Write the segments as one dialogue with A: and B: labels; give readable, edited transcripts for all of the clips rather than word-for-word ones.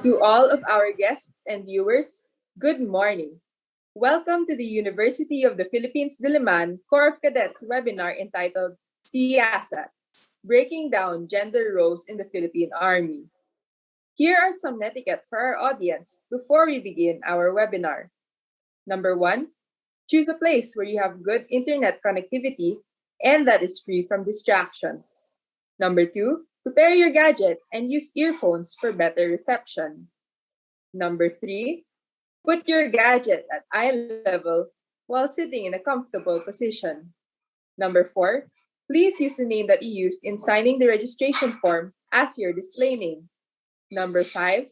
A: To all of our guests and viewers, good morning. Welcome to the University of the Philippines Diliman Corps of Cadets webinar entitled SIYASAT, Breaking Down Gender Roles in the Philippine Army. Here are some netiquette for our audience before we begin our webinar. Number 1, choose a place where you have good internet connectivity and that is free from distractions. Number 2, prepare your gadget and use earphones for better reception. Number 3, put your gadget at eye level while sitting in a comfortable position. Number 4, please use the name that you used in signing the registration form as your display name. Number 5,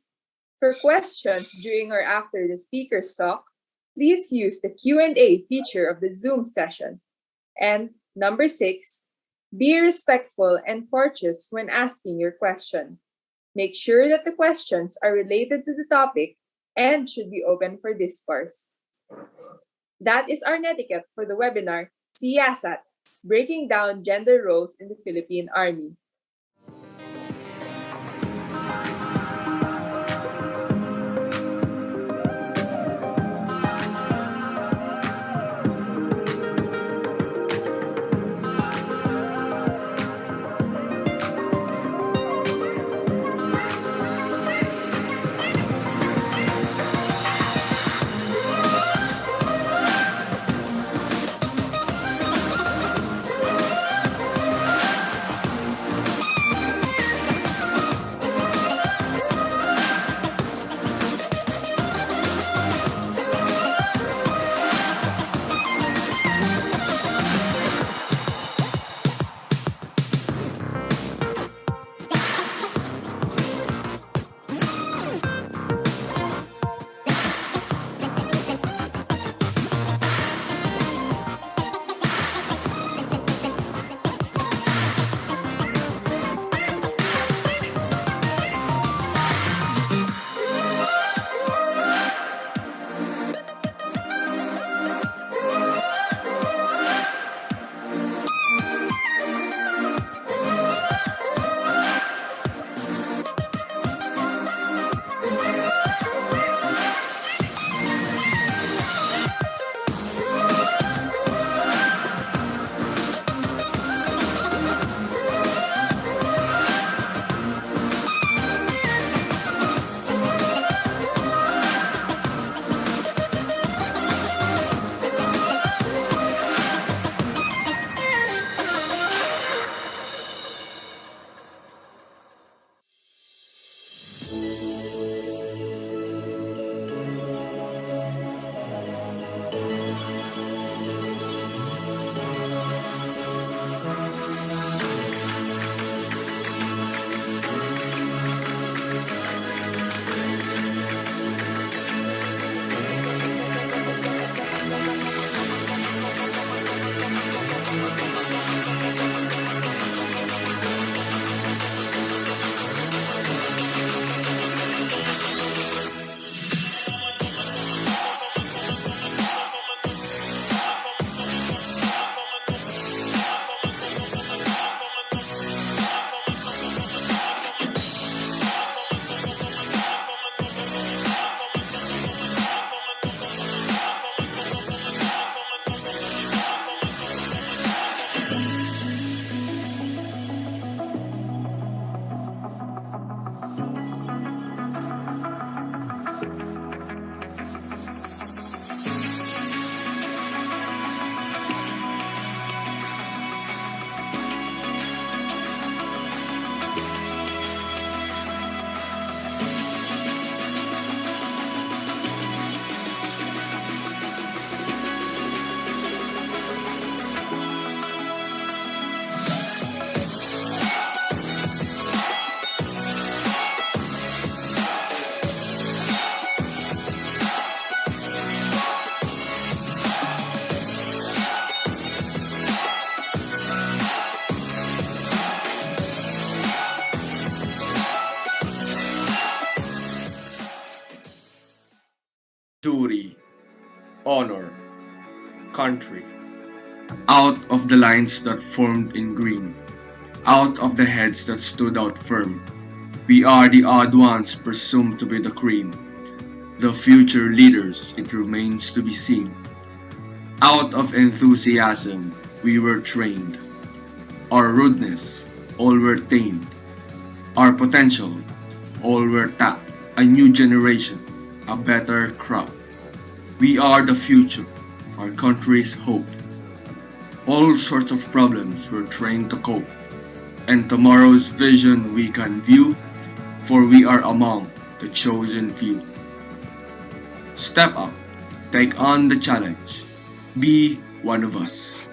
A: for questions during or after the speaker's talk, please use the Q&A feature of the Zoom session. And number 6, be respectful and courteous when asking your question. Make sure that the questions are related to the topic and should be open for discourse. That is our netiquette for the webinar, SIYASAT, Breaking Down Gender Roles in the Philippine Army.
B: duty, honor, country. Out of the lines that formed in green, out of the heads that stood out firm, We are the odd ones presumed to be the cream. The future leaders, it remains to be seen. Out of enthusiasm, we were trained. Our rudeness, all were tamed. Our potential, all were tapped. A new generation, a better crop. We are the future, our country's hope. All sorts of problems we're trained to cope. And tomorrow's vision we can view, for we are among the chosen few. Step up, take on the challenge, be one of us.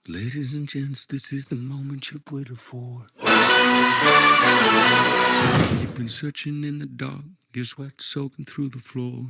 C: Ladies and gents, this is the moment you've waited for. You've been searching in the dark, your sweat soaking through the floor.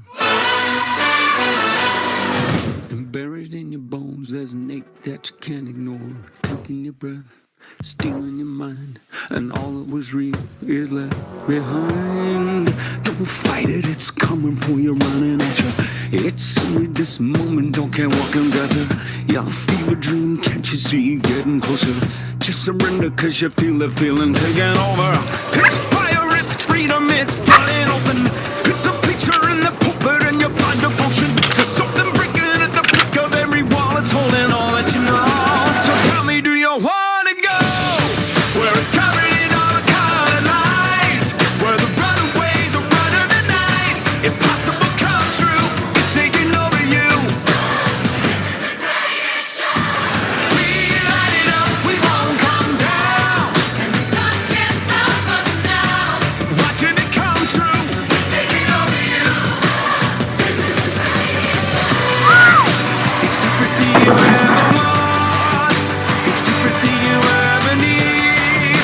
C: And buried in your bones, there's an ache that you can't ignore. Taking your breath, stealing your mind, and all that was real is left behind. Don't fight it, it's coming for you, running at you. It's only this moment, don't care what can gather. Your fever dream, can't you see, getting closer? Just surrender, cause you feel the feeling taking over. It's fire, it's freedom, it's flying open. It's a picture in the pulpit and your blind devotion. There's something breaking at the peak of every wall, it's holding all that you know. So tell me, do you wanna go where it's covered in all the colored lights, where the runaways are running the night? Impossible comes true, it's taking over you. This is the greatest show. We light it up, we won't come down, and the sun can't stop us now. Watching it come true, it's taking over you. This is the greatest show. It's everything you ever want, it's everything you ever need.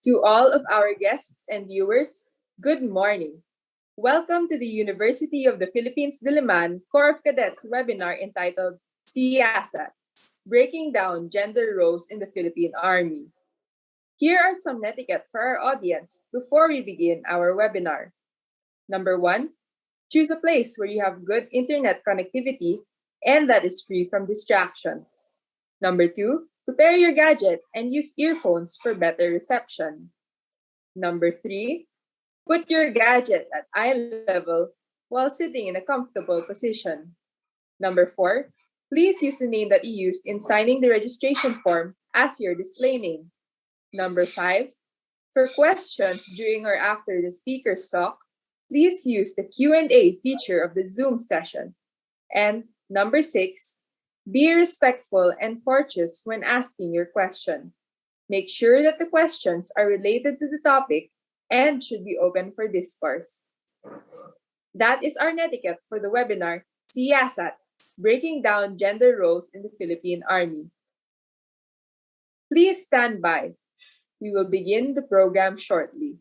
A: To all of our guests and viewers, good morning. Welcome to the University of the Philippines Diliman Corps of Cadets webinar entitled SIYASAT, Breaking Down Gender Roles in the Philippine Army. Here are some netiquette for our audience before we begin our webinar. Number 1, choose a place where you have good internet connectivity and that is free from distractions. Number 2, prepare your gadget and use earphones for better reception. Number 3, put your gadget at eye level while sitting in a comfortable position. Number 4, please use the name that you used in signing the registration form as your display name. Number 5, for questions during or after the speaker's talk, please use the Q&A feature of the Zoom session. And number 6, be respectful and courteous when asking your question. Make sure that the questions are related to the topic and should be open for discourse. That is our netiquette for the webinar, SIYASAT, Breaking Down Gender Roles in the Philippine Army. Please stand by. We will begin the program shortly.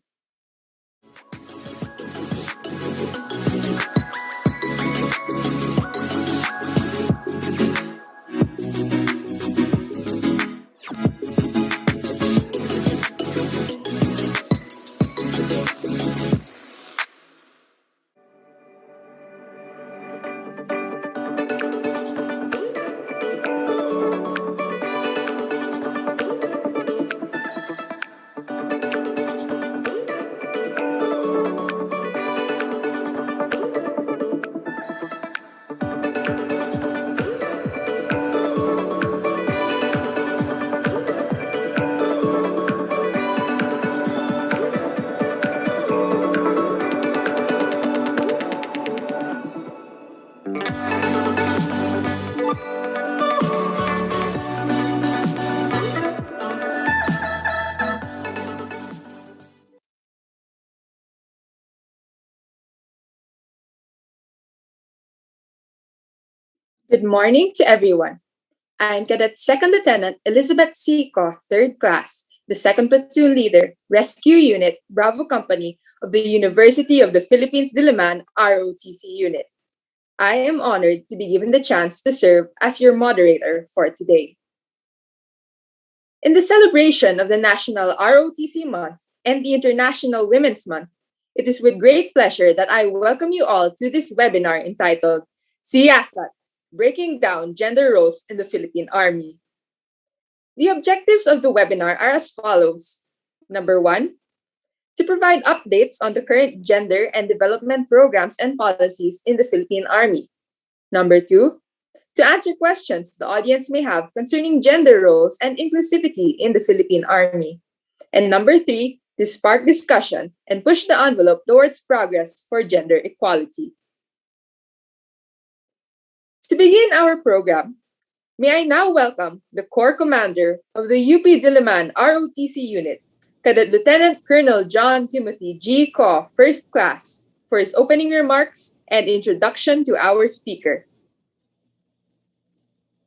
A: Good morning to everyone. I'm Cadet Second Lieutenant �11𝗶𝗃𝗲𝗿, 3rd Class, the 2nd Platoon Leader, Rescue Unit, Bravo Company of the University of the Philippines Diliman ROTC Unit. I am honored to be given the chance to serve as your moderator for today. In the celebration of the National ROTC Month and the International Women's Month, it is with great pleasure that I welcome you all to this webinar entitled SIYASAT, Breaking Down Gender Roles in the Philippine Army. The objectives of the webinar are as follows. Number 1, to provide updates on the current gender and development programs and policies in the Philippine Army. Number 2, to answer questions the audience may have concerning gender roles and inclusivity in the Philippine Army. And number 3, to spark discussion and push the envelope towards progress for gender equality. To begin our program, may I now welcome the Corps Commander of the UP Diliman ROTC Unit, Cadet Lieutenant Colonel John Timothy G. 𝗏, 1st Class, for his opening remarks and introduction to our speaker.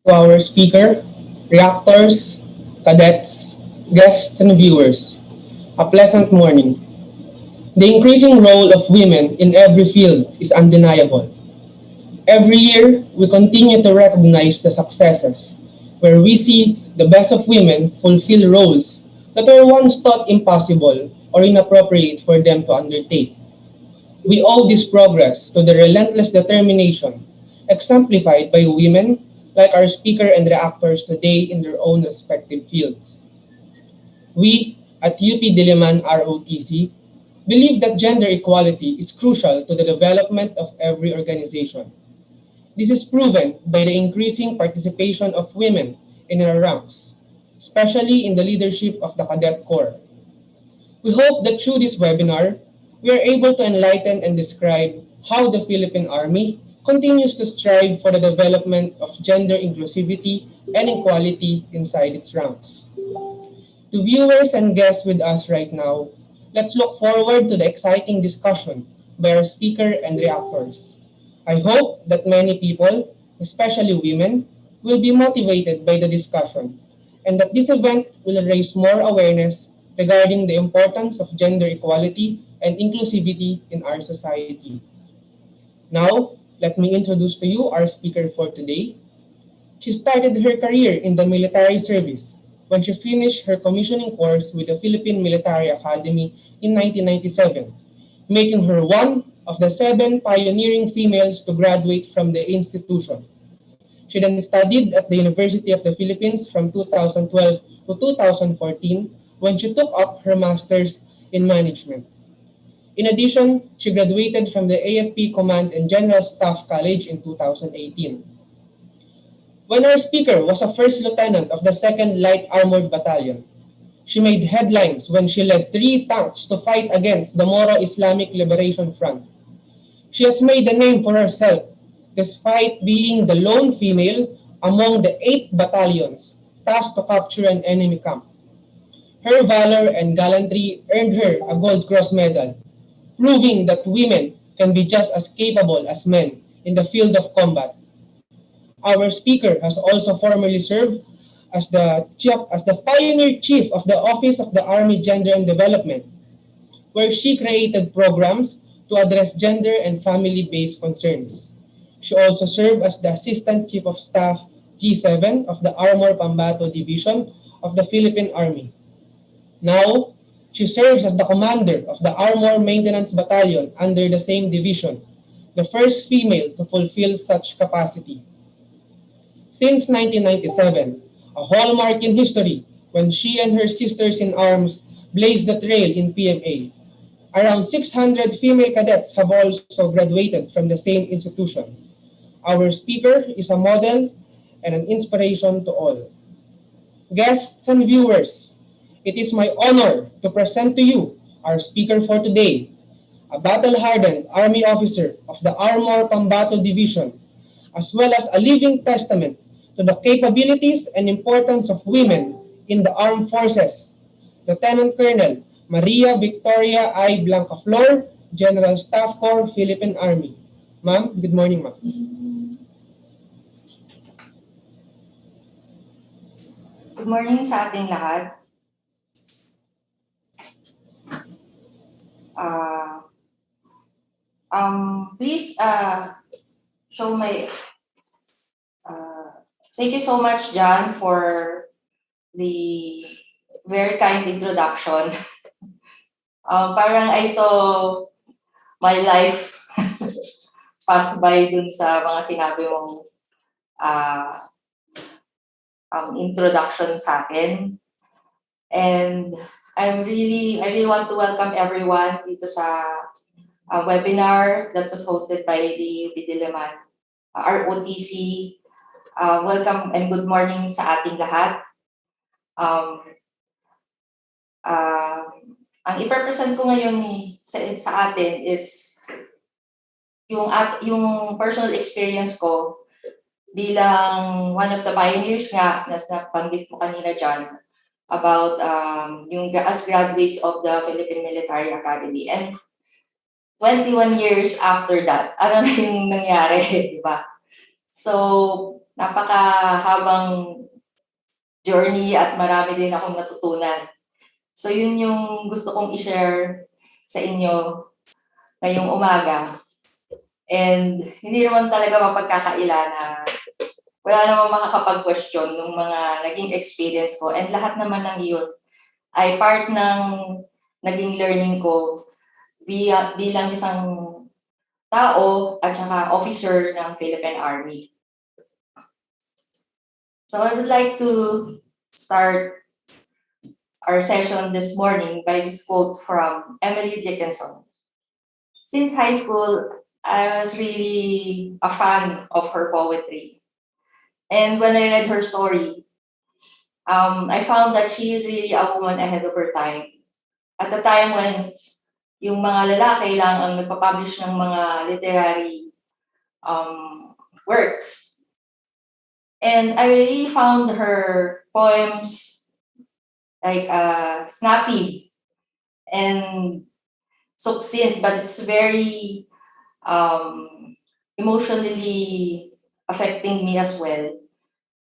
D: To our speaker, reactors, cadets, guests, and viewers, a pleasant morning. The increasing role of women in every field is undeniable. Every year, we continue to recognize the successes, where we see the best of women fulfill roles that were once thought impossible or inappropriate for them to undertake. We owe this progress to the relentless determination exemplified by women like our speaker and reactors today in their own respective fields. We at UP Diliman ROTC believe that gender equality is crucial to the development of every organization. This is proven by the increasing participation of women in our ranks, especially in the leadership of the Cadet Corps. We hope that through this webinar, we are able to enlighten and describe how the Philippine Army continues to strive for the development of gender inclusivity and equality inside its ranks. To viewers and guests with us right now, let's look forward to the exciting discussion by our speaker and reactors. I hope that many people, especially women, will be motivated by the discussion and that this event will raise more awareness regarding the importance of gender equality and inclusivity in our society. Now, let me introduce to you our speaker for today. She started her career in the military service when she finished her commissioning course with the Philippine Military Academy in 1997, making her one of the 7 pioneering females to graduate from the institution. She then studied at the University of the Philippines from 2012 to 2014 when she took up her master's in management. In addition, she graduated from the AFP Command and General Staff College in 2018. When our speaker was a first lieutenant of the 2nd Light Armored Battalion, she made headlines when she led 3 tanks to fight against the Moro Islamic Liberation Front. She has made a name for herself despite being the lone female among the 8 battalions tasked to capture an enemy camp. Her valor and gallantry earned her a Gold Cross Medal, proving that women can be just as capable as men in the field of combat. Our speaker has also formerly served as the pioneer chief of the Office of the Army Gender and Development, where she created programs to address gender and family-based concerns. She also served as the Assistant Chief of Staff G7 of the 𝗓𝗏𝗶𝗹𝗶𝗃 Division of the Philippine Army. Now, she serves as the commander of the Armor Maintenance Battalion under the same division, the first female to fulfill such capacity. Since 1997, a hallmark in history when she and her sisters in arms blazed the trail in PMA. Around 600 female cadets have also graduated from the same institution. Our speaker is a model and an inspiration to all. Guests and viewers, it is my honor to present to you our speaker for today, a battle-hardened Army officer of the 𝗓𝗏𝗶𝗃𝗃 Division, as well as a living testament to the capabilities and importance of women in the armed forces, Lieutenant Colonel Maria Victoria I. Blanca-Flor, General Staff Corps, Philippine Army. Ma'am, good morning, ma'am.
E: Good morning sa ating lahat. Please show my. Thank you so much, John, for the very kind introduction. Parang I saw my life pass by dun sa mga sinabi mong introduction sa akin. And I really want to welcome everyone dito sa webinar that was hosted by the UP Diliman ROTC. Welcome and good morning sa ating lahat. Ang i-represent ko ngayon sa atin is yung personal experience ko bilang one of the pioneers nga na nabanggit mo kanina, John, about as graduates of the Philippine Military Academy. And 21 years after that, ano na yung nangyari, di ba? So, napakahabang journey at marami din akong natutunan. So, yun yung gusto kong i-share sa inyo ngayong umaga. And hindi naman talaga mapagkakaila na wala namang makakapag-question ng mga naging experience ko. And lahat naman ng iyon ay part ng naging learning ko bilang isang tao at saka officer ng Philippine Army. So I would like to start our session this morning by this quote from Emily Dickinson. Since high school, I was really a fan of her poetry. And when I read her story, I found that she is really a woman ahead of her time. At the time when yung mga lalaki lang ang nagpapublish ng mga literary works. And I really found her poems like snappy and succinct, but it's very emotionally affecting me as well.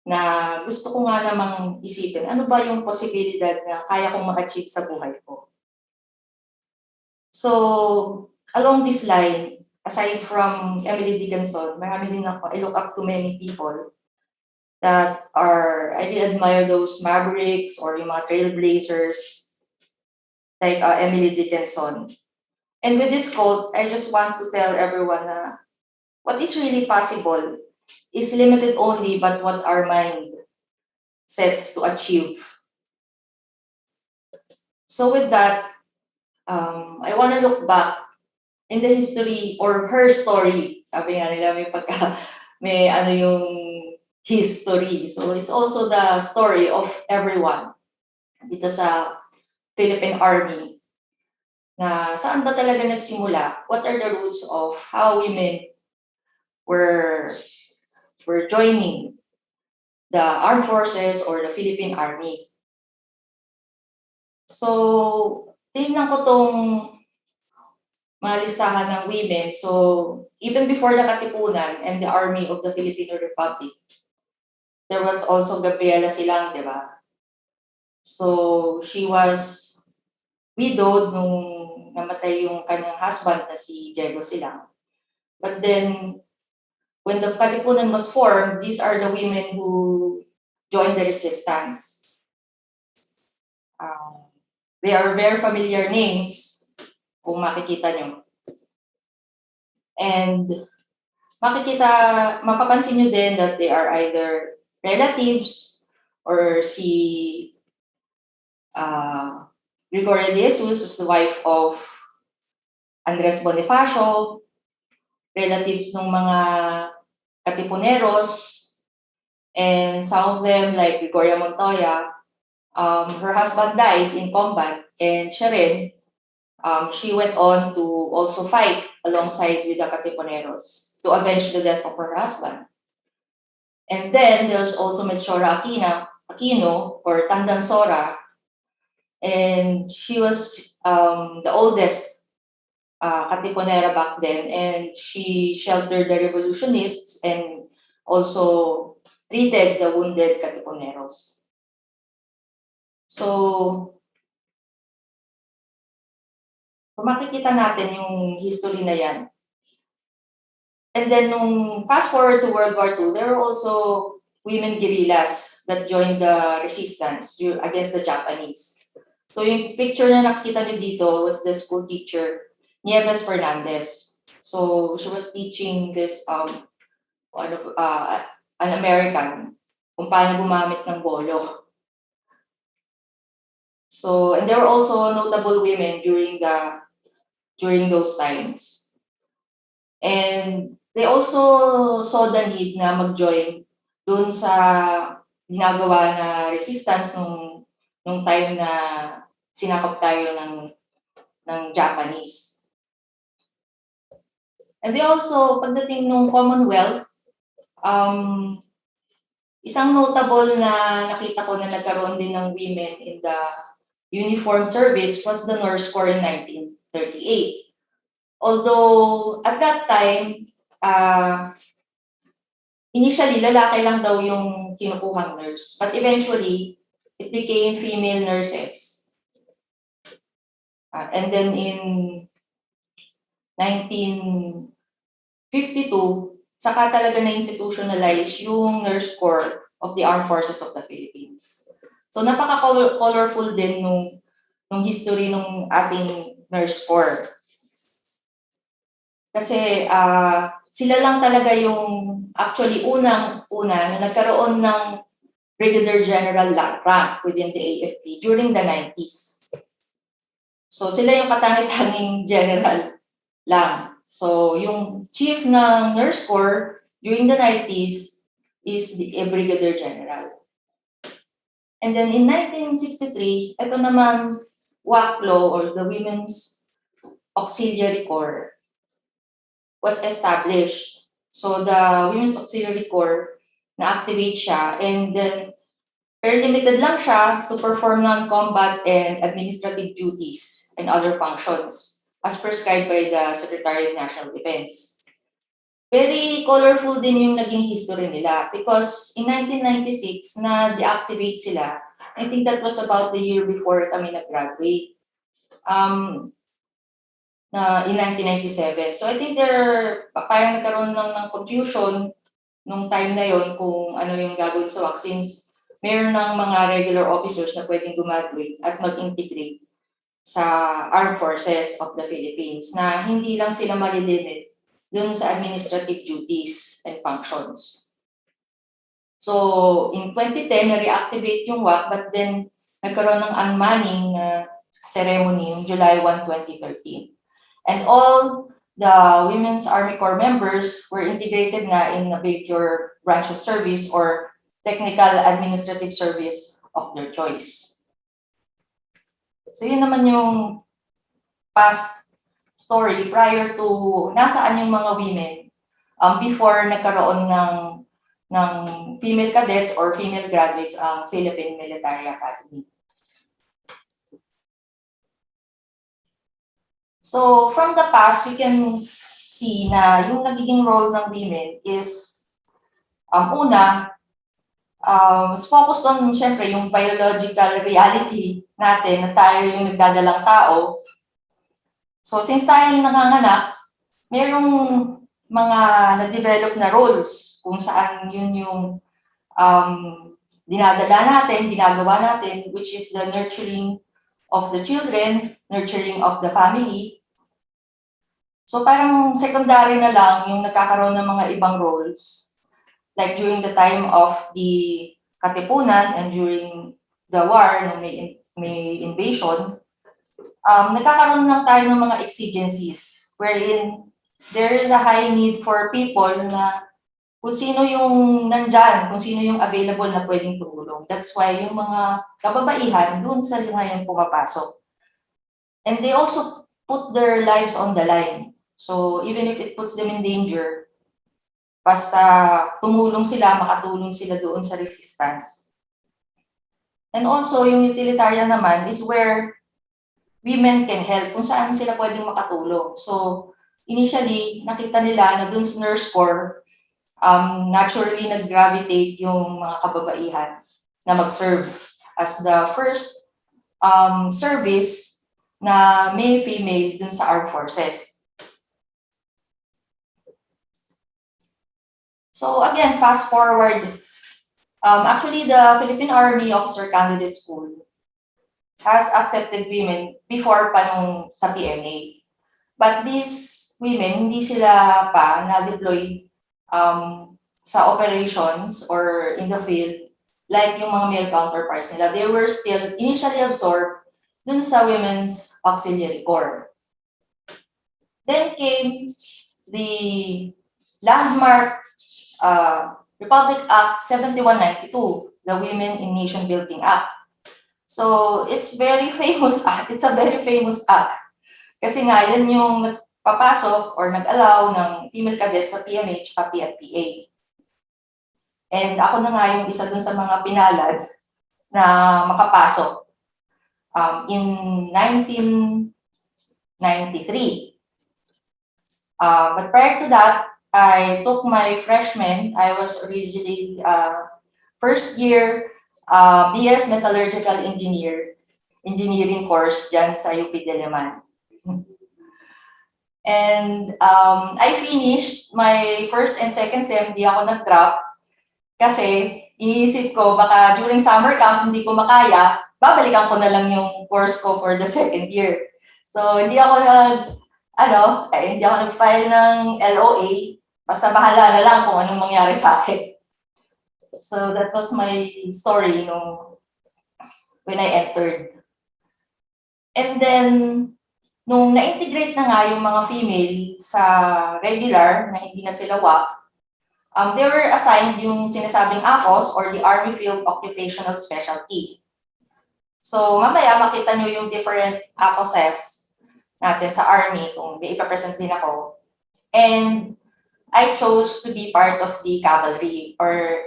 E: Na gusto ko nga namang isipin, ano ba yung posibilidad na kaya kong ma-achieve sa buhay ko? So, along this line, aside from Emily Dickinson, marami din ako, I look up to many people that I really admire those mavericks or yung mga trailblazers like Emily Dickinson. And with this quote, I just want to tell everyone na what is really possible is limited only but what our mind sets to achieve. So with that, I want to look back in the history or her story. Sabi nga nila may ano yung history. So it's also the story of everyone dito sa Philippine Army. Na saan ba talaga nagsimula? What are the roots of how women were joining the armed forces or the Philippine Army? So, tingnan ko tong mga listahan ng women. So, even before the Katipunan and the Army of the Philippine Republic, there was also Gabriela Silang, di ba? So, she was widowed nung namatay yung kanyang husband na si Diego Silang. But then, when the Katipunan was formed, these are the women who joined the resistance. They are very familiar names, kung makikita nyo. And mapapansin nyo din that they are either relatives or si Gregoria de Jesus was the wife of Andres Bonifacio, relatives ng mga Katipuneros, and some of them like Gregoria Montoya, her husband died in combat, and siya rin, she went on to also fight alongside with the Katipuneros to avenge the death of her husband. And then there's also Melchora Aquino or Tandang Sora, and she was the oldest Katipunera back then, and she sheltered the revolutionists and also treated the wounded Katipuneros. So, kung makikita natin yung history na yan. And then, nung fast forward to World War II, there were also women guerrillas that joined the resistance against the Japanese. So, yung picture na nakikita nyo dito was the school teacher, Nieves Fernandez. So, she was teaching this, an American, kung paano gumamit ng bolo. So, and there were also notable women during those times. And they also saw the need na mag-join dun sa ginagawa na resistance nung time na sinakop tayo ng Japanese. And they also, pagdating nung Commonwealth, isang notable na nakita ko na nagkaroon din ng women in the uniform service was the Nurse Corps in 1938. Although, at that time, initially, lalaki lang daw yung kinukuhang nurse. But eventually, it became female nurses. And then in saka talaga na-institutionalize yung Nurse Corps of the Armed Forces of the Philippines. So napaka-colorful din nung history ng ating Nurse Corps. Kasi sila lang talaga yung actually unang-una na nagkaroon ng Brigadier General rank within the AFP during the 90s. So sila yung katangi-tanging general lang. So yung chief ng Nurse Corps during the 90s is a Brigadier General. And then in 1963, ito naman WACLO or the Women's Auxiliary Corps was established. So the Women's Auxiliary Corps na-activate siya, and then limited lang siya to perform non-combat and administrative duties and other functions as prescribed by the Secretary of National Defense. Very colorful din yung naging history nila because in 1996 na deactivate sila. I think that was about the year before kami nag-graduate. In 1997. So I think parang nagkaroon ng confusion nung time na yon kung ano yung gagawin sa vaccines. Meron ng mga regular officers na pwedeng graduate at mag-integrate sa Armed Forces of the Philippines na hindi lang sila malilimit dun sa administrative duties and functions. So in 2010, na-reactivate yung WAC, but then nagkaroon ng unmanning ceremony yung July 1, 2013. And all the Women's Army Corps members were integrated na in a major branch of service or technical administrative service of their choice. So yun naman yung past story prior to nasaan yung mga women before nagkaroon ng female cadets or female graduates ang Philippine Military Academy. So from the past, we can see na yung nagiging role ng women is focused on syempre yung biological reality natin na tayo yung nagdadalang tao. So since tayo yung nanganganak, merong mga na-develop na roles kung saan yun yung dinadala natin, ginagawa natin, which is the nurturing of the children, nurturing of the family. So parang secondary na lang yung nagkakaroon ng mga ibang roles. Like during the time of the Katipunan and during the war, nung may invasion, nagkakaroon lang tayo ng mga exigencies wherein there is a high need for people na kung sino yung nandyan, kung sino yung available na pwedeng tumulong. That's why yung mga kababaihan, doon sa ngayon pumapasok. And they also put their lives on the line. So even if it puts them in danger, basta tumulong sila, makatulong sila doon sa resistance. And also, yung utilitarian naman is where women can help, kung saan sila pwedeng makatulong. So initially, nakita nila na doon sa Nurse Corps, naturally nag-gravitate yung mga kababaihan na mag-serve as the first service na male-female dun sa Armed Forces. So again, fast forward. Actually, the Philippine Army Officer Candidate School has accepted women before pa nung sa PMA. But these women, hindi sila pa na-deploy sa operations or in the field like yung mga male counterparts nila. They were still initially absorbed dun sa Women's Auxiliary Corps. Then came the landmark Republic Act 7192, the Women in Nation Building Act. So it's very famous act. It's a very famous act. Kasi nga, yan yung papasok or nag-allow ng female cadets sa PMH at PFPA. And ako na nga yung isa dun sa mga pinalad na makapasok in 1993. But prior to that, I took my freshman. I was originally first year BS Metallurgical Engineering course dyan sa UP Diliman. And I finished my first and second sem, di ako nag-drop. Kasi iniisip ko, baka during summer camp, hindi ko makaya, babalikan ko na lang yung course ko for the second year. So, hindi ako nag-file ng LOA, basta bahala na lang kung anong mangyari sa akin. So, that was my story when I entered. And then, nung na-integrate na nga yung mga female sa regular, na hindi na sila WAC, they were assigned yung sinasabing AFOS or the Army Field Occupational Specialty. So, mamaya makita nyo yung different AFOSes natin sa Army kung may ipapresent din ako. And I chose to be part of the cavalry or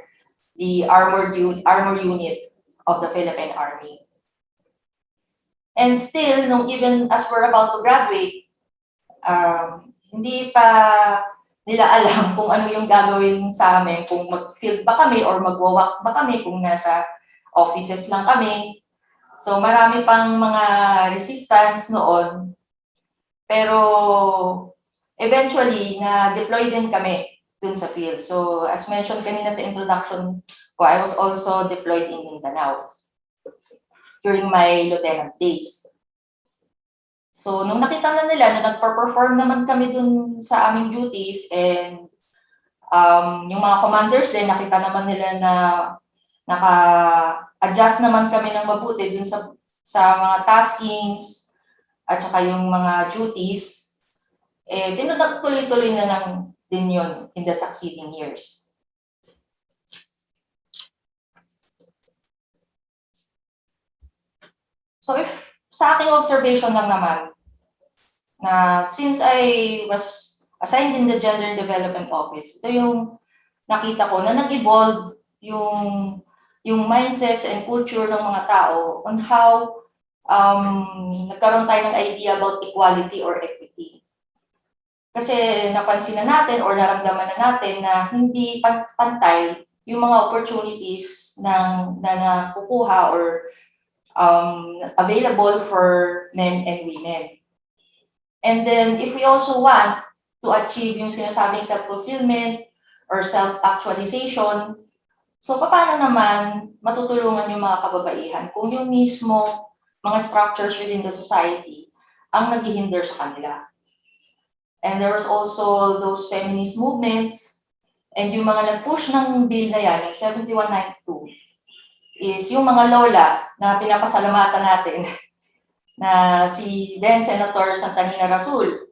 E: the armor unit of the Philippine Army. And still, even as we're about to graduate, hindi pa nila alam kung ano yung gagawin sa amin, kung mag-field ba kami or mag-walk ba kami, kung nasa offices lang kami. So marami pang mga resistance noon. Pero eventually, na-deploy din kami dun sa field. So as mentioned kanina sa introduction ko, I was also deployed in Mindanao during my lieutenant days. So, nung nakita na nila na nagpa-perform naman kami dun sa aming duties and yung mga commanders din, nakita naman nila na naka-adjust naman kami ng mabuti dun sa mga taskings at saka yung mga duties, nagtuloy-tuloy na lang din yun in the succeeding years. So if sa aking observation lang naman, na since I was assigned in the Gender Development Office, ito yung nakita ko na nag-evolve yung mindsets and culture ng mga tao on how nagkaroon tayo ng idea about equality or equity. Kasi napansin na natin or naramdaman na natin na hindi pantay yung mga opportunities na nakukuha or available for men and women. And then, if we also want to achieve yung sinasabing self-fulfillment or self-actualization, so paano naman matutulungan yung mga kababaihan kung yung mismo mga structures within the society ang naghihinder sa kanila? And there was also those feminist movements and yung mga nag-push ng bill na yan, yung 7192, is yung mga lola na pinapasalamatan natin na si then Senator Santanina Rasul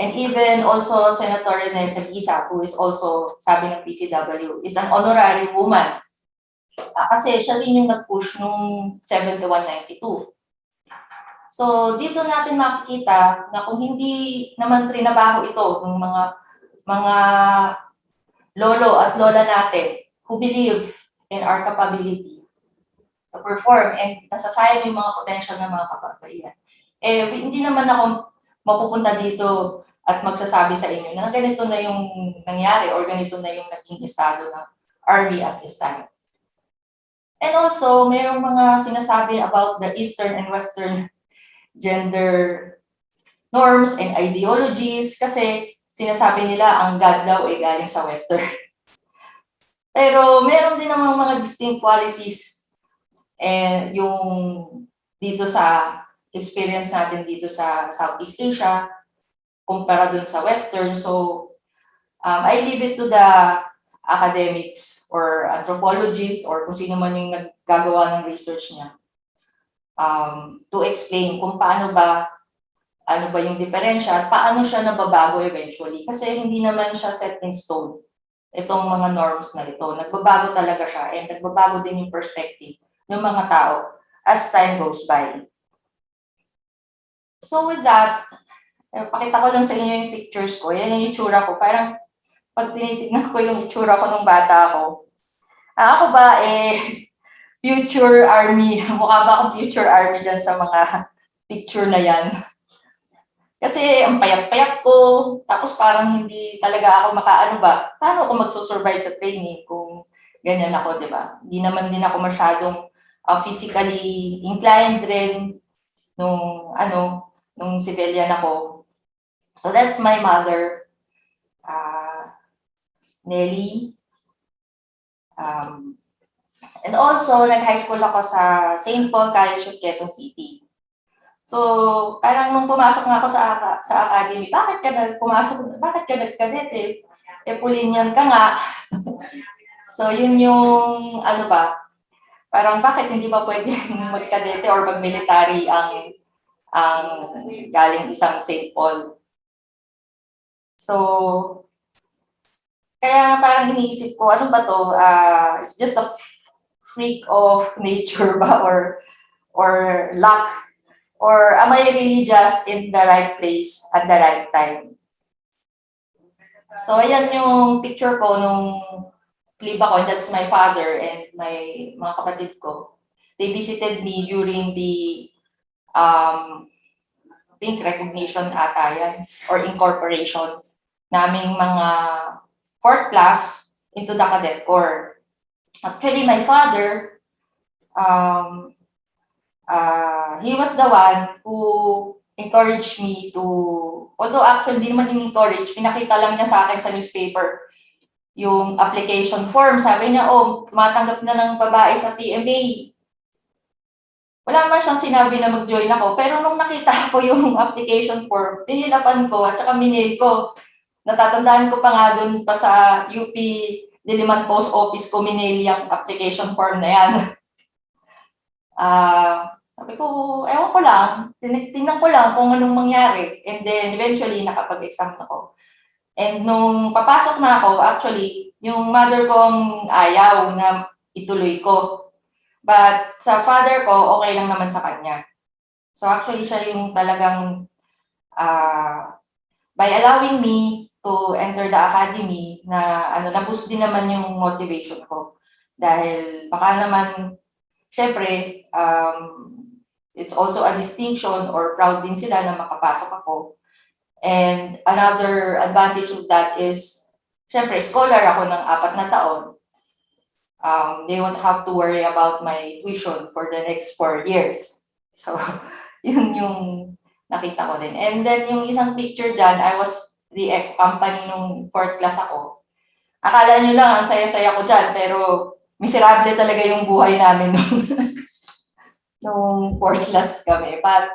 E: and even also Senator 𝗕𝗫𝗃, who is also, sabi ng PCW, is an honorary woman. Kasi siya rin yung nag-push nung 7192. So dito natin makikita na kung hindi naman trinabaho ito ng mga lolo at lola natin who believe in our capability to perform and nasasayang yung mga potential ng mga kababaihan. Hindi naman ako mapupunta dito at magsasabi sa inyo na ganito na yung nangyari or ganito na yung naging estado ng Army at this time. And also, mayroong mga sinasabi about the Eastern and Western gender norms and ideologies kasi sinasabi nila ang God daw ay galing sa Western. Pero meron din namang mga distinct qualities yung dito sa experience natin dito sa Southeast Asia kumpara dun sa Western. So, I leave it to the academics or anthropologists or kung sino man yung naggagawa ng research niya to explain kung ano ba yung diferensya at paano siya nababago eventually. Kasi hindi naman siya set in stone. Itong mga norms na ito. Nagbabago talaga siya and nagbabago din yung perspective ng mga tao as time goes by. So with that, pakita ko lang sa inyo yung pictures ko. Yan yung itsura ko. Parang pag tinitignan ko yung itsura ko nung bata ako. Ako ba future army? Mukha ba akong future army dyan sa mga picture na yan? Kasi ang payat-payat ko, tapos parang hindi talaga ako paano ako magsusurvive sa training kung ganyan ako, di ba? Hindi naman din ako masyadong physically inclined rin nung civilian ako. So that's my mother, Nelly. And also, nag-high school ako sa St. Paul College of Quezon City. So, parang nung pumasok nga ako sa academy, bakit ka nag-cadet Pulinyan ka nga. So, yun yung, ano ba, parang bakit hindi ba pwede mag-kadete or mag-military ang galing isang St. Paul. So, kaya parang iniisip ko, ano ba to? It's just a freak of nature ba or luck? Or am I really just in the right place at the right time? So, ayan yung picture ko nung clip ako, and that's my father and my mga kapatid ko. They visited me during the think recognition ata yan, or incorporation naming mga 4th class into the cadet corps. Actually, my father, he was the one who encouraged me to, although actually hindi naman in-encourage, pinakita lang niya sa akin sa newspaper yung application form. Sabi niya, oh, tumatanggap na ng babae sa PMA. Wala naman siyang sinabi na mag-join ako, pero nung nakita ko yung application form, pinilapan ko at saka minil ko. Natatandaan ko pa nga dun pa sa UP Diliman Post Office ko minil yung application form na yan. Sabi ko, ewan ko lang, tingnan ko lang kung anong mangyari. And then eventually nakapag-exam ako. And nung papasok na ako, actually, yung mother ko ang ayaw na ituloy ko. But sa father ko, okay lang naman sa kanya. So actually, siya yung talagang, by allowing me to enter the academy, na na-boost din naman yung motivation ko. Dahil baka naman, syempre, it's also a distinction or proud din sila na makapasok ako. And another advantage of that is, syempre, scholar ako ng 4 na taon. They won't have to worry about my tuition for the next 4 years. So, yun yung nakita ko din. And then, yung isang picture dyan, I was the company nung 4th class ako. Akala nyo lang, ang saya-saya ko dyan, pero miserable talaga yung buhay namin nung 4th class kami. But,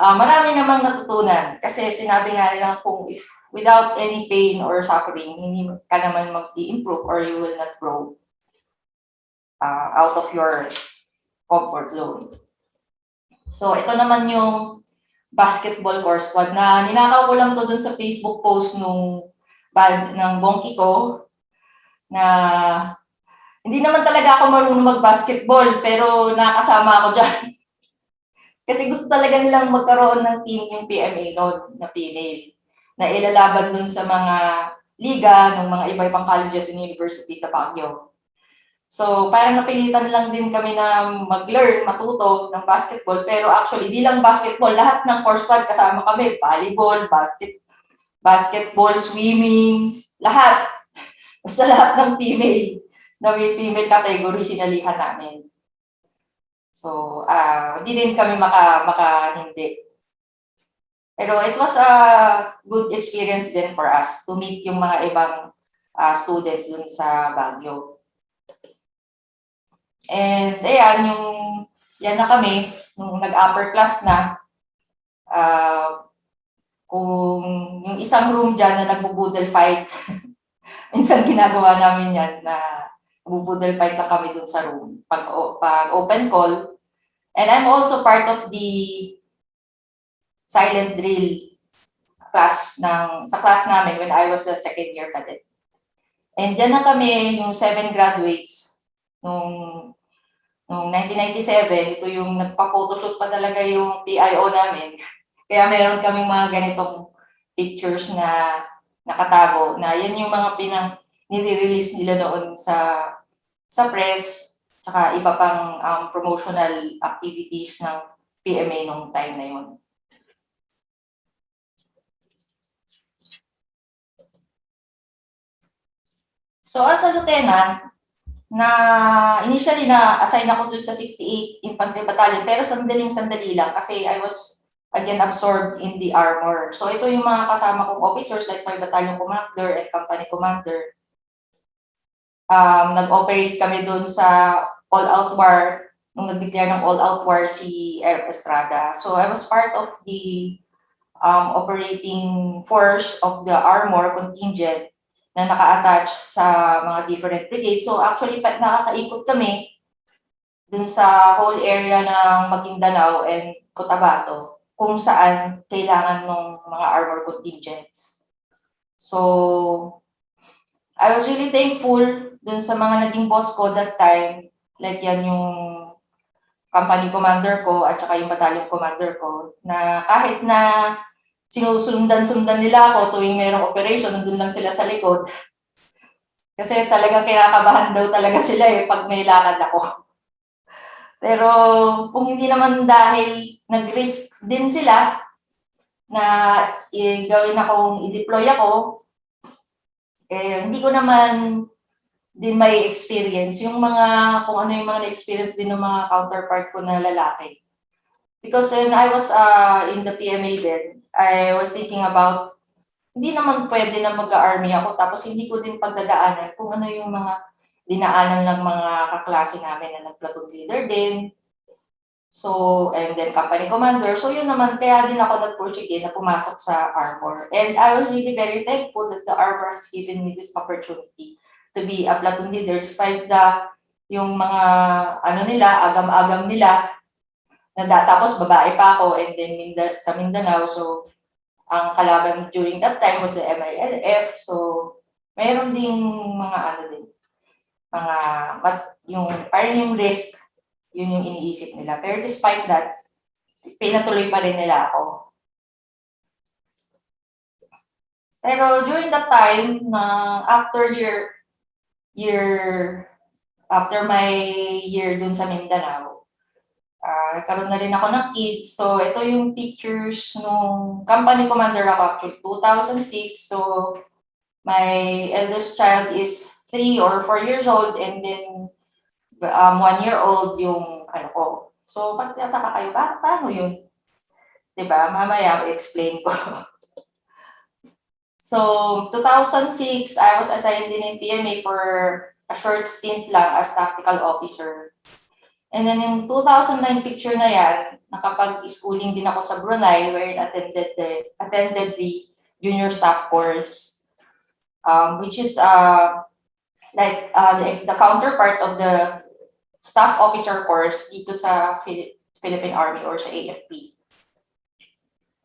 E: marami namang natutunan kasi sinabi nga nila kung without any pain or suffering, hindi ka naman mag-improve or you will not grow out of your comfort zone. So, ito naman yung basketball course squad na ninakaw ko lang to dun sa Facebook post ng bongki ko na hindi naman talaga ako marunong mag-basketball pero nakasama ako dyan. Kasi gusto talaga nilang magkaroon ng team yung PMA noon na female na ilalaban dun sa mga liga ng mga iba-ibang colleges and universities sa Baguio. So, parang napilitan lang din kami na mag-learn, matuto ng basketball. Pero actually, di lang basketball, lahat ng course squad kasama kami. Volleyball, basketball, swimming, lahat. Basta lahat ng female, na may female category, sinalihan namin. So, di din kami hindi. Pero it was a good experience din for us to meet yung mga ibang students dun sa Baguio. And ayan, yan na kami, nung nag-upper class na, kung yung isang room dyan na nagbo-boodle fight, minsan ginagawa namin yan na nagbo-boodle fight na kami dun sa room pag open call. And I'm also part of the silent drill class sa class namin when I was a 2nd year cadet. And dyan na kami, yung 7 graduates, nung 1997, ito yung nagpa-photoshoot pa talaga yung PIO namin. Kaya meron kaming mga ganitong pictures na nakatago, na yan yung mga nire-release nila noon sa press, tsaka iba pang promotional activities ng PMA nung time na yun. So as a lieutenant, initially na-assign ako dun sa 68 Infantry Battalion, pero sandali lang kasi I was again absorbed in the armor. So ito yung mga kasama kong officers like my battalion commander and company commander. Nag-operate kami doon sa all-out war, nung nag-declare ng all-out war si Air Estrada. So I was part of the operating force of the armor contingent na naka-attach sa mga different brigades. So actually, nakakaikot kami dun sa whole area ng Maguindanao and Cotabato kung saan kailangan ng mga armor contingents. So, I was really thankful dun sa mga naging boss ko that time, like yan yung company commander ko at saka yung battalion commander ko, na kahit na sinusundan-sundan nila ako tuwing mayroong operation, nandun lang sila sa likod. Kasi talagang kinakabahan daw talaga sila pag may lakad ako. Pero kung hindi naman dahil nag-risk din sila na gawin akong i-deploy ako, hindi ko naman din may experience yung mga, kung ano yung mga na-experience din ng mga counterpart ko na lalaki. Because when I was in the PMA then, I was thinking about, hindi naman pwede na mag-army ako tapos hindi ko din pagdadaanan kung ano yung mga dinaanan ng mga kaklase namin na nag-platoon leader din. So, and then company commander. So yun naman, kaya din ako nag-pursige na pumasok sa armor. And I was really very thankful that the armor has given me this opportunity to be a platoon leader despite yung mga ano nila, agam-agam nila, tapos babae pa ako and then sa Mindanao. So, ang kalaban during that time was the MILF. So, mayroon ding mga ano din, yung parang yung risk, yun yung iniisip nila. Pero despite that, pinatuloy pa rin nila ako. Pero during that time, after my year dun sa Mindanao, karoon na rin ako ng kids. So, ito yung pictures nung company commander ako actually, 2006. So, my eldest child is 3 or 4 years old and then 1 year old yung ano ko. So, pag nataka kayo, paano yun? Diba? Mamaya, explain ko. So, 2006, I was assigned din in PMA for a short stint lang as tactical officer. And then in 2009 picture na yan, nakapag-schooling din ako sa Brunei where I attended the junior staff course, which is like the counterpart of the staff officer course dito sa Philippine Army or sa AFP.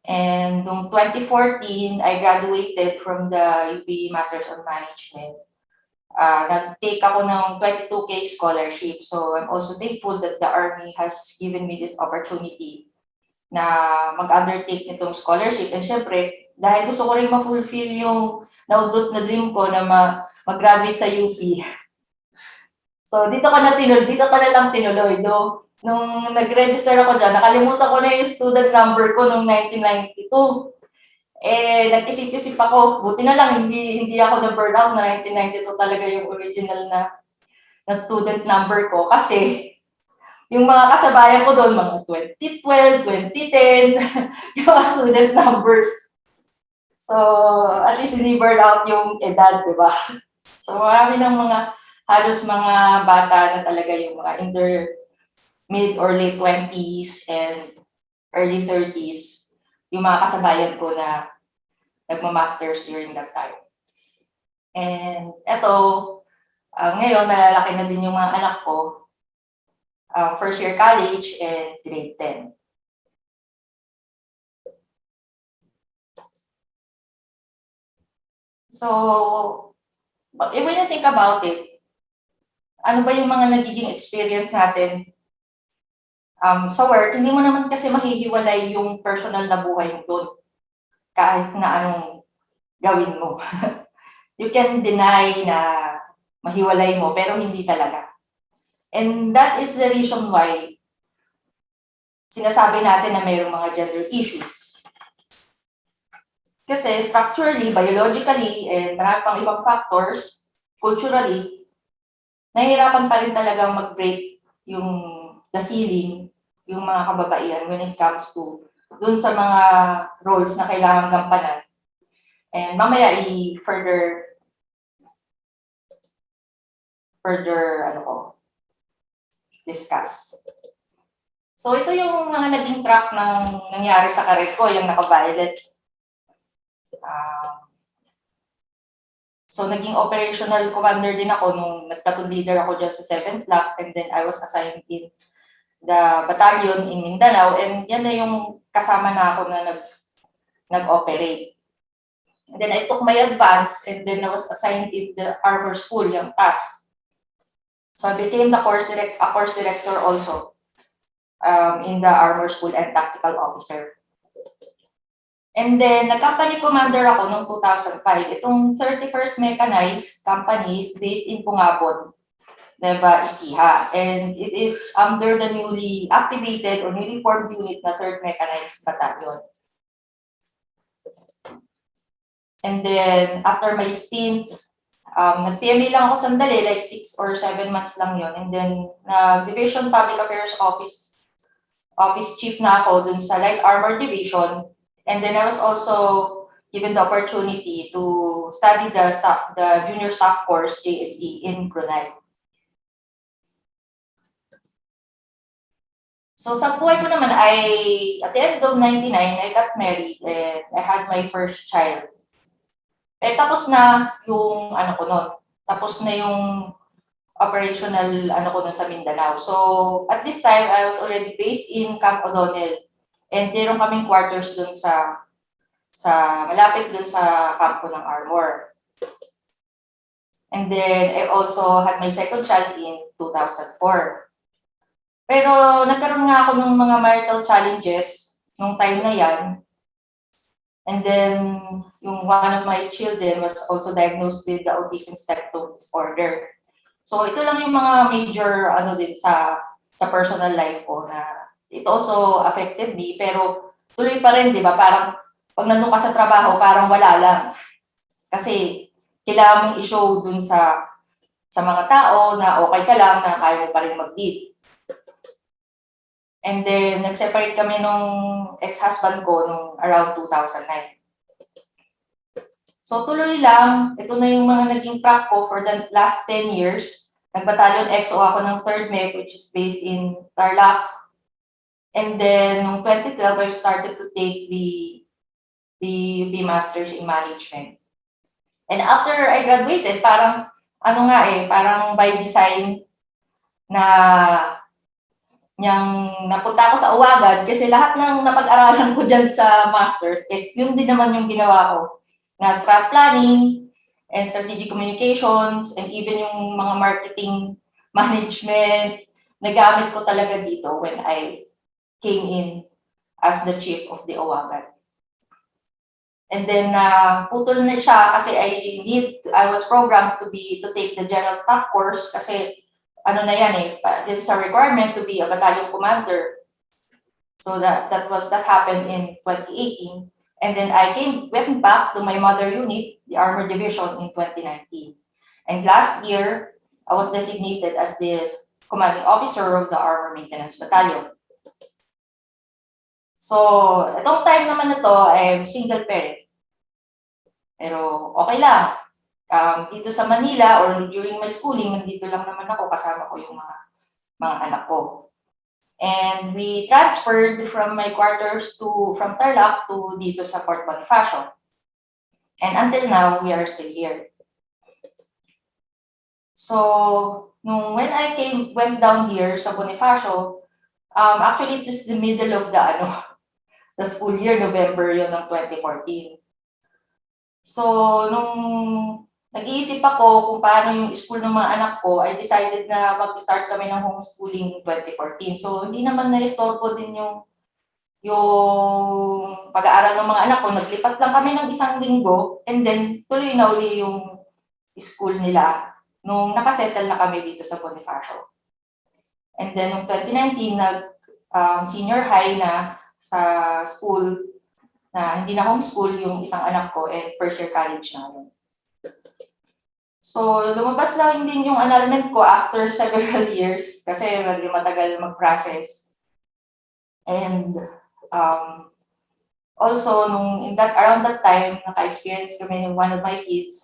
E: And noong 2014, I graduated from the UP Masters of Management. Nag-take ako ng 22K scholarship. So I'm also thankful that the Army has given me this opportunity na mag-undertake nitong scholarship. And syempre, dahil gusto ko rin ma-fulfill yung naudot na dream ko na mag-graduate sa UP. So, dito ko na lang tinuloy. Nung nag-register ako dyan, nakalimutan ko na yung student number ko noong 1992. Nag-isip-isip ako, buti na lang, hindi ako na-burnout na 1992 talaga yung original na student number ko. Kasi, yung mga kasabayan ko doon, mga 2012, 2010, yung mga student numbers. So, at least hindi burnout yung edad, di ba? So, marami ng halos mga bata na talaga yung mga mid or late 20s and early 30s, yung mga kasabayan ko na nagma-masters during that time. And eto, ngayon nalalaki na din yung mga anak ko, first year college and grade 10. So, when you think about it, ano ba yung mga nagiging experience natin sa work, hindi mo naman kasi mahihiwalay yung personal na buhay mo doon. Kahit na anong gawin mo. You can deny na mahiwalay mo, pero hindi talaga. And that is the reason why sinasabi natin na mayroong mga gender issues. Kasi structurally, biologically, and marami pang ibang factors, culturally, nahihirapan pa rin talagang mag-break yung the ceiling, yung mga kababaihan when it comes to dun sa mga roles na kailangan gampanan. And mamaya further discuss. So ito yung mga naging track ng nangyari sa career ko, yung naka-violet. So naging operational commander din ako nung nag-platoon leader ako dyan sa 7th Block, and then I was assigned in the battalion in Mindanao, and yan na yung kasama na ako na nag-operate. And then I took my advance, and then I was assigned in the armor school, yung TAS. So I became a course director also in the armor school and tactical officer. And then nag-company commander ako noong 2005. Itong 31st Mechanized Company is based in 𝗵𝗵𝗶𝗹𝗶ℎ, and it is under the newly activated or newly formed unit na 3rd Mechanized Battalion. And then after my stint, nag-PMA lang ako sandali, like 6 or 7 months lang yon. And then Division Public Affairs Office Chief na ako dun sa Light Armor Division. And then I was also given the opportunity to study the Junior Staff Course, JSE, in Brunei. So sa buhay ko naman at the end of 99, I got married and I had my first child. Tapos na yung tapos na yung operational ko nun sa Mindanao. So at this time, I was already based in Camp O'Donnell, and meron kaming quarters dun sa malapit dun sa kampo ng Armor. And then I also had my second child in 2004. Pero nagkaroon nga ako ng mga marital challenges nung time na yan. And then one of my children was also diagnosed with the autism spectrum disorder. So ito lang yung mga major din sa personal life ko na it also affected me, pero tuloy pa rin, di ba? Parang pag nandun ka sa trabaho, parang wala lang. Kasi kailangan mong i-show dun sa mga tao na okay ka lang, na kaya mo pa rin mag-lead. And then nag-separate kami nung ex-husband ko nung around 2009. So tuloy lang, ito na yung mga naging track ko for the last 10 years. Nag-battalion XO ako ng 3rd MEC, which is based in Tarlac. And then, noong 2012, I started to take the UP Masters in Management. And after I graduated, parang, parang by design na napunta ako sa Uwagan kasi lahat ng napag-aralan ko dyan sa Masters is yun din naman yung ginawa ko. Na strat planning and strategic communications and even yung mga marketing management, nagamit ko talaga dito when I came in as the chief of the Uwagan. And then putol na siya kasi I was programmed to take the general staff course kasi this is a requirement to be a battalion commander. So that happened in 2018. And then I went back to my mother unit, the Armor Division, in 2019. And last year, I was designated as the commanding officer of the Armor Maintenance Battalion. So, itong time naman na to, I'm single parent. Pero okay lang. Dito sa Manila or during my schooling, nandito lang naman ako, kasama ko yung mga anak ko. And we transferred from my quarters from Tarlac to dito sa Fort Bonifacio. And until now, we are still here. So, when I went down here sa Bonifacio, actually it was the middle of the school year, November yun ng 2014. So, nung nag-iisip ako kung paano yung school ng mga anak ko, I decided na mag-start kami ng homeschooling 2014. So, hindi naman na-istorbo din yung pag-aaral ng mga anak ko. Naglipat lang kami ng 1 linggo and then tuloy na uli yung school nila nung nakasettle na kami dito sa Bonifacio. And then, noong 2019, senior high na sa school na hindi na homeschool yung isang anak ko and first year college na yun. So, lumabas lang din yung annulment ko after several years kasi medyo matagal mag-process. And Also, around that time, naka-experience kami ng one of my kids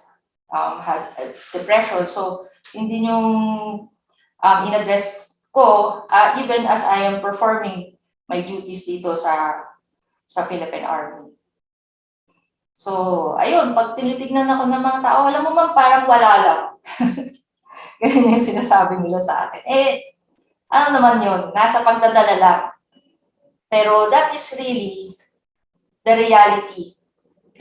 E: had depression. So, hindi yung in-address ko, even as I am performing my duties dito sa Philippine Army. So, ayun, pag tinitignan ako ng mga tao, alam mo man, parang wala lang. Ganyan yung sinasabi nila sa akin. Ano naman yun? Nasa pagdadala lang. Pero that is really the reality.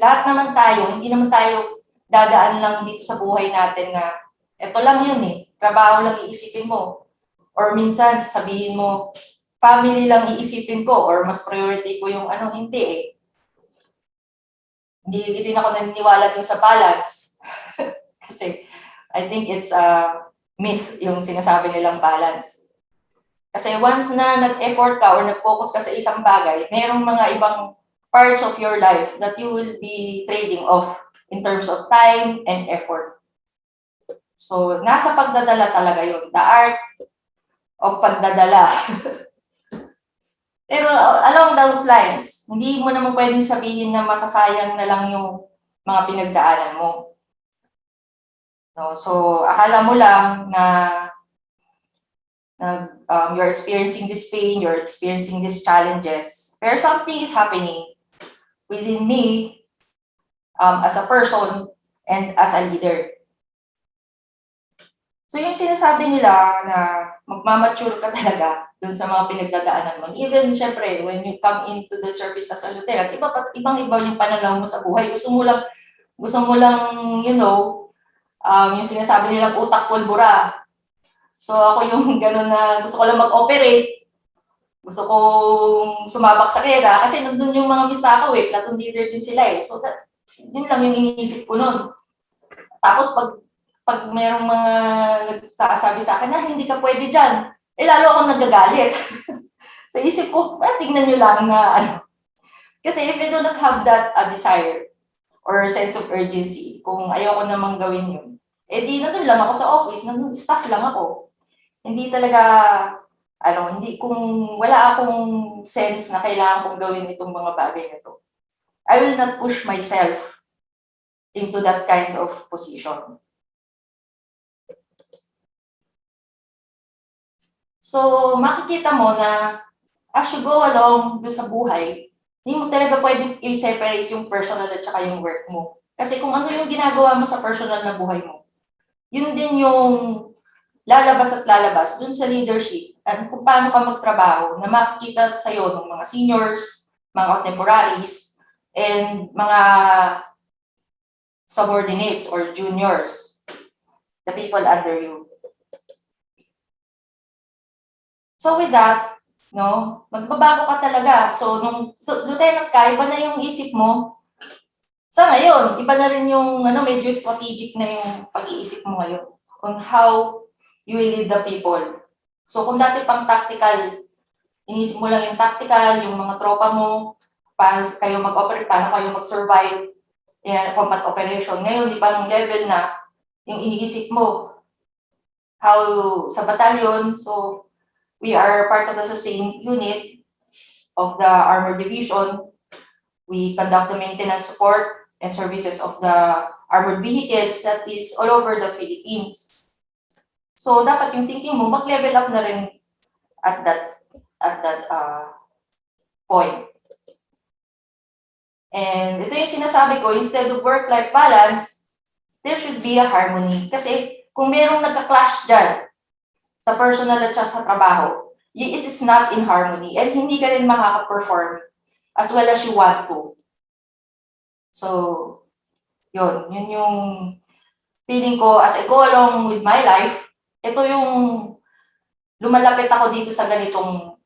E: Lahat naman tayo, hindi naman tayo dadaan lang dito sa buhay natin na eto lang yun trabaho lang iisipin mo. Or minsan sasabihin mo, family lang iisipin ko or mas priority ko yung hindi Hindi din ako naniniwala dun sa balance. Kasi I think it's a myth yung sinasabi nilang balance. Kasi once na nag-effort ka or nag-focus ka sa isang bagay, mayroong mga ibang parts of your life that you will be trading off in terms of time and effort. So, nasa pagdadala talaga yun. The art of pagdadala. Pero along those lines, hindi mo naman pwedeng sabihin na masasayang na lang yung mga pinagdaanan mo. No? So, akala mo lang na you're experiencing this pain, you're experiencing these challenges, pero something is happening within me as a person and as a leader. So yung sinasabi nila na magmamature ka talaga dun sa mga pinagdadaanan mo. Even, syempre, when you come into the service as a lieutenant, ibang-iba yung pananaw mo sa buhay. Gusto mo lang, yung sinasabi nilang 𝗕𝗵𝗶𝗃𝗃𝗃𝗃. So ako yung gano'n na gusto ko lang mag-operate, gusto kong sumabak sa kera, kasi nandun yung mga mista ko platoon leader din sila So yun lang yung iniisip ko nun. Tapos pag merong mga nagsasabi sa akin na hindi ka pwede dyan, lalo akong nagagalit. Sa isip ko, tingnan nyo lang na Kasi if you do not have that desire or sense of urgency, kung ayoko namang gawin yun, di nandun lang ako sa office, nandun staff lang ako. Hindi talaga, kung wala akong sense na kailangan kong gawin itong mga bagay na to, I will not push myself into that kind of position. So, makikita mo na as you go along doon sa buhay, hindi mo talaga pwedeng i-separate yung personal at saka yung work mo. Kasi kung ano yung ginagawa mo sa personal na buhay mo, yun din yung lalabas at lalabas dun sa leadership at kung paano ka magtrabaho na makikita sa'yo ng mga seniors, mga contemporaries, and mga subordinates or juniors, the people under you. So with that, magbabago ka talaga. So nung lieutenant ka, iba na yung isip mo. Sa ngayon, iba na rin yung medyo strategic na yung pag-iisip mo ngayon on how you will lead the people. So kung dati pang tactical, inisip mo lang yung tactical, yung mga tropa mo, paano kayo mag-operate, paano kayo mag-survive, combat operation. Ngayon, ibang level na yung iniisip mo. How sa battalion, so we are part of the same unit of the Armored Division. We conduct the maintenance support and services of the armored vehicles that is all over the Philippines. So, dapat yung thinking mo, mag-level up na rin at that point. And ito yung sinasabi ko, instead of work-life balance, there should be a harmony. Kasi kung merong nagka-clash dyan, sa personal at sa trabaho, it is not in harmony and hindi ka rin makaka-perform as well as you want to. So, yun yung feeling ko as I go along with my life, ito yung lumalapit ako dito sa ganitong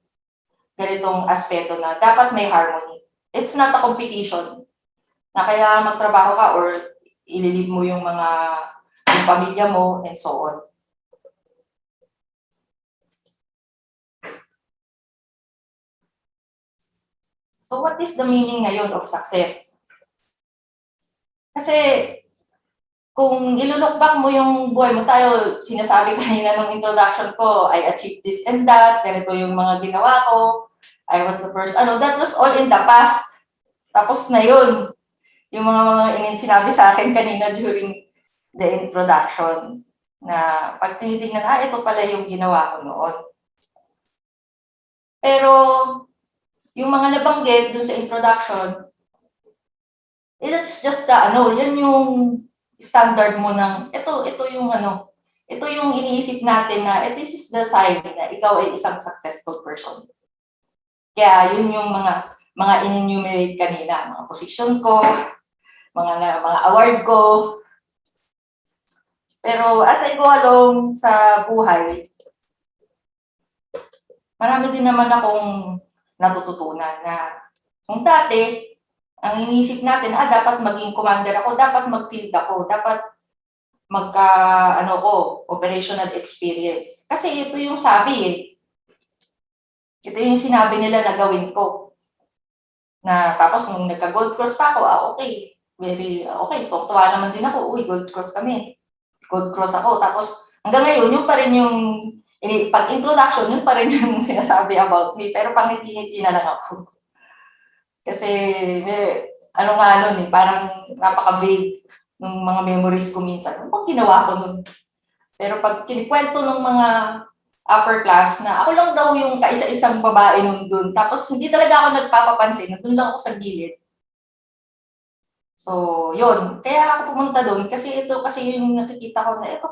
E: aspeto na dapat may harmony. It's not a competition na kailangan magtrabaho ka or ililib mo yung pamilya mo and so on. So what is the meaning ngayon of success? Kasi kung ilulook back mo yung buhay mo, tayo sinasabi kanina ng introduction ko, I achieved this and that, ganito yung mga ginawa ko, I was the first, that was all in the past. Tapos na yun, yung mga sinabi sa akin kanina during the introduction, na pag tinitingnan, ito pala yung ginawa ko noon. Pero, yung mga nabanggit dun sa introduction, it is just the, yan yung standard mo ng, ito yung iniisip natin na, this is the sign na ikaw ay isang successful person. Kaya, yun yung mga in-enumerate kanina, mga position ko, mga award ko. Pero as I go along sa buhay, marami din naman akong natututunan na kung dati, ang iniisip natin, dapat maging commander ako, dapat mag-field ako, dapat operational experience. Kasi ito yung sabi eh. Ito yung sinabi nila na gawin ko. Na tapos nung nagka-gold cross pa ako, okay. Very okay. Tuwa naman din ako, gold cross kami. Gold cross ako. Tapos hanggang ngayon, yun pa rin yung pag-introduction, yun pa rin yung sinasabi about me. Pero pangiti-ngiti na lang ako. Kasi, parang napaka-vague ng mga memories ko minsan. Ano bang ginawa ko nun? Pero pag kinikwento ng mga upper class na ako lang daw yung kaisa-isang babae nun dun. Tapos hindi talaga ako nagpapapansin. Doon lang ako sa gilid. So, yun. Kaya ako pumunta dun kasi ito kasi yung nakikita ko na ito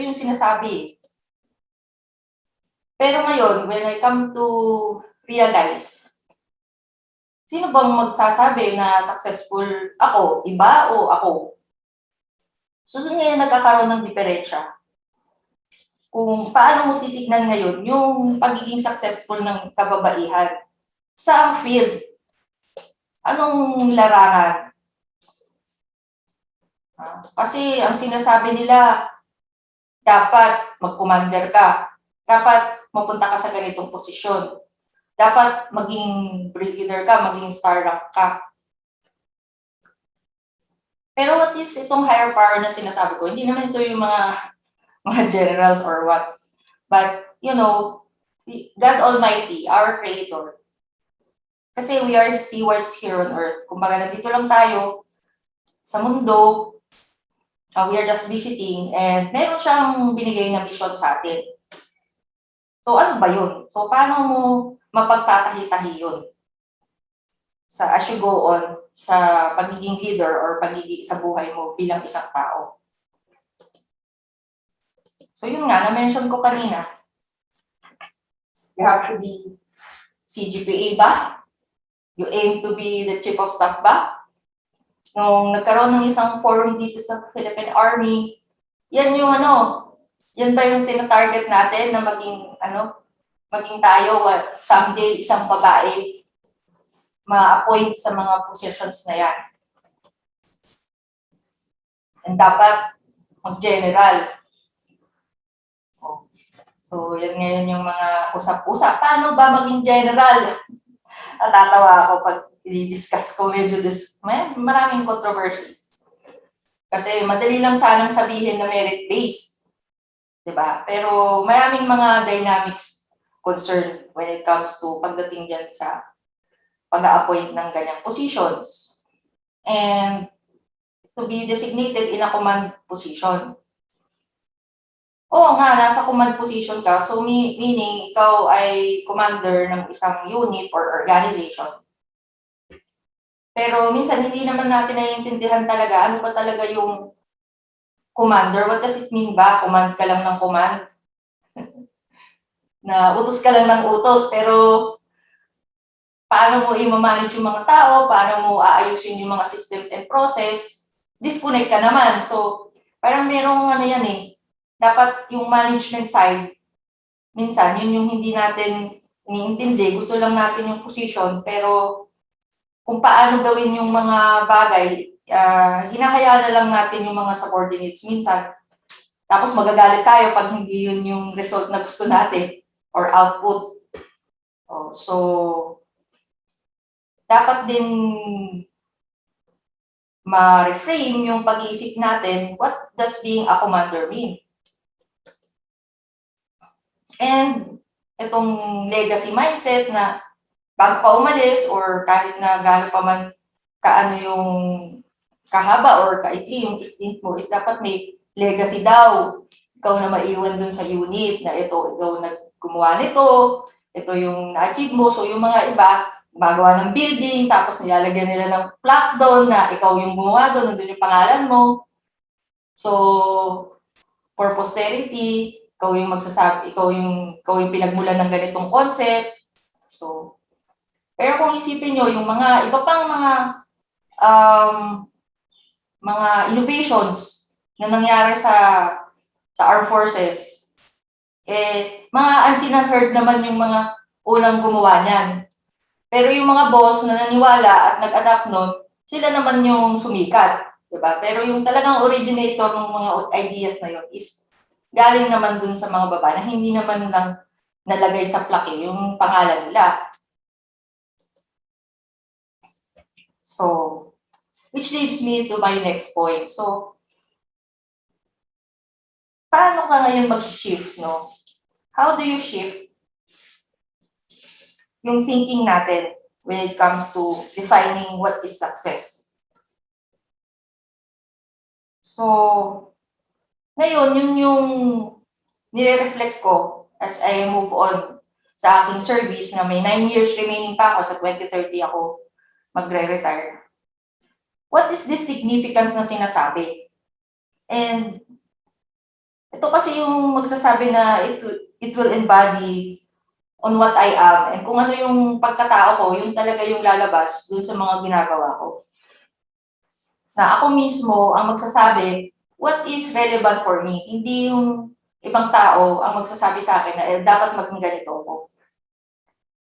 E: yung sinasabi. Pero ngayon, when I come to realize, sino bang magsasabi na successful ako? Iba o ako? So, doon ngayon nagkakaroon ng diferensya. Kung paano mo titignan ngayon yung pagiging successful ng kababaihan. Sa field? Anong larangan? Kasi ang sinasabi nila, dapat mag-commander ka. Dapat mapunta ka sa ganitong posisyon. Dapat maging brigadier ka, maging star rank ka. Pero what is itong higher power na sinasabi ko? Hindi naman ito yung mga generals or what. But, God Almighty, our Creator. Kasi we are stewards here on earth. Kumbaga, nandito lang tayo sa mundo. We are just visiting and meron siyang binigay na mission sa atin. So, ano ba yun? So, paano mo mapagtatahi-tahi yun? As you go on sa pagiging leader or pagiging sa buhay mo bilang isang tao. So yun nga, na-mention ko kanina. You have to be CGPA ba? You aim to be the chief of staff ba? Nung nagkaroon ng isang forum dito sa Philippine Army, yan ba yung tina-target natin na maging tayo someday isang babae ma-appoint sa mga positions na yan. And dapat mag-general. So, yan ngayon yung mga usap-usap. Paano ba maging general? Natatawa ako pag i-discuss ko. Maraming controversies. Kasi madali lang sanang sabihin na merit-based. Diba? Pero maraming mga dynamics concern when it comes to pagdating dyan sa pag-a-appoint ng ganyang positions. And to be designated in a command position. Oo nga, nasa command position ka. So, meaning, ikaw ay commander ng isang unit or organization. Pero minsan, hindi naman natin naiintindihan talaga ano ba talaga yung commander. What does it mean ba? Command ka lang ng command? Na utos ka lang ng utos, pero paano mo i-manage yung mga tao? Paano mo aayusin yung mga systems and process? Disconnect ka naman. So, parang merong yan eh. Dapat yung management side, minsan, yun yung hindi natin iniintindi. Gusto lang natin yung position, pero kung paano gawin yung mga bagay, hinahayaan na lang natin yung mga subordinates minsan. Tapos magagalit tayo pag hindi yun yung result na gusto natin or output. So, dapat din ma-reframe yung pag-iisip natin, what does being a commander mean? And itong legacy mindset na bago ka umalis or kahit na gaano pa man kaano yung kahaba or kaikli yung stint mo is dapat may legacy daw. Ikaw na maiwan dun sa unit na ito, ikaw gumawa nito, ito yung na-achieve mo. So yung mga iba, gumagawa ng building, tapos nilalagyan nila ng plaque doon na ikaw yung gumawa doon, nandun yung pangalan mo. So, for posterity, ikaw yung magsasabi, ikaw yung pinagmulan ng ganitong concept. So, pero kung isipin nyo, yung mga iba pang mga innovations na nangyari sa armed forces, mga unseen and heard naman yung mga unang gumawa niyan. Pero yung mga boss na naniwala at nag-adapt nun, sila naman yung sumikat, diba? Pero yung talagang originator ng mga ideas na yun is galing naman dun sa mga baba na hindi naman lang nalagay sa plaque yung pangalan nila. So, which leads me to my next point. So, paano ka ngayon mag-shift, no? How do you shift yung thinking natin when it comes to defining what is success? So, ngayon, yun yung nire-reflect ko as I move on sa aking service na may 9 years remaining pa ako, sa 2030 ako magre-retire. What is this significance na sinasabi? And ito kasi yung magsasabi na it will embody on what I am. And kung ano yung pagkatao ko, yun talaga yung lalabas dun sa mga ginagawa ko. Na ako mismo ang magsasabi, what is relevant for me? Hindi yung ibang tao ang magsasabi sa akin na dapat maging ganito ako.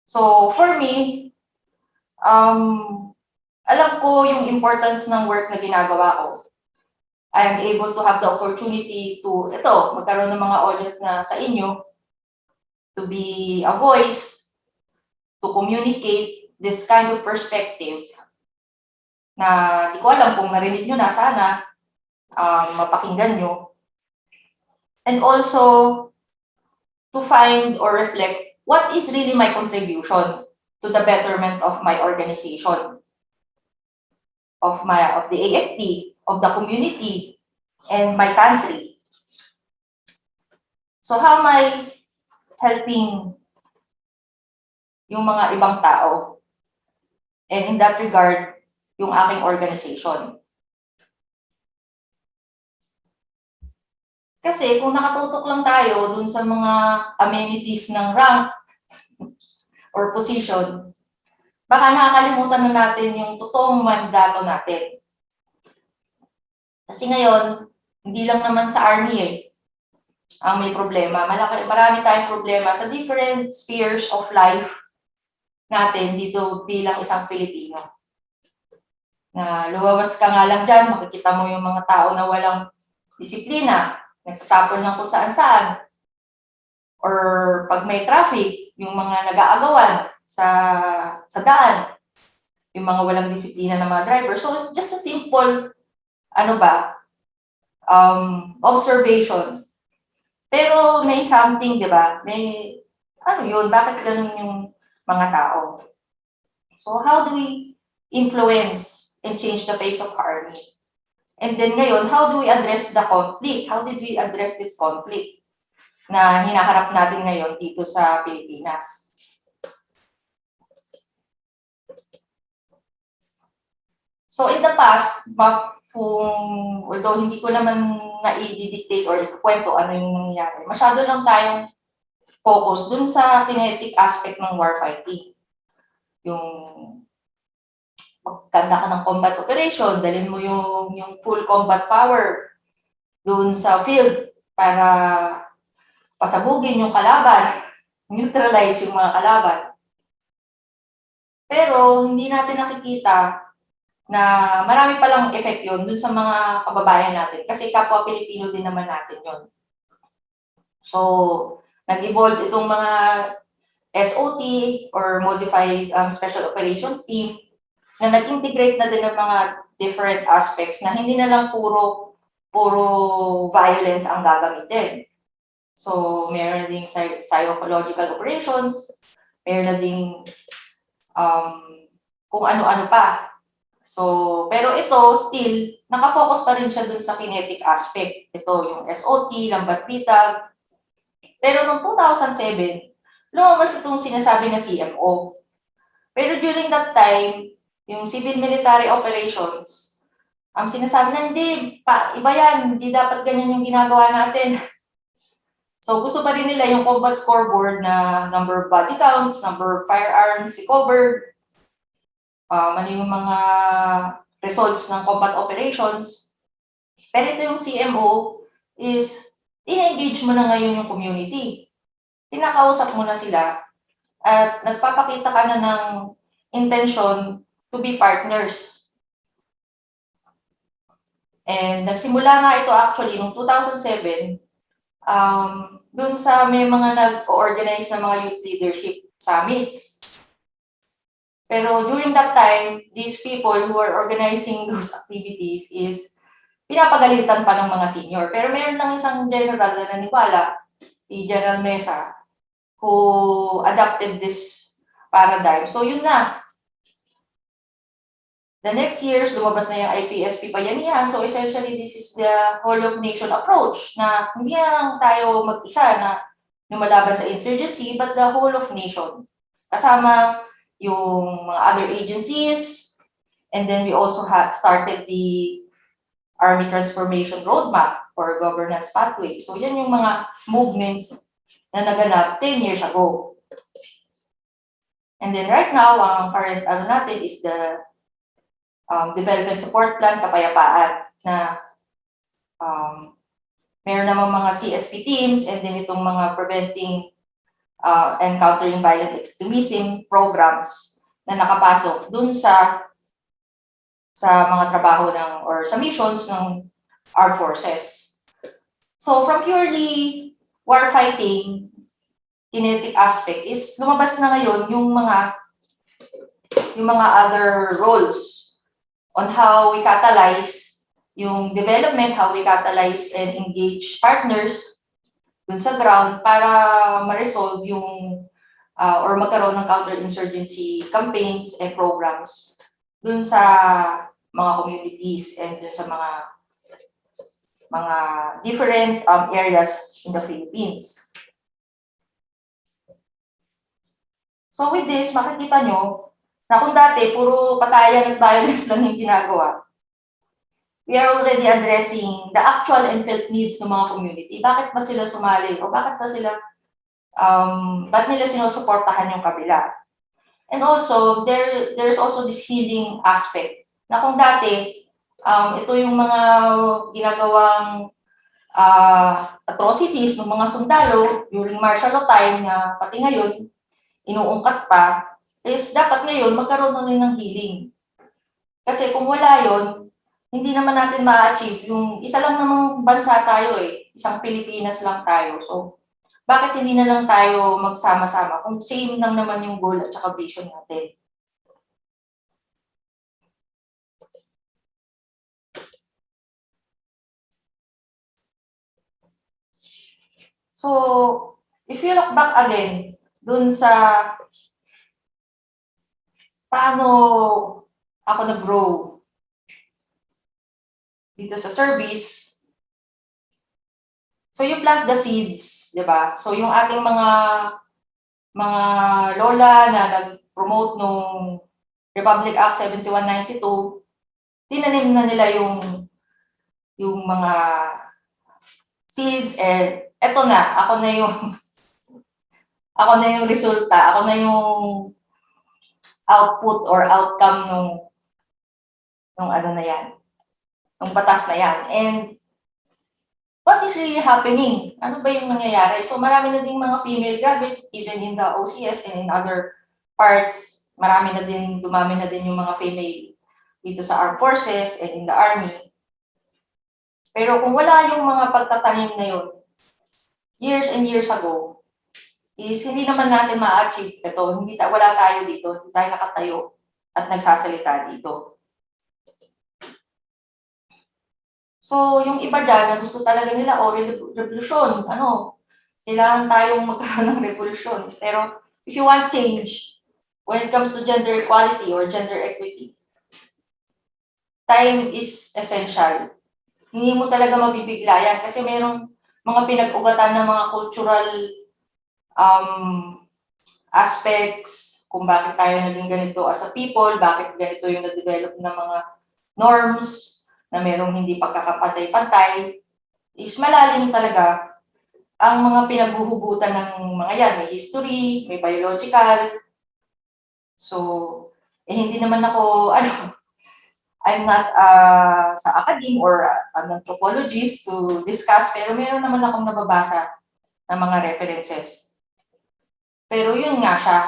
E: So, for me, alam ko yung importance ng work na ginagawa ko. I am able to have the opportunity to, magkaroon ng mga audience na sa inyo, to be a voice, to communicate this kind of perspective na di ko alam kung narinig nyo na, sana mapakinggan nyo. And also, to find or reflect what is really my contribution to the betterment of my organization, of the AFP, of the community, and my country. So how am I helping yung mga ibang tao? And in that regard, yung aking organization. Kasi kung nakatutok lang tayo dun sa mga amenities ng rank or position, baka nakakalimutan na natin yung totoong mandato natin. Kasi ngayon, hindi lang naman sa Army ang may problema. Marami tayong problema sa different spheres of life natin dito bilang isang Pilipino. Na luwawas ka nga lang dyan, makikita mo yung mga tao na walang disiplina, nagtatapon lang kung saan-saan. Or pag may traffic, yung mga nag-aagawan sa daan, yung mga walang disiplina ng mga driver. So, just a simple, observation. Pero may something, di ba? May, bakit ganun yung mga tao? So, how do we influence and change the face of Army? And then ngayon, how do we address the conflict? How did we address this conflict na hinaharap natin ngayon dito sa Pilipinas? So in the past, although hindi ko naman na-i-dictate or kwento ano yung nangyayari, masyado lang tayong focus dun sa kinetic aspect ng warfighting. Yung magkanda ka ng combat operation, dalhin mo yung full combat power dun sa field para pasabugin yung kalaban, neutralize yung mga kalaban. Pero hindi natin nakikita na marami palang effect yun dun sa mga kababayan natin kasi kapwa Pilipino din naman natin yun. So, nag-evolve itong mga SOT or Modified Special Operations Team na nag-integrate na din ng mga different aspects na hindi na lang puro violence ang gagamitin. So, meron na ding psychological operations, meron na ding kung ano-ano pa. So, pero ito, still, nakafocus pa rin siya dun sa kinetic aspect. Ito, yung SOT, lambat bitag. Pero noong 2007, lumabas itong sinasabi na CMO. Pero during that time, yung civil military operations, ang sinasabi na hindi, iba yan, hindi dapat ganyan yung ginagawa natin. So gusto pa rin nila yung combat scoreboard na number of body counts, number of firearms recovered, ano yung mga results ng combat operations. Pero ito yung CMO is, in-engage mo na ngayon yung community. Tinakausap mo na sila at nagpapakita ka na ng intention to be partners. And nagsimula nga ito actually noong 2007, dun sa may mga nag-organize na mga youth leadership summits. Pero during that time, these people who are organizing those activities is pinapagalitan pa ng mga senior. Pero meron lang isang general na naniwala, si General Mesa, who adopted this paradigm. So yun na. The next years, lumabas na yung 𝗨𝗶𝗶𝗃𝗏𝗃𝗃. So essentially, this is the whole of nation approach na hindi na lang tayo mag-isa na lumalaban sa insurgency, but the whole of nation. Kasama yung mga other agencies, and then we also started the Army Transformation Roadmap or Governance Pathway. So yan yung mga movements na naganap 10 years ago. And then right now, ang current natin is the Development Support Plan Kapayapaan na meron namang mga CSP teams and then itong mga preventing and countering violent extremism programs na nakapasok dun sa mga trabaho or sa missions ng armed forces. So from purely warfighting kinetic aspect is lumabas na ngayon yung mga other roles on how we catalyze yung development, how we catalyze and engage partners dun sa ground para ma-resolve yung or magkaroon ng counterinsurgency campaigns and programs dun sa mga communities and dun sa mga different areas in the Philippines. So with this, makikita nyo na kung dati puro patayan at violence lang yung ginagawa, we are already addressing the actual and felt needs ng mga community. Bakit ba sila sumali? O bakit ba sila, ba't nila sinusuportahan yung kabila? And also, there's also this healing aspect na kung dati, ito yung mga ginagawang atrocities ng mga sundalo during martial law time na pati ngayon, inuungkat pa, is dapat ngayon magkaroon na rin ng healing. Kasi kung wala yon, hindi naman natin ma-achieve. Yung isa lang namang bansa tayo isang Pilipinas lang tayo. So, bakit hindi na lang tayo magsama-sama kung same lang naman yung goal at saka vision natin? So, if you look back again, dun sa paano ako nag-grow dito sa service. So you plant the seeds, 'di ba? So yung ating mga lola na nag-promote nung Republic Act 7192, tinanim na nila yung mga seeds and eto na, ako na yung resulta, ako na yung output or outcome nung ano na yan, nung batas na yan. And what is really happening? Ano ba yung nangyayari? So marami na ding mga female graduates, even in the OCS and in other parts, dumami na din yung mga female dito sa armed forces and in the army. Pero kung wala yung mga pagtatanim na yun, years and years ago, is hindi naman natin ma-achieve ito. Wala tayo dito, hindi tayo nakatayo at nagsasalita dito. So, yung iba dyan na gusto talaga nila, revolusyon, kailangan tayong magkaroon ng revolusyon. Pero if you want change, when it comes to gender equality or gender equity, time is essential. Hindi mo talaga mabibigla yan kasi merong mga pinag-ugatan ng mga cultural aspects kung bakit tayo naging ganito as a people, bakit ganito yung na-develop ng mga norms na merong hindi pagkakapantay-pantay, is malalim talaga ang mga pinaghuhugutan ng mga yan. May history, may biological. So, hindi naman ako, I'm not sa academe or an anthropologist to discuss, pero meron naman akong nababasa ng mga references. Pero yun nga siya,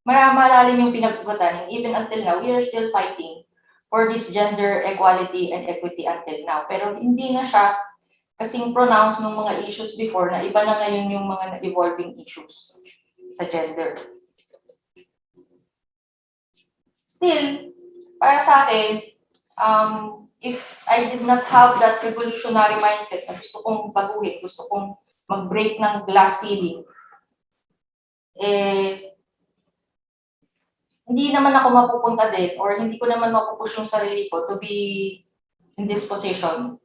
E: malalim yung pinag-ugatan, and even until now, we are still fighting for this gender equality and equity until now. Pero hindi na siya kasing pronounced ng mga issues before na iba na ngayon yung mga evolving issues sa gender. Still, para sa akin, if I did not have that revolutionary mindset na gusto kong baguhin, gusto kong mag-break ng glass ceiling, hindi naman ako mapupunta din or hindi ko naman mapupush yung sarili ko to be in this position.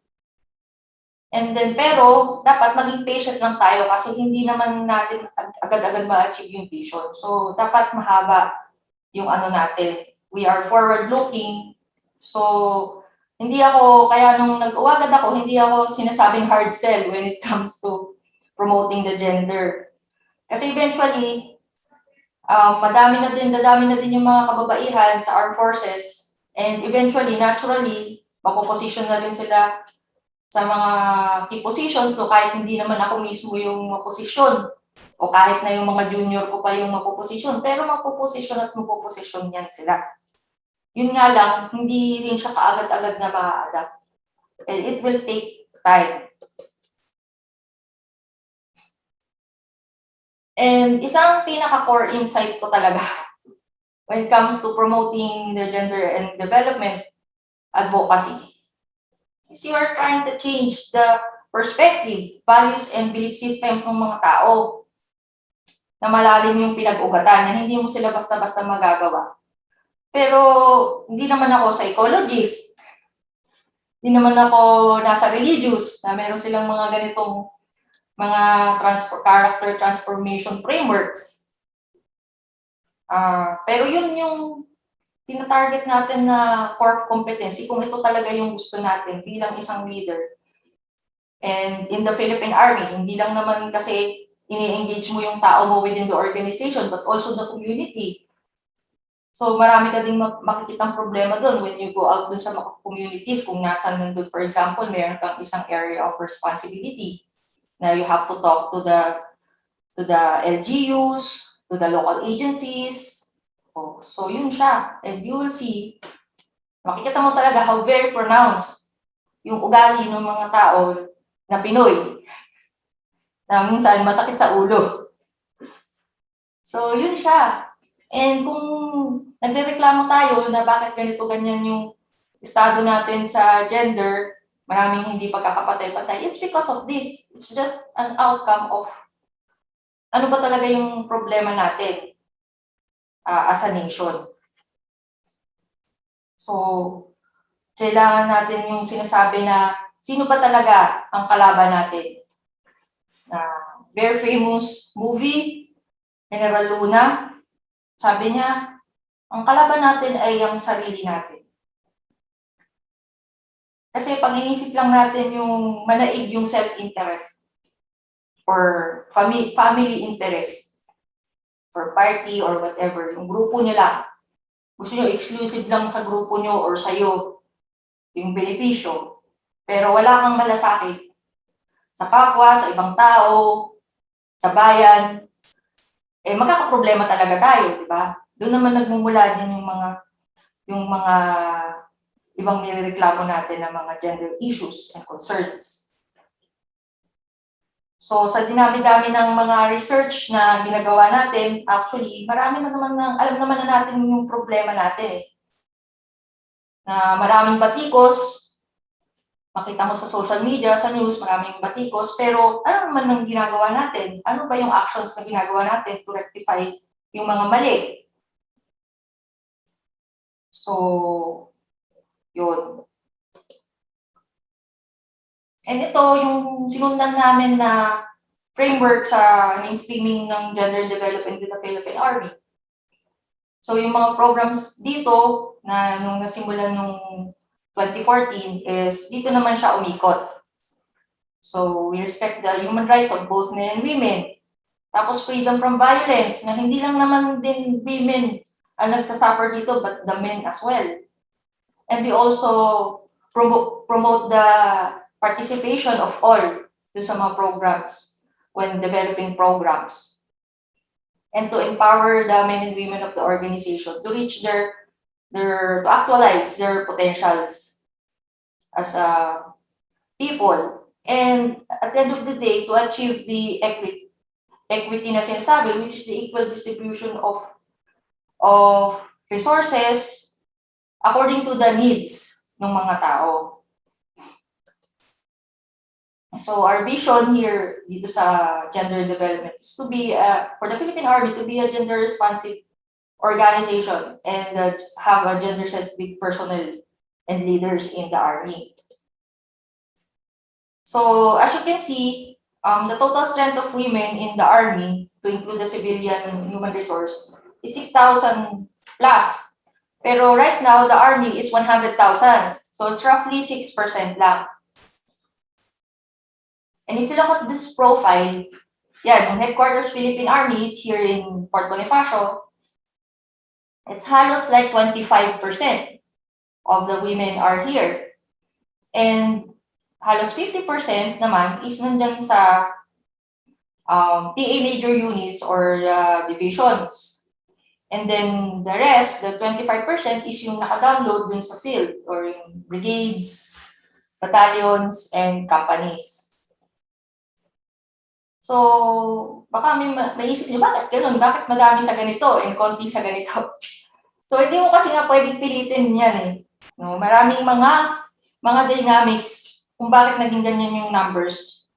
E: And then, pero dapat maging patient lang tayo kasi hindi naman natin agad-agad ma-achieve yung vision. So, dapat mahaba yung natin. We are forward-looking. So, hindi ako, kaya nung nag-uwagad ako, hindi ako sinasabing hard sell when it comes to promoting the gender. Kasi eventually, dadami na din yung mga kababaihan sa armed forces. And eventually, naturally, mapoposition na rin sila sa mga key positions. So kahit hindi naman ako mismo yung maposisyon, o kahit na yung mga junior ko pa yung mapoposisyon, pero mapoposisyon at mapoposisyon yan sila. Yun nga lang, hindi rin siya kaagad-agad na ma-adapt. And it will take time. And isang pinaka-core insight ko talaga when it comes to promoting the gender and development advocacy is you are trying to change the perspective, values, and belief systems ng mga tao na malalim yung pinag-ugatan na hindi mo sila basta-basta magagawa. Pero hindi naman ako psychologist, hindi naman ako nasa religious na meron silang mga ganitong mga character transformation frameworks. Pero yun yung tinatarget natin na core competency kung ito talaga yung gusto natin bilang isang leader. And in the Philippine Army, hindi lang naman kasi ini-engage mo yung tao mo within the organization but also the community. So marami ka ding makikitang problema doon when you go out dun sa mga communities. Kung nasan nandun, for example, mayroon kang isang area of responsibility na you have to talk to the LGUs, to the local agencies. So yun siya. And you will see, makikita mo talaga how very pronounced yung ugali ng mga tao na Pinoy na minsan masakit sa ulo. So yun siya. And kung nagrereklamo tayo na bakit ganito ganyan yung estado natin sa gender, maraming hindi pagkakapatay-patay, it's because of this. It's just an outcome of ano ba talaga yung problema natin as a nation. So, kailangan natin yung sinasabi na sino ba talaga ang kalaban natin. Very famous movie, General Luna, sabi niya, ang kalaban natin ay ang sarili natin. Kasi pag inisip lang natin yung manaig yung self-interest or family interest or party or whatever, yung grupo nyo lang. Gusto nyo exclusive lang sa grupo nyo or sa'yo yung benepisyo, pero wala kang malasakit sa kapwa, sa ibang tao, sa bayan, magkakaproblema talaga tayo, di ba? Doon naman nagmumula din yung mga ibang nirereklamo natin na mga gender issues and concerns. So sa dinami-dami ng mga research na ginagawa natin, actually, marami na naman alam naman na natin yung problema natin. Na maraming batikos, makita mo sa social media, sa news, maraming batikos, pero ano naman ang ginagawa natin? Ano ba yung actions na ginagawa natin to rectify yung mga mali? So, Yun. And ito yung sinundan namin na framework sa mainstreaming ng gender development in the Philippine Army. So yung mga programs dito na nung nasimulan nung 2014 is dito naman siya umikot. So we respect the human rights of both men and women. Tapos freedom from violence na hindi lang naman din women ang nagsasuffer dito but the men as well. And we also promote the participation of all sa mga programs when developing programs. And to empower the men and women of the organization to reach to actualize their potentials as a people. And at the end of the day, to achieve the equity na sinasabi, which is the equal distribution of resources according to the needs ng mga tao. So our vision here dito sa gender development is to be, for the Philippine Army, to be a gender responsive organization and have a gender sensitive personnel and leaders in the Army. So as you can see, the total strength of women in the Army, to include the civilian human resource, is 6,000 plus. Pero right now, the Army is 100,000. So it's roughly 6% lang. And if you look at this profile, yeah, headquarters Philippine Army is here in Fort Bonifacio. It's halos like 25% of the women are here. And halos 50% naman is nandyan sa PA major units or divisions. And then the rest, the 25% is yung naka-download dun sa field or yung brigades, battalions, and companies. So, baka may isip nyo, bakit ganun? Bakit madami sa ganito and konti sa ganito? So, hindi mo kasi nga pwedeng pilitin yan eh. No? Maraming mga dynamics kung bakit naging ganyan yung numbers.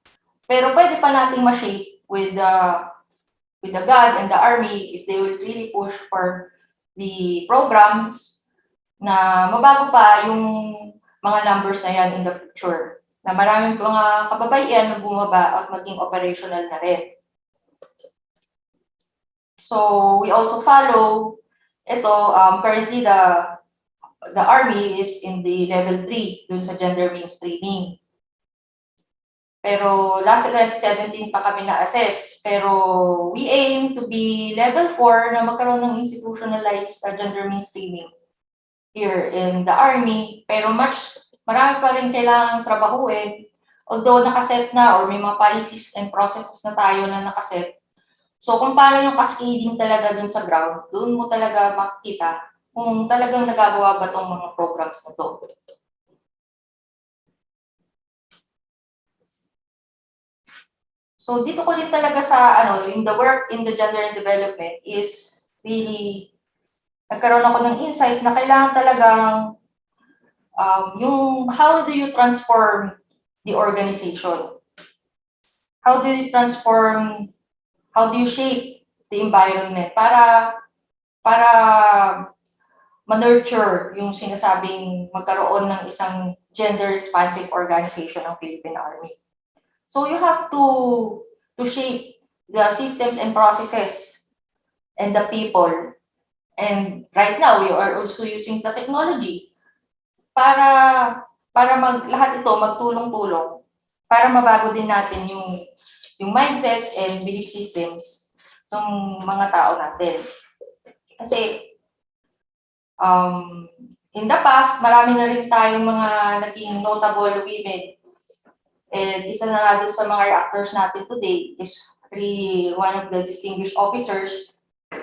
E: Pero pwede pa nating ma-shape with the GAD and the Army if they will really push for the programs na mabago pa yung mga numbers na yan in the future. Na maraming mga kababaihan na bumaba at maging operational na rin. So we also follow ito, currently the Army is in the level 3 dun sa gender mainstreaming. Pero last 2017 pa kami na-assess. Pero we aim to be level 4 na magkaroon ng institutionalized gender mainstreaming here in the Army. Pero marami pa rin kailangang trabahuin. Although nakaset na or may mga policies and processes na tayo na nakaset. So kung paano yung cascading talaga dun sa ground, dun mo talaga makikita kung talagang nagagawa ba tong mga programs na to. So dito ko din talaga sa yung the work in the gender and development is really nagkaroon ako ng insight na kailangan talagang yung how do you transform the organization? How do you transform, how do you shape the environment para ma-nurture yung sinasabing magkaroon ng isang gender-responsive organization ng Philippine Army. So you have to shape the systems and processes and the people. And right now, we are also using the technology para lahat ito magtulong-tulong para mabago din natin yung mindsets and belief systems ng mga tao natin. Kasi in the past, marami na rin tayong mga naging notable women. And isa na nga doon sa mga reactors natin today is really one of the distinguished officers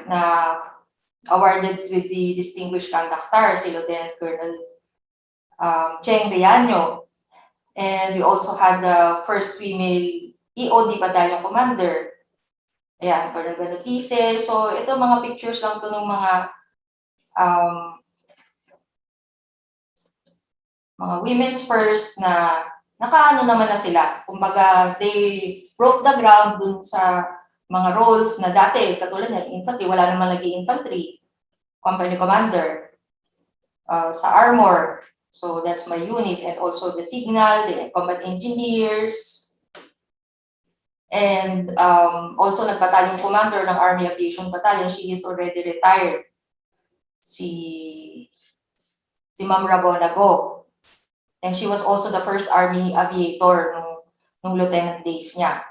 E: na awarded with the Distinguished Conduct Star, si Lieutenant Colonel 𝗥𝗲𝗄𝗏. And we also had the first female EOD Battalion Commander. Ayan, 𝗕𝗿𝗿𝗍𝗍. So, ito mga pictures lang to ng mga women's first na nakaano naman na sila. Kumbaga, they broke the ground dun sa mga roles na dati, katulad ng infantry, wala naman naging infantry, company commander, sa armor. So that's my unit, and also the signal, the combat engineers, and also nag-battalion commander ng Army Aviation Battalion. She is already retired. Si Ma'am 𝗵𝗵𝗶𝗃𝗲𝗏. And she was also the first Army aviator nung lieutenant days niya.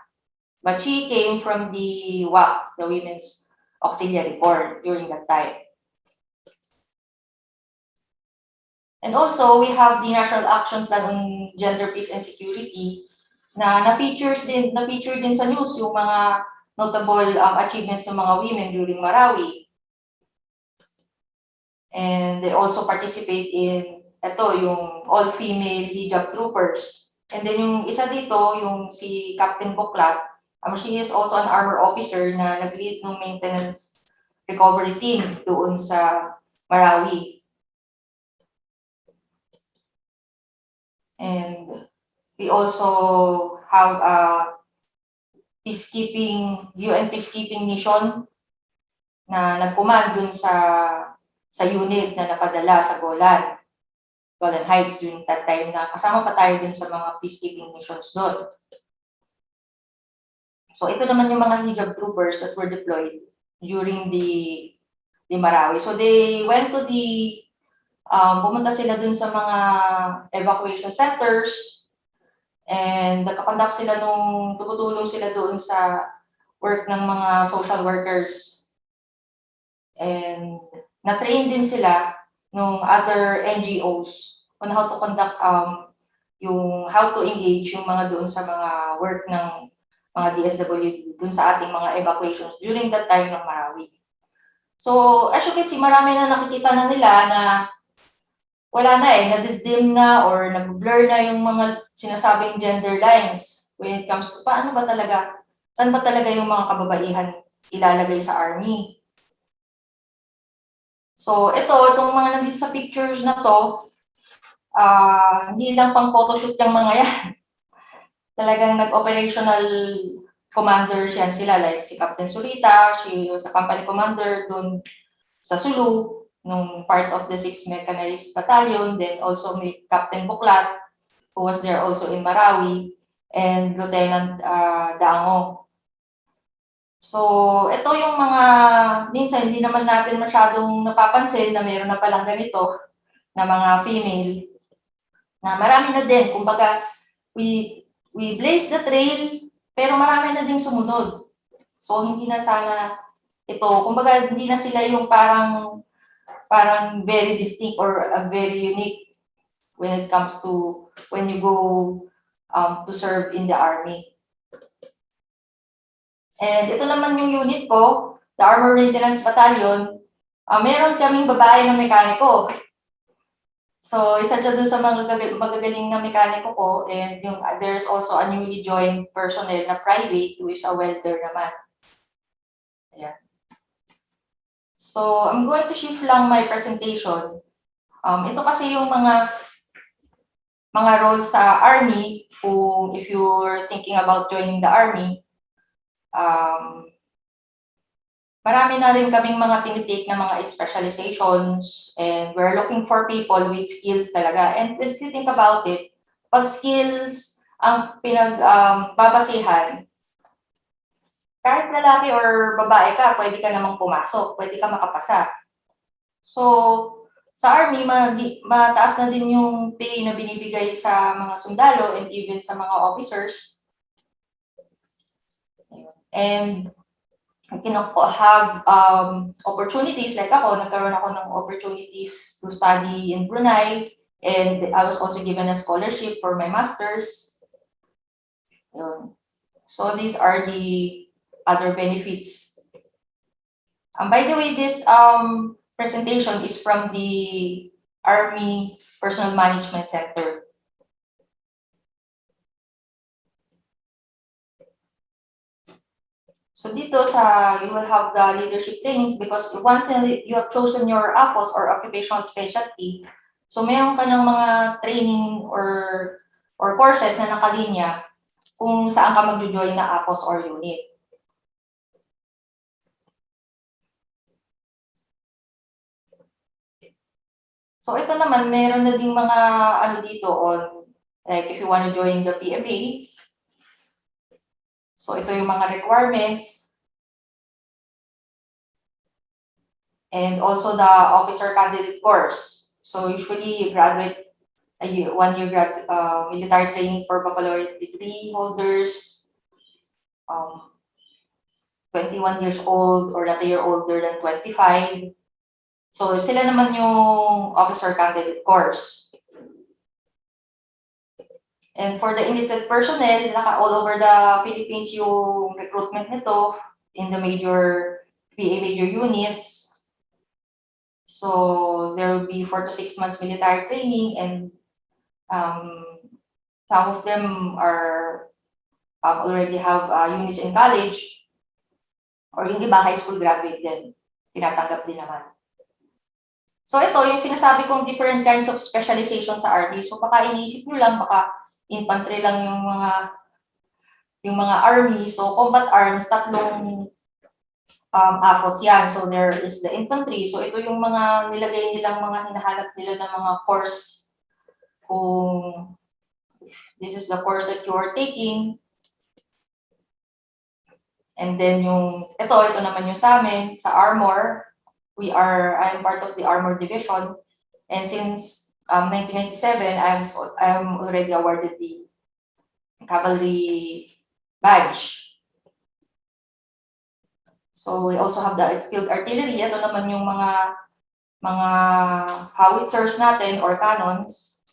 E: But she came from the WAC, the Women's Auxiliary Corps, during that time. And also, we have the National Action Plan on Gender, Peace, and Security na na-feature din sa news yung mga notable achievements ng mga women during Marawi. And they also participate in yung all-female hijab troopers. And then yung isa dito, yung si Captain Boklat, she is also an armor officer na nag-lead ng maintenance recovery team doon sa Marawi. And we also have a UN peacekeeping mission na nag-command dun sa unit na napadala sa Golan Heights during that time, na kasama pa tayo dun sa mga peacekeeping missions doon. So ito naman yung mga hijab troopers that were deployed during the Marawi. So they went to pumunta sila dun sa mga evacuation centers, and nagkakonduct sila tumutulong sila doon sa work ng mga social workers. And na-train din sila ng other NGOs on how to conduct, how to engage yung mga doon sa mga work ng mga DSWD doon sa ating mga evacuations during that time ng Marawi. So as you can see, marami na nakikita na nila na wala na nadidim na or nag-blur na yung mga sinasabing gender lines when it comes to saan ba talaga yung mga kababaihan ilalagay sa Army. So itong mga nandito sa pictures na to, hindi lang pang photoshoot yung mga yan. Talagang nag-operational commanders yan sila, like si Captain Surita, she was a company commander dun sa Sulu, nung part of the 6th Mechanized Battalion. Then also may Captain Boklat, who was there also in Marawi, and Lieutenant Daango. So ito yung mga, minsan hindi naman natin masyadong napapansin na mayroon na palang ganito na mga female, na marami na din. Kumbaga, we blaze the trail, pero marami na din sumunod. So hindi na sana ito, kumbaga hindi na sila yung parang very distinct or very unique when it comes to when you go to serve in the Army. And ito naman yung unit ko, the Armor Maintenance Battalion. Meron kaming babae na mekaniko. So isa siya dun sa mga magagaling na mekaniko ko, and there's also a newly joined personnel na private who is a welder naman. Ayan. So I'm going to shift lang my presentation. Ito kasi yung mga roles sa Army, kung if you're thinking about joining the Army. Marami na rin kaming mga tinitake na mga specializations, and we're looking for people with skills talaga. And if you think about it, pag skills ang pinagbabasehan, kahit lalaki or babae ka, pwede ka namang pumasok, pwede ka makapasa. So sa Army, mataas na din yung pay na binibigay sa mga sundalo and even sa mga officers. And I can have opportunities, like ako, nagkaroon ako ng opportunities to study in Brunei, and I was also given a scholarship for my master's. So these are the other benefits. By the way, this presentation is from the Army Personnel Management Center. So dito you will have the leadership trainings, because once you have chosen your AFOS or occupational specialty, so meron ka ng mga training or courses na nakalinya kung saan ka mag-join na AFOS or unit. So ito naman, meron na ding mga ano dito on, like if you want to join the PMA. So ito yung mga requirements. And also the officer candidate course. So usually you graduate a year, 1 year military training for baccalaureate degree holders, 21 years old or not a year older than 25. So sila naman yung officer candidate course. And for the enlisted personnel, all over the Philippines yung recruitment nito in the major PA major units. So there will be 4 to 6 months military training, and some of them are already have units in college, or yung iba high school graduate din, tinatanggap din naman. So ito yung sinasabi kong different kinds of specialization sa Army. So baka iniisip nyo lang, baka infantry lang yung mga Army. So combat arms, tatlong AFOS yan. So there is the infantry. So ito yung mga nilagay nilang mga hinahanap nila ng mga course. Kung this is the course that you are taking. And then ito naman yung sa amin, sa Armor. I am part of the Armor Division. And since 1997, I'm already awarded the Cavalry Badge. So we also have the field artillery. Ito naman yung mga howitzers natin or cannons.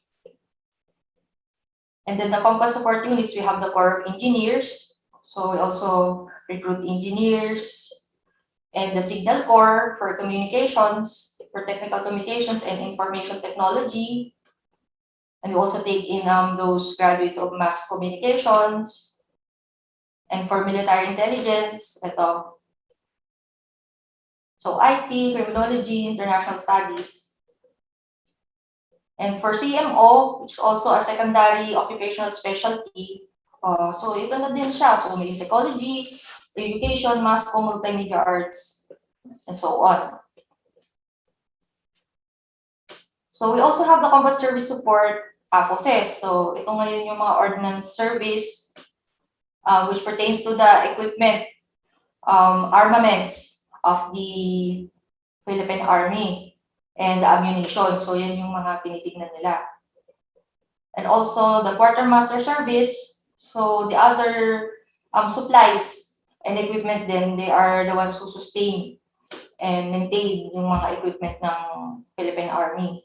E: And then the combat support units, we have the Corps of Engineers. So we also recruit engineers, and the Signal Corps for communications, for technical communications and information technology. And we also take in those graduates of mass communications. And for military intelligence, ito. So IT, criminology, international studies. And for CMO, which is also a secondary occupational specialty, so ito na din siya. So may psychology, education, mass comm, multimedia arts, and so on. So we also have the combat service support AFOSes. So ito ngayon yung mga ordnance service, which pertains to the equipment, armaments of the Philippine Army and the ammunition. So yan yung mga tinitignan nila. And also the quartermaster service. So the other supplies and equipment then, they are the ones who sustain and maintain yung mga equipment ng Philippine Army.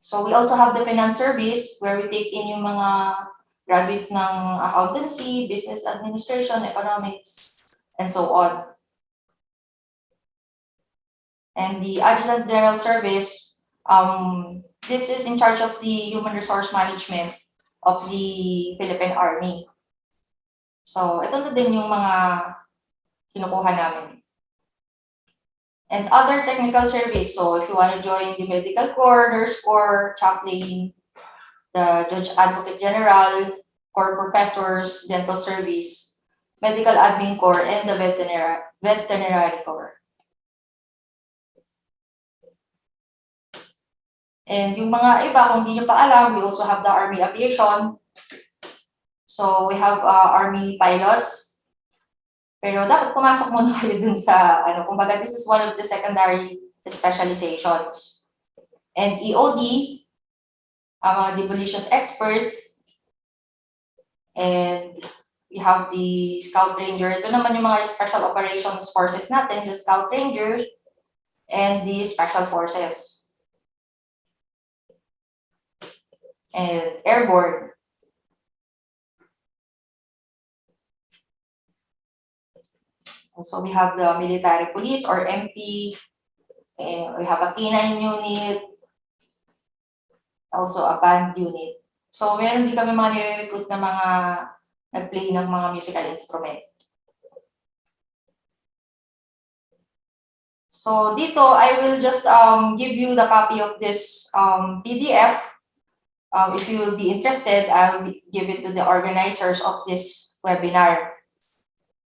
E: So we also have the finance service, where we take in yung mga graduates ng accountancy, business administration, economics, and so on. And the adjutant general service, this is in charge of the human resource management of the Philippine Army. So ito na din yung mga kinukuha namin. And other technical service, so if you want to join the medical corps, nurse corps, chaplain, the judge advocate general, corps professors, dental service, medical admin corps, and the veterinary corps. And yung mga iba, kung hindi nyo pa alam, we also have the Army Aviation. So we have Army pilots. Pero dapat pumasok muna kayo dun sa, kumbaga, this is one of the secondary specializations. And EOD, mga demolitions experts. And we have the Scout Ranger. Ito naman yung mga Special Operations Forces natin, the Scout Rangers, and the Special Forces. And Airborne. So we have the military police or MP, and we have a K9 unit, also a band unit. So meron din kami mga nire-recruit na mga nag-play ng mga musical instrument. So dito, I will just give you the copy of this PDF. If you will be interested, I'll give it to the organizers of this webinar.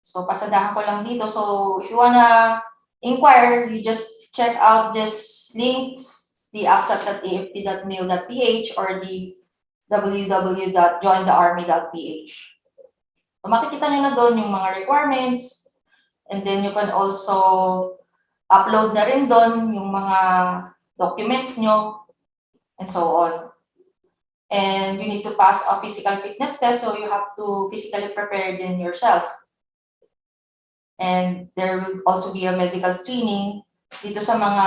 E: So pasadahan ko lang dito. So if you wanna inquire, you just check out these links, the 𝗥𝗲𝗃𝗏𝗃𝗲𝗃 or the www.jointhearmy.ph. So makikita nyo na doon yung mga requirements, and then you can also upload na rin doon yung mga documents nyo, and so on. And you need to pass a physical fitness test, so you have to physically prepare din yourself. And there will also be a medical screening dito sa mga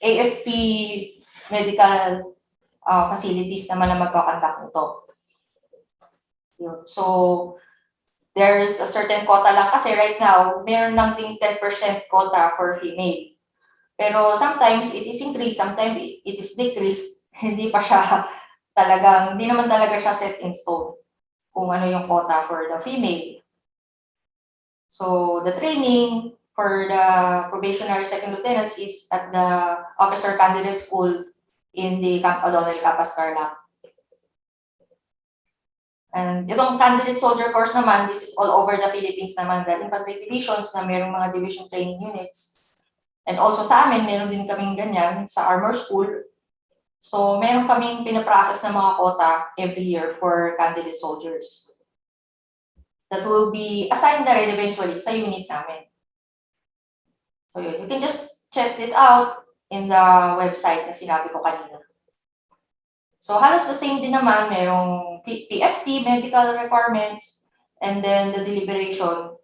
E: AFP medical facilities naman na magkakontak nito. So, there is a certain quota lang kasi right now, meron lang ding 10% quota for female. Pero sometimes it is increased, sometimes it is decreased. Hindi naman talaga siya set in stone kung ano yung quota for the female. So the training for the probationary second lieutenants is at the officer candidate school in the 𝗕𝗵𝗶𝗹𝗶𝗽𝗀. And itong candidate soldier course naman, this is all over the Philippines naman, the infantry divisions na mayroong mga division training units. And also sa amin, meron din kaming ganyan sa armor school. So meron kaming pinaprocess na mga quota every year for candidate soldiers that will be assigned na rin eventually sa unit namin. So yun, you can just check this out in the website na sinabi ko kanina. So halos the same din naman, merong PFT, medical requirements, and then the deliberation,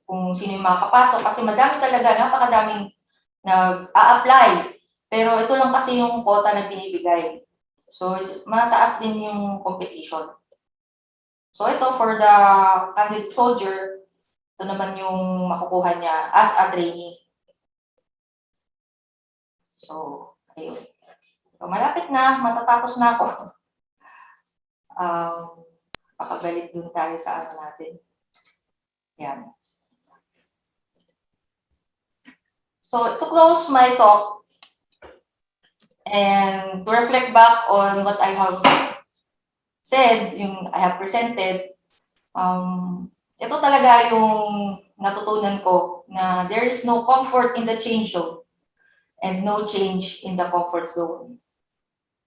E: kung sino yung makakapasok. Kasi madami talaga, napakadaming nag-a-apply. Pero ito lang kasi yung quota na binibigay. So mataas din yung competition. So ito for the candidate soldier, ito naman yung makukuha niya as a trainee. So, ayun. So, malapit na, matatapos na ako. Makabalik dun tayo sa ano natin. Yan. So, to close my talk and to reflect back on what I have said, yung I have presented, ito talaga yung natutunan ko na there is no comfort in the change zone and no change in the comfort zone.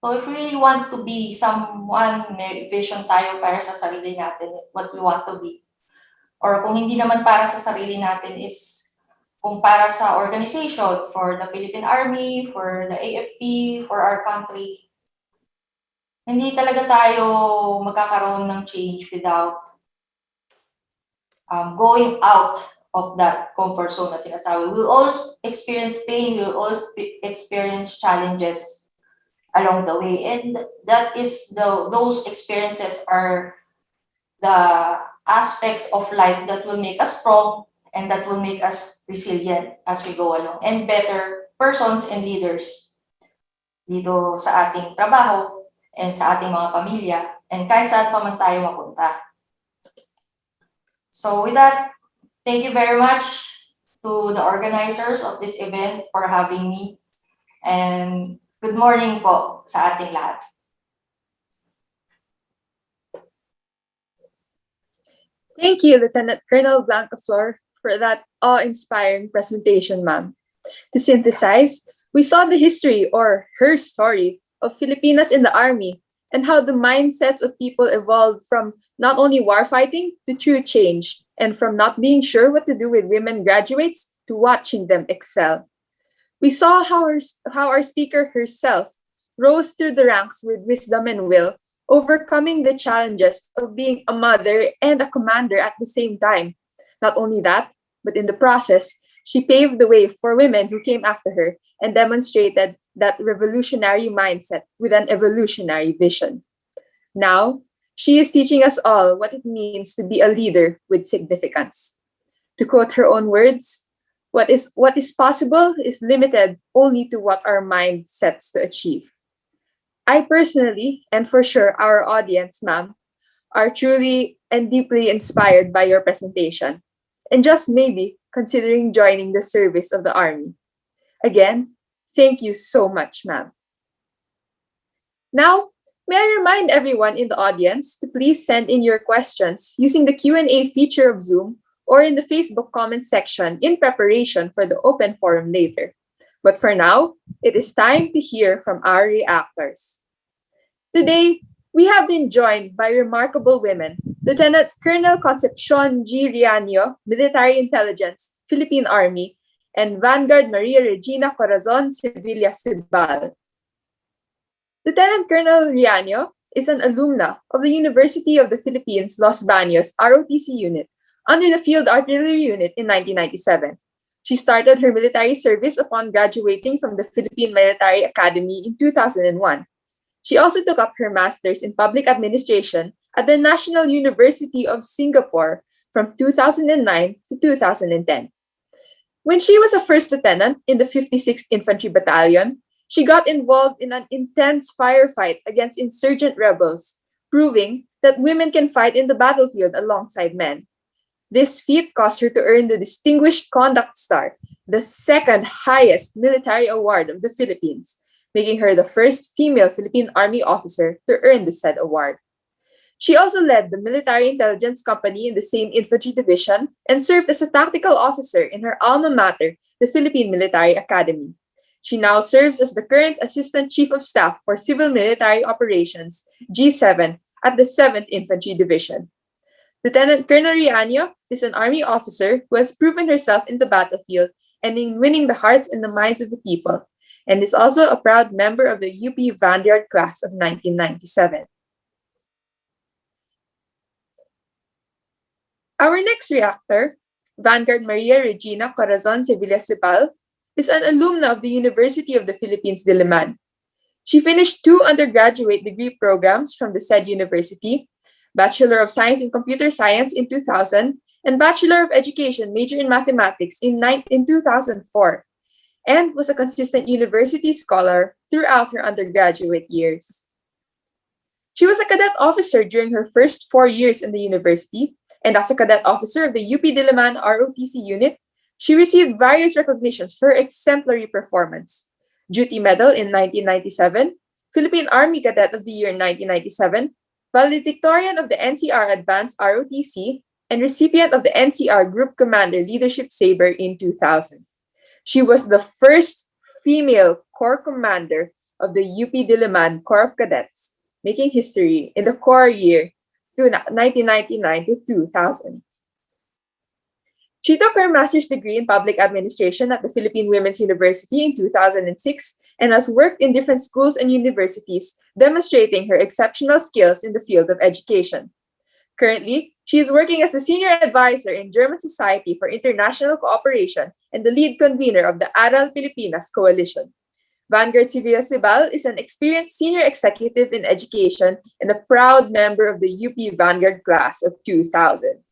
E: So if we really want to be someone, may vision tayo para sa sarili natin, what we want to be. Or kung hindi naman para sa sarili natin is kung para sa organization, for the Philippine Army, for the AFP, for our country, hindi talaga tayo magkakaroon ng change without going out of that comfort zone na sinasabi. We will always experience pain, we will always experience challenges along the way. And that is those experiences are the aspects of life that will make us strong and that will make us resilient as we go along and better persons and leaders dito sa ating trabaho and sa ating mga pamilya, and kahit saan pa man tayo mapunta. So with that, thank you very much to the organizers of this event for having me, and good morning po sa ating lahat.
A: Thank you, Lieutenant Colonel 𝗤𝗵𝗶𝗹𝗶𝗽𝗃, for that awe-inspiring presentation, ma'am. To synthesize, we saw the history, or her story, of Filipinas in the Army, and how the mindsets of people evolved from not only warfighting to true change, and from not being sure what to do with women graduates to watching them excel. We saw how our speaker herself rose through the ranks with wisdom and will, overcoming the challenges of being a mother and a commander at the same time. Not only that, but in the process, she paved the way for women who came after her and demonstrated that revolutionary mindset with an evolutionary vision. Now, she is teaching us all what it means to be a leader with significance. To quote her own words, what is possible is limited only to what our mind sets to achieve. I personally, and for sure our audience, ma'am, are truly and deeply inspired by your presentation, and just maybe considering joining the service of the Army. Again, thank you so much, ma'am. Now, may I remind everyone in the audience to please send in your questions using the Q&A feature of Zoom or in the Facebook comment section in preparation for the open forum later. But for now, it is time to hear from our reactors. Today, we have been joined by remarkable women, Lieutenant Colonel Concepcion G. Riaño, Military Intelligence, Philippine Army, and Vanguard Maria Regina Corazon-Sevilla-Cebal. Lieutenant Colonel Riaño is an alumna of the University of the Philippines Los Baños ROTC unit under the Field Artillery Unit in 1997. She started her military service upon graduating from the Philippine Military Academy in 2001. She also took up her master's in public administration at the National University of Singapore from 2009 to 2010. When she was a first lieutenant in the 56th Infantry Battalion, she got involved in an intense firefight against insurgent rebels, proving that women can fight in the battlefield alongside men. This feat caused her to earn the Distinguished Conduct Star, the second highest military award of the Philippines, making her the first female Philippine Army officer to earn the said award. She also led the military intelligence company in the same infantry division and served as a tactical officer in her alma mater, the Philippine Military Academy. She now serves as the current Assistant Chief of Staff for Civil Military Operations, G7, at the 7th Infantry Division. Lieutenant Colonel Riaño is an Army officer who has proven herself in the battlefield and in winning the hearts and the minds of the people, and is also a proud member of the UP Vanguard class of 1997. Our next reactor, Vanguard Maria Regina Corazon-Sevilla-Cebal, is an alumna of the University of the Philippines Diliman. She finished 2 undergraduate degree programs from the said university, Bachelor of Science in Computer Science in 2000, and Bachelor of Education major in Mathematics in 2004, and was a consistent university scholar throughout her undergraduate years. She was a cadet officer during her first 4 years in the university, and as a cadet officer of the UP Diliman ROTC unit, she received various recognitions for her exemplary performance. Duty Medal in 1997, Philippine Army Cadet of the Year in 1997, valedictorian of the NCR Advanced ROTC, and recipient of the NCR Group Commander Leadership Sabre in 2000. She was the first female Corps Commander of the UP Diliman Corps of Cadets, making history in the Corps year 1999 to 2000. She took her master's degree in public administration at the Philippine Women's University in 2006 and has worked in different schools and universities, demonstrating her exceptional skills in the field of education. Currently, she is working as the senior advisor in German Society for International Cooperation and the lead convener of the Aral Pilipinas Coalition. Vanguard Sevilla-Cebal is an experienced senior executive in education and a proud member of the UP Vanguard class of 2000.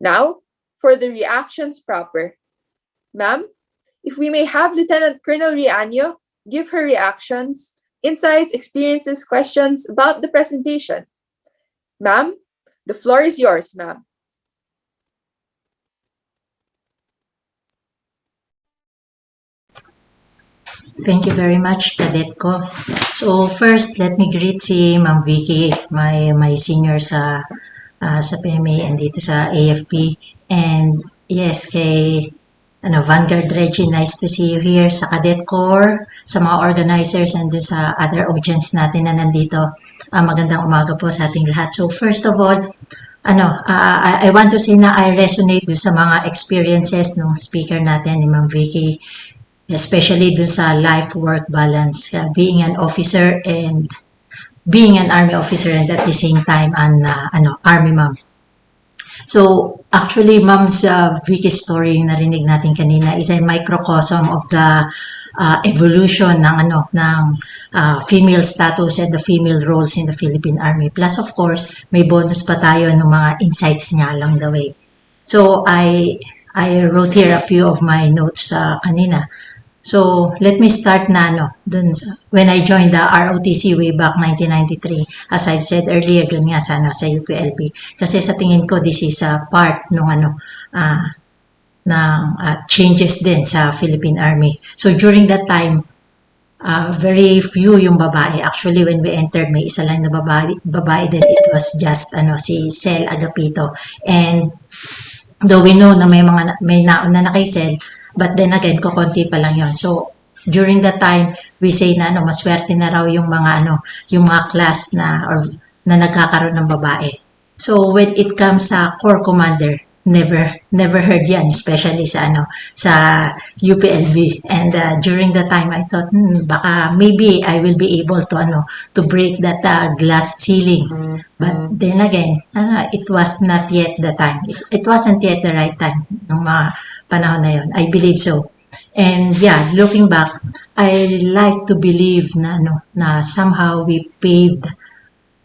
A: Now, for the reactions proper. Ma'am, if we may have Lieutenant Colonel Riaño give her reactions, insights, experiences, questions about the presentation. Ma'am, the floor is yours, ma'am.
F: Thank you very much, Cadet ko. So first, let me greet si Ma'am Vicky, my senior sa PMA and dito sa AFP. And yes, kay Vanguard Reggie, nice to see you here sa Cadet Corps, sa mga organizers and sa other audience natin na nandito. Magandang umaga po sa ating lahat. So first of all, I want to say na I resonate do sa mga experiences ng speaker natin ni Ma'am Vicky, especially dun sa life-work balance, being an officer and being an Army officer and at the same time an Army mom. So actually, Ma'am's Vicky's story yung narinig natin kanina is a microcosm of the evolution ng female status and the female roles in the Philippine Army. Plus, of course, may bonus pa tayo ng mga insights niya along the way. So I wrote here a few of my notes kanina. So let me start na when I joined the ROTC way back 1993, as I've said earlier dun nga sa UPLB, kasi sa tingin ko this is a part ng changes din sa Philippine Army. So during that time, very few yung babae. Actually, when we entered, may isa lang na babae din. It was just si Sel Agapito. And though we know na may nauna na kay Sel, But then again, kukunti pa lang yon. So, during that time, we say na maswerte na raw yung mga yung mga class na nagkakaroon ng babae. So, when it comes sa Corps Commander, never heard yan, especially sa UPLB. And during that time, I thought, baka maybe I will be able to break that glass ceiling. But then again, it was not yet the time. It wasn't yet the right time nung mga panahon na yun. I believe so. And yeah, looking back, I like to believe na somehow we paved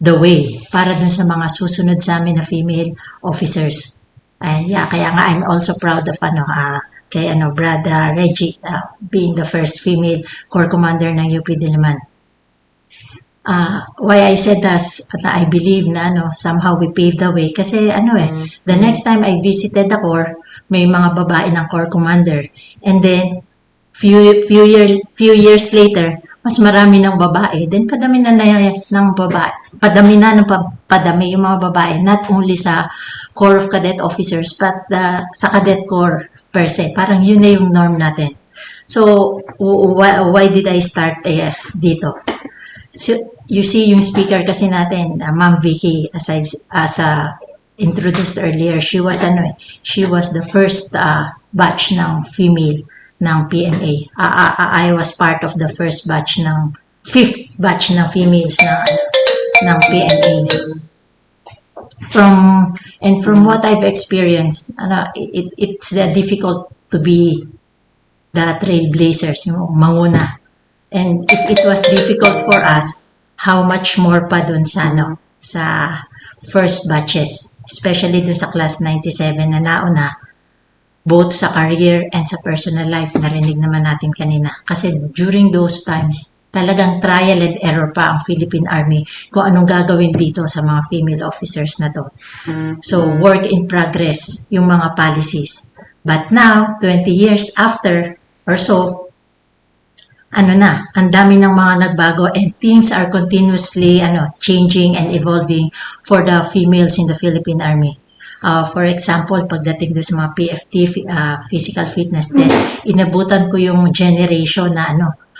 F: the way para dun sa mga susunod sa amin na female officers. Yeah, kaya nga I'm also proud of kay Brother Reggie being the first female Corps Commander ng UP Diliman. Why I said that I believe na somehow we paved the way kasi the next time I visited the Corps, may mga babae ng Corps Commander, and then few years later, mas marami ng babae, then padami yung mga babae, not only sa Corps of Cadet Officers, but sa Cadet Corps per se. Parang yun na yung norm natin. So, why did I start dito? So, you see, yung speaker kasi natin, Ma'am Vicky, as introduced earlier, she was the first batch ng female ng PMA. I was part of the fifth batch ng females ng PMA. From what I've experienced, it's difficult to be the trailblazers, manguna. And if it was difficult for us, how much more pa dun sa first batches, especially dun sa class 97 na nauna, both sa career and sa personal life, narinig naman natin kanina. Kasi during those times, talagang trial and error pa ang Philippine Army kung anong gagawin dito sa mga female officers na to. So, work in progress yung mga policies. But now, 20 years after or so, ang dami ng mga nagbago and things are continuously changing and evolving for the females in the Philippine Army. For example, pagdating doon sa mga PFT, physical fitness test, inabutan ko yung generation na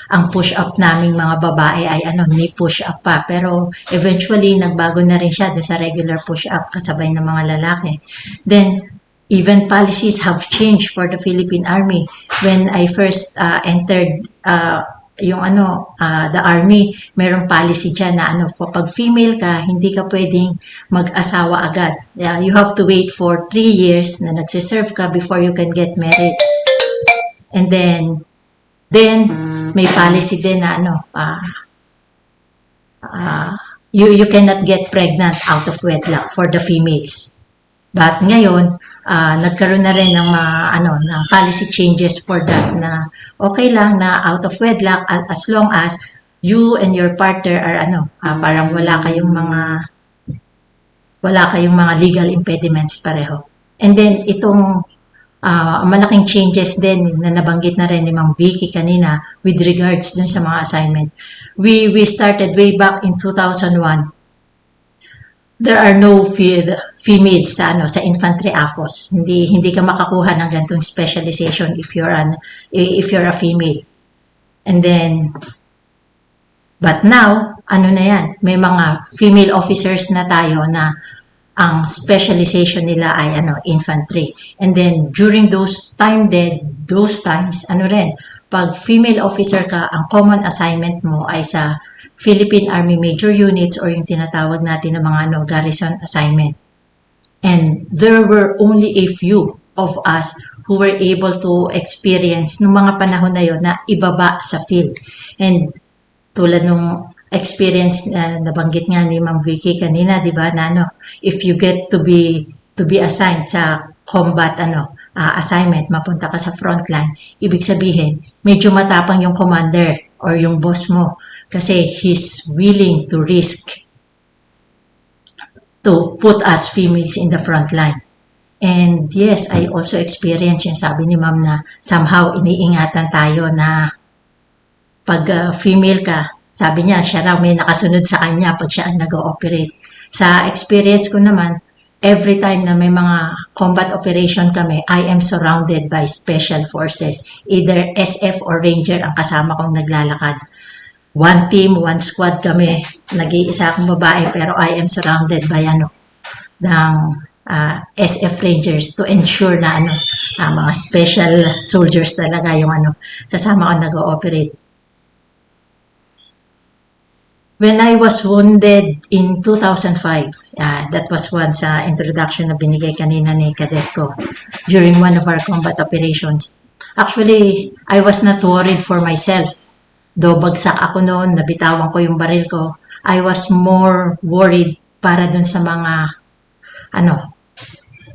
F: ang push-up naming mga babae ay may push-up pa. Pero eventually, nagbago na rin siya doon sa regular push-up kasabay ng mga lalaki. Then, even policies have changed for the Philippine Army. When I first entered the Army, mayroong policy dyan na pag female ka, hindi ka pwedeng mag-asawa agad. You have to wait for 3 years na nagsiserve ka before you can get married. And then may policy din na you cannot get pregnant out of wedlock for the females. But ngayon, nagkaroon na rin ng ng policy changes for that na okay lang na out of wedlock as long as you and your partner are parang wala kayong mga legal impediments pareho. And then itong malaking changes din na nabanggit na rin ni Ma'am Vicky kanina with regards dun sa mga assignment. We started way back in 2001. There are no females sa infantry AFOS. Hindi ka makakuha ng ganitong specialization if you're a female. And then but now, na yan, may mga female officers na tayo na ang specialization nila ay infantry. And then during those times, pag female officer ka, ang common assignment mo ay sa Philippine Army Major Units or yung tinatawag natin ng mga garrison assignment. And there were only a few of us who were able to experience nung mga panahon na yon na ibaba sa field. And tulad nung experience na nabanggit nga ni Ma'am Vicky kanina, di ba, na if you get to be assigned sa combat assignment, mapunta ka sa frontline, ibig sabihin, medyo matapang yung commander or yung boss mo. Kasi he's willing to risk to put us females in the front line. And yes, I also experienced yung sabi ni Ma'am na somehow iniingatan tayo na pag female ka, sabi niya, siya raw may nakasunod sa kanya pag siya ang nag-ooperate. Sa experience ko naman, every time na may mga combat operation kami, I am surrounded by special forces. Either SF or Ranger ang kasama kong naglalakad. One team, one squad kami. Nag-iisa akong babae pero I am surrounded by ng SF Rangers to ensure na mga special soldiers talaga yung kasama ko nag-ooperate. When I was wounded in 2005, that was one sa introduction na binigay kanina ni Cadet ko during one of our combat operations. Actually, I was not worried for myself. Though bagsak ako noon, nabitawan ko yung baril ko, I was more worried para dun sa mga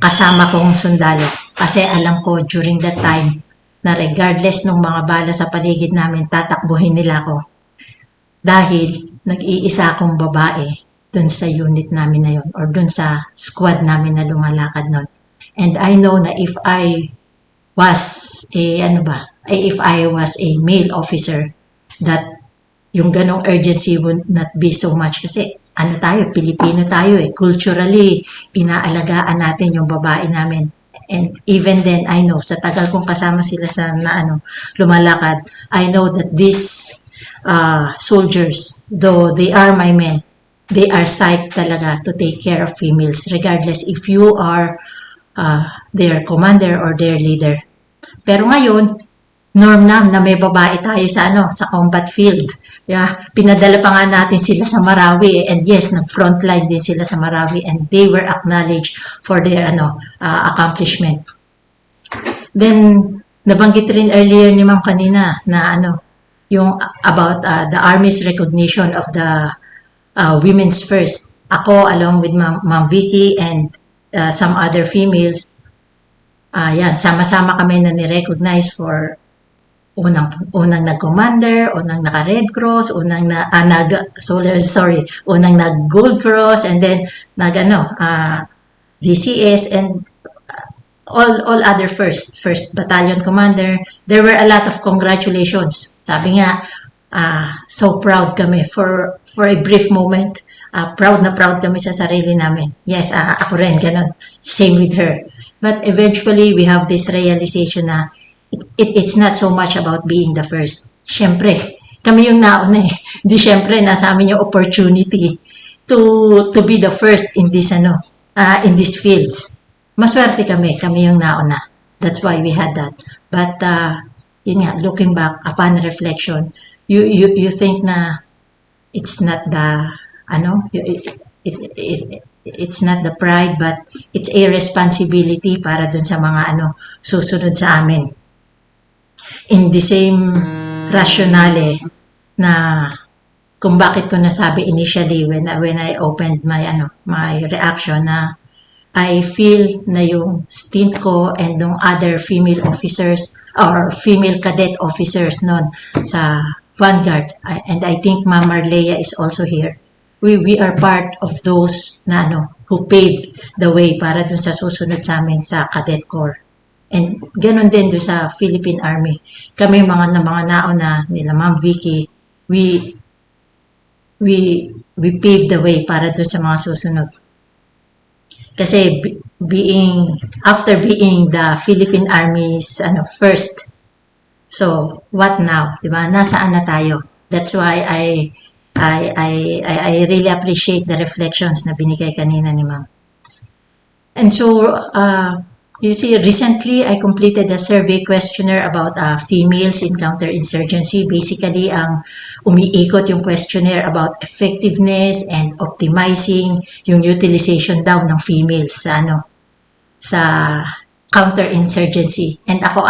F: kasama kong sundalo. Kasi alam ko during that time na regardless ng mga bala sa paligid namin, tatakbuhin nila ako. Dahil nag-iisa akong babae dun sa unit namin na yun or dun sa squad namin na lumalakad nun. And I know na if I was a male officer, that yung ganong urgency would not be so much kasi Pilipino tayo culturally, inaalagaan natin yung babae namin. And even then, I know, sa tagal kong kasama sila sa lumalakad, I know that these soldiers, though they are my men, they are psyched talaga to take care of females, regardless if you are their commander or their leader. Pero ngayon, norm na may babae tayo sa combat field. Yeah, pinadala pa nga natin sila sa Marawi and yes, nag-frontline din sila sa Marawi and they were acknowledged for their accomplishment. Then nabanggit rin earlier ni Ma'am kanina na yung about the Army's recognition of the women's first. Ako along with Ma'am Vicky and some other females, sama-sama kami na ni-recognize for unang nag-commander, unang naka-Red Cross, unang nag-Gold Cross, and then DCS and all other first battalion commander. There were a lot of congratulations. Sabi nga, so proud kami for a brief moment. Proud na proud kami sa sarili namin. Yes, ako rin, ganun. Same with her. But eventually, we have this realization na it's not so much about being the first. Siyempre, kami yung nauna Di siyempre, nasa amin yung opportunity to be the first in this in these fields. Maswerte kami yung nauna. That's why we had that. But yun nga, looking back upon reflection, you think na it's not the it's not the pride, but it's a responsibility para dun sa mga susunod sa amin. In the same rationale na kung bakit ko nasabi initially when I opened my reaction na I feel na yung stint ko and yung other female officers or female cadet officers noon sa Vanguard, and I think Ma'am Marleya is also here. We are part of those na who paved the way para dun sa susunod sa amin sa Cadet Corps. And ganon din doon sa Philippine Army. Kami mga nauna nila Ma'am Vicky, we paved the way para doon sa mga susunod. Kasi after being the Philippine Army's first, so what now? Diba? Nasaan na tayo? That's why I really appreciate the reflections na binigay kanina ni Ma'am. And so, you see, recently I completed a survey questionnaire about females in counterinsurgency. Basically, ang umiikot yung questionnaire about effectiveness and optimizing yung utilization daw ng females sa counterinsurgency. And ako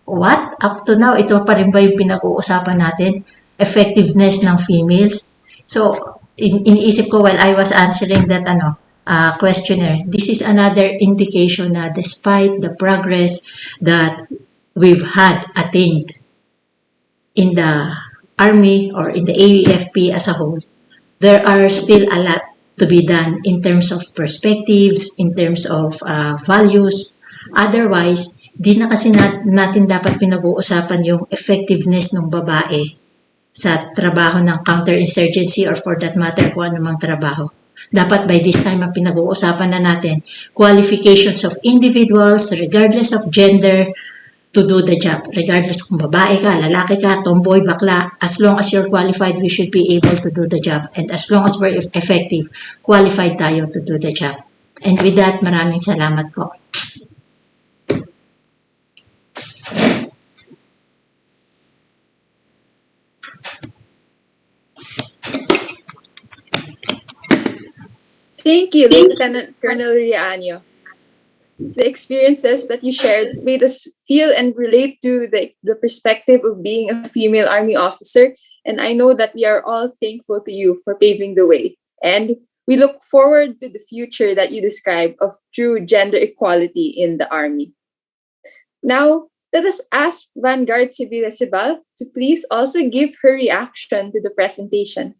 F: what? Up to now, ito pa rin ba yung pinag-uusapan natin? Effectiveness ng females? So, iniisip ko while I was answering that questionnaire, this is another indication na despite the progress that we've had attained in the Army or in the AFP as a whole, there are still a lot to be done in terms of perspectives, in terms of values. Otherwise, di na kasi natin dapat pinag-uusapan yung effectiveness ng babae sa trabaho ng counterinsurgency or for that matter kung anumang trabaho. dapat by this time pinag-uusapan na natin qualifications of individuals regardless of gender to do the job. Regardless kung babae ka, lalaki ka, tomboy, bakla, as long as you're qualified, we should be able to do the job. And as long as we're effective, qualified tayo to do the job. And with that, maraming salamat po.
A: Thank you, Lieutenant Colonel Riaño. The experiences that you shared made us feel and relate to the perspective of being a female Army officer, and I know that we are all thankful to you for paving the way. And we look forward to the future that you describe of true gender equality in the Army. Now, let us ask Vanguard 𝗕𝗵𝗶𝗃𝗲𝗍 to please also give her reaction to the presentation.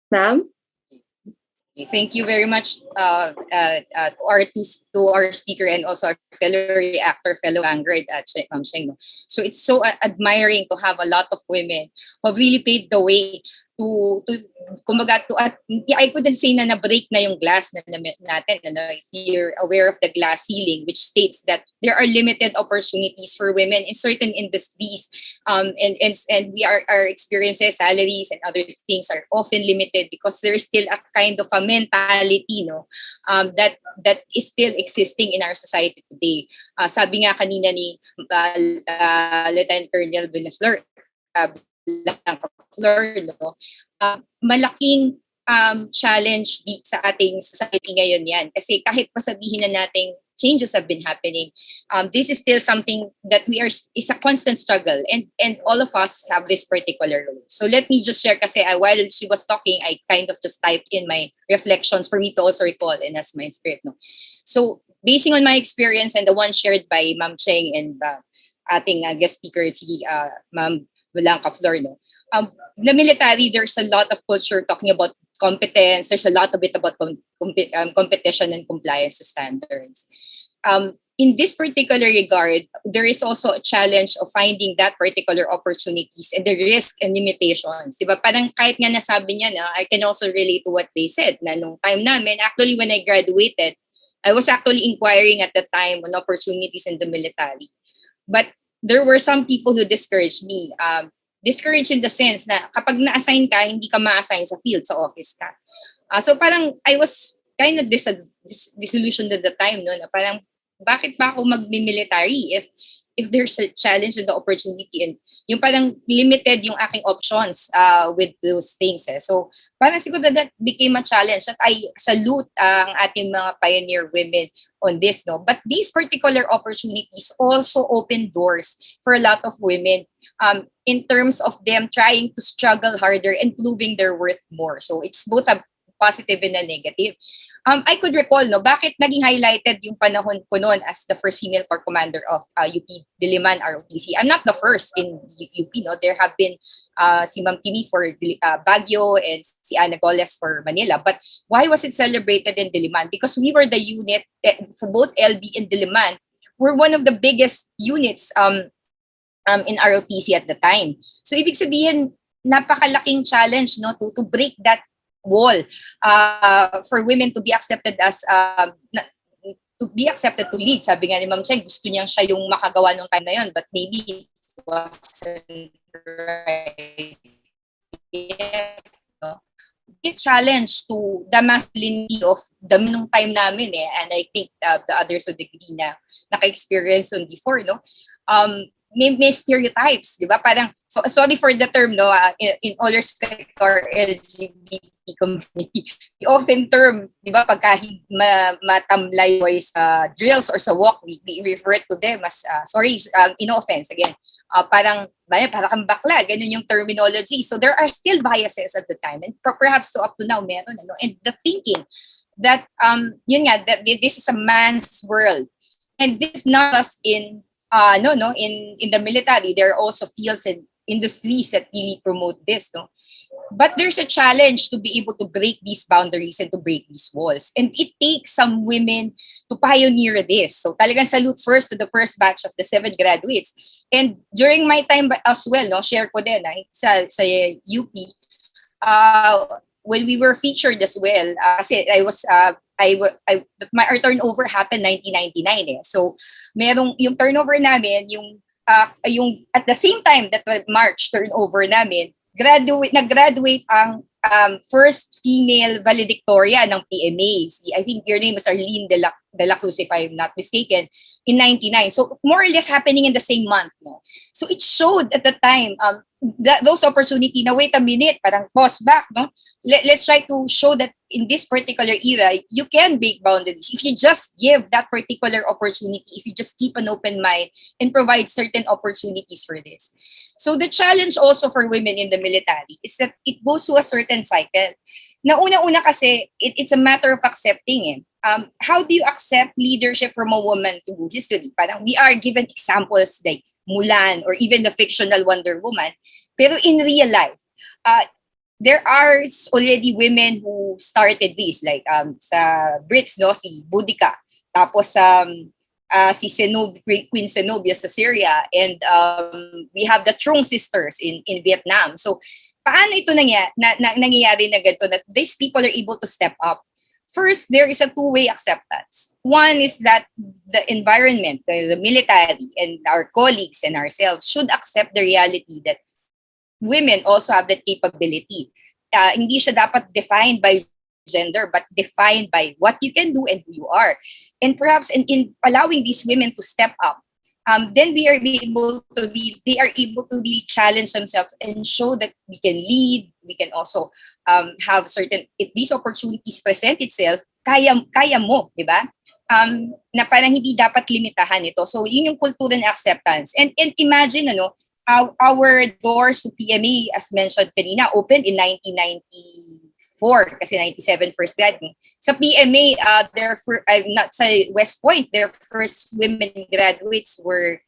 A: Ma'am?
G: Thank you very much to our speaker and also our fellow reactor, fellow Vanguard at Ma'am Sheng. So it's so admiring to have a lot of women who have really paved the way I couldn't say na na-break na yung glass natin. If you're aware of the glass ceiling, which states that there are limited opportunities for women in certain industries, and our experiences, salaries, and other things are often limited because there is still a kind of a mentality, that is still existing in our society today. Sabi nga kanina ni Lieutenant Colonel 𝗵𝗵𝗶𝗃𝗲𝗍, malaking challenge sa ating society ngayon yan. Kasi kahit pasabihin na nating changes have been happening, this is still something that is a constant struggle, and all of us have this particular role. So let me just share, kasi while she was talking, I kind of just typed in my reflections for me to also recall and as my script. So basing on my experience and the one shared by Ma'am Cheng and ating guest speaker, si Ma'am 𝗵𝗵𝗶𝗃𝗲𝗍, the military, there's a lot of culture talking about competence. There's a lot of it about competition and compliance to standards. In this particular regard, there is also a challenge of finding that particular opportunities and the risk and limitations. Diba? Parang kahit nga nasabi niya na, I can also relate to what they said, na nung time namin, actually when I graduated, I was actually inquiring at the time on opportunities in the military. But there were some people who discouraged me. Discouraged in the sense na kapag na-assign ka, hindi ka ma-assign sa field, sa office ka. So parang I was kind of disillusioned at the time, na parang bakit ba ako mag-military if there's a challenge in the opportunity, and yung parang limited yung aking options with those things. So parang siguro that became a challenge that I salute ang ating mga pioneer women on this. But these particular opportunities also open doors for a lot of women, in terms of them trying to struggle harder and proving their worth more. So it's both a positive and a negative. I could recall, bakit naging highlighted yung panahon ko noon as the first female corps commander of UP Diliman ROTC. I'm not the first in UP. There have been si Ma'am Timmy for Baguio and si Ana Goles for Manila. But why was it celebrated in Diliman? Because we were the unit, for both LB and Diliman, we're one of the biggest units in ROTC at the time. So ibig sabihin, napakalaking challenge to break that wall for women to be accepted as to lead. Sabi nga ni Ma'am Cheng, gusto niyang siya yung makagawa nung time na yun, but maybe it wasn't right. It's challenge to the masculinity of the nung time namin, and I think the others would agree na naka-experience on before, may stereotypes, di ba? Parang, sorry for the term, in all respect to our LGBT community, we often term, di ba, pagka matamlay sa drills or sa walk, we refer to them as, no offense, again, parang kang bakla, ganun yung terminology. So there are still biases at the time, and perhaps up to now, meron, and the thinking that, that this is a man's world. And this is not just in the military. There are also fields and industries that really promote this, But there's a challenge to be able to break these boundaries and to break these walls. And it takes some women to pioneer this. So talagang salute first to the first batch of the 7 graduates. And during my time as well, share ko din sa UP, when we were featured as well, kasi our turnover happened 1999 eh. So merong yung turnover namin, yung at the same time that March turnover namin, nag-graduate ang first female valedictorian ng PMA. I think your name is 𝗨𝗶𝗃𝗲𝗏, if I'm not mistaken, in 99. So more or less happening in the same month, no? So it showed at the time those opportunity na wait a minute, parang pause back, no? Let's try to show that in this particular era, you can break boundaries. If you just give that particular opportunity, if you just keep an open mind and provide certain opportunities for this. So the challenge also for women in the military is that it goes to a certain cycle. Na una-una kasi, it's a matter of accepting eh. How do you accept leadership from a woman through history? Parang we are given examples like Mulan or even the fictional Wonder Woman. Pero in real life, there are already women who started this, like sa Brits, no, si Boudica, tapos si Queen Zenobia sa Syria, and we have the Trung sisters in Vietnam. So paano ito nangyayari na ganito, that these people are able to step up? First, there is a two-way acceptance. One is that the environment, the military, and our colleagues and ourselves should accept the reality that women also have that capability. Hindi siya dapat defined by gender, but defined by what you can do and who you are. And perhaps in allowing these women to step up, then they are able to really challenge themselves and show that we can lead. We can also have certain, if these opportunities present itself, kaya mo, di ba? Na parang hindi dapat limitahan ito. So yun yung kultura ng acceptance. And imagine, our doors to PMA, as mentioned kanina, opened in 1994, kasi 97 first grad. Sa PMA, not sa West Point, their first women graduates were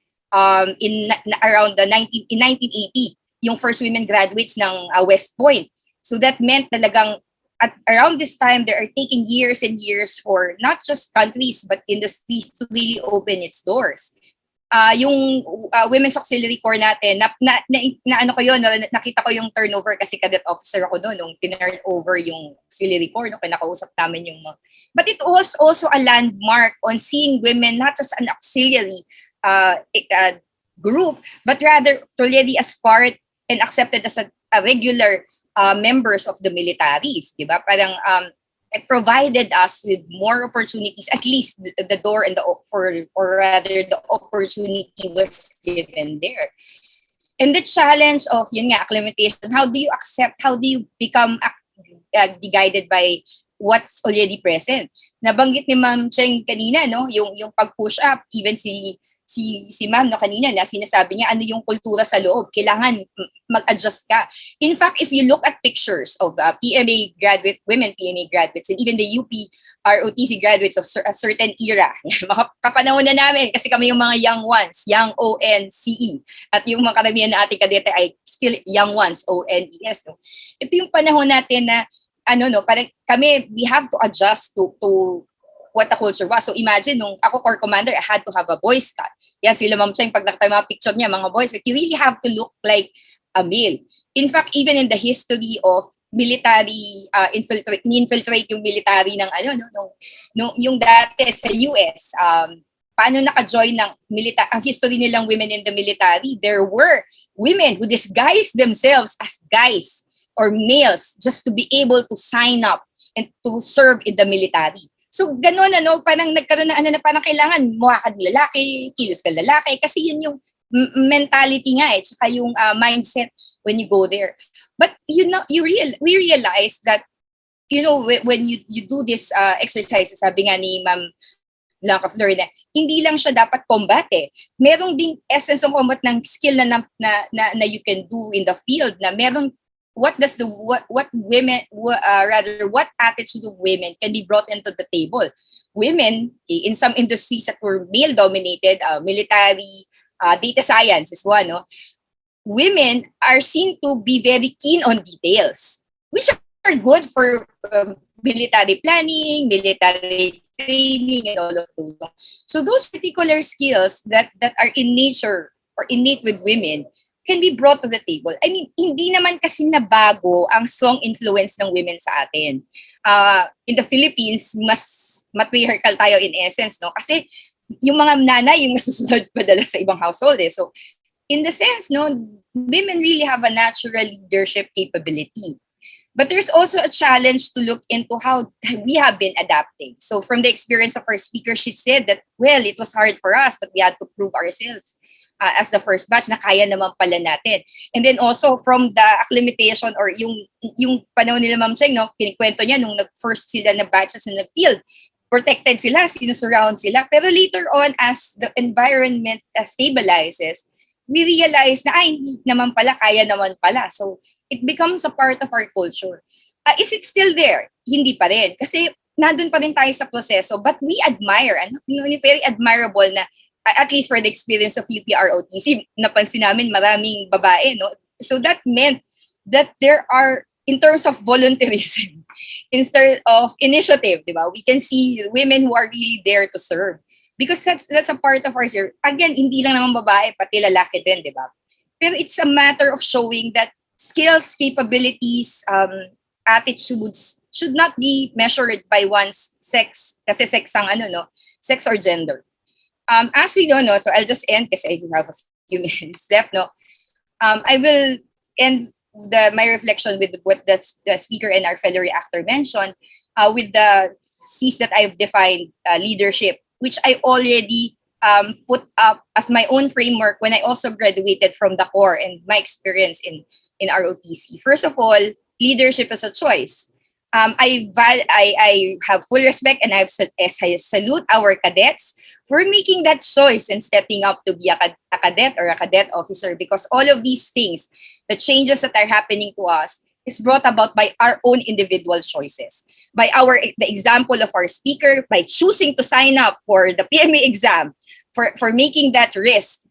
G: in 1980, yung first women graduates ng West Point. So that meant talagang at around this time, they are taking years and years for not just countries, but industries to really open its doors. Yung Women's Auxiliary Corps natin, nakita ko yung turnover kasi cadet officer ako doon nung tinurn over yung Auxiliary Corps, kinakausap namin yung but it was also a landmark on seeing women not just an auxiliary group, but rather already as part and accepted as a regular members of the militaries, di ba? Parang it provided us with more opportunities, at least the door and the opportunity was given there. And the challenge of acclimatization, how do you accept, how do you become be guided by what's already present? Nabanggit ni Ma'am Cheng kanina, no, yung pag-push up, even si Ma'am kanina na sinasabi niya ano yung kultura sa loob, kailangan mag-adjust ka. In fact, if you look at pictures of women PMA graduates, and even the UP ROTC graduates of a certain era, mga kapanahon na namin kasi kami yung mga young ones, young ONCE, at yung mga karamihan na ating kadete ay still young ones, ONES. No? Ito yung panahon natin na parang kami, we have to adjust to what the culture was. So imagine, nung ako Corps Commander, I had to have a Boy Scout. Yan, sila Ma'am Cheng, pag nakita mga picture niya, mga boys, you really have to look like a male. In fact, even in the history of military, infiltrate yung military ng yung dati sa US, paano naka-join ng ang history nilang women in the military, there were women who disguised themselves as guys or males just to be able to sign up and to serve in the military. So gano'n parang nagkaroon na parang kailangan mukha ka lalaki, kilos ka lalaki, kasi yun yung mentality nga tsaka yung mindset when you go there. But we realize that when you do this exercise, sabi nga ni Ma'am Blanca Flor na hindi lang siya dapat combat Merong ding essence of combat ng skill na you can do in the field, na merong what attitude of women can be brought into the table. Women in some industries that were male dominated, military, data science is one, women are seen to be very keen on details, which are good for military planning, military training, and all of those. So those particular skills that are in nature or innate with women can be brought to the table. I mean, hindi naman kasi nabago ang strong influence ng women sa atin. In the Philippines, mas matriarchal tayo in essence, no? Kasi yung mga nanay, yung nasusunod madalas sa ibang household eh. So, in the sense, no, women really have a natural leadership capability. But there's also a challenge to look into how we have been adapting. So from the experience of our speaker, she said that, well, it was hard for us, but we had to prove ourselves as the first batch na kaya naman pala natin. And then also from the acclimatization or yung panahon nila Ma'am Cheng, no, kinikwento niya nung nag-first sila na batches in the field, protected sila, sinusurround sila. Pero later on, as the environment stabilizes, we realize na, hindi naman pala, kaya naman pala. So, it becomes a part of our culture. Is it still there? Hindi pa rin. Kasi nandun pa rin tayo sa proseso. But we admire, very admirable na, at least for the experience of UP ROTC, napansin namin maraming babae. No? So that meant that there are, in terms of volunteerism, instead of initiative, di ba? We can see women who are really there to serve. Because that's a part of our service. Again, hindi lang naman babae, pati lalaki din, di ba? Pero it's a matter of showing that skills, capabilities, attitudes should not be measured by one's sex. Kasi sex ang sex or gender. As we don't know, so I'll just end kasi I have a few minutes left, no? I will end my reflection with what the speaker and our fellow reactor mentioned, with the C's that I've defined, leadership, which I already put up as my own framework when I also graduated from the core and my experience in ROTC. First of all, leadership is a choice. I have full respect and I salute our cadets for making that choice and stepping up to be a cadet or a cadet officer, because all of these things, the changes that are happening to us, is brought about by our own individual choices, by the example of our speaker, by choosing to sign up for the PMA exam, for making that risk.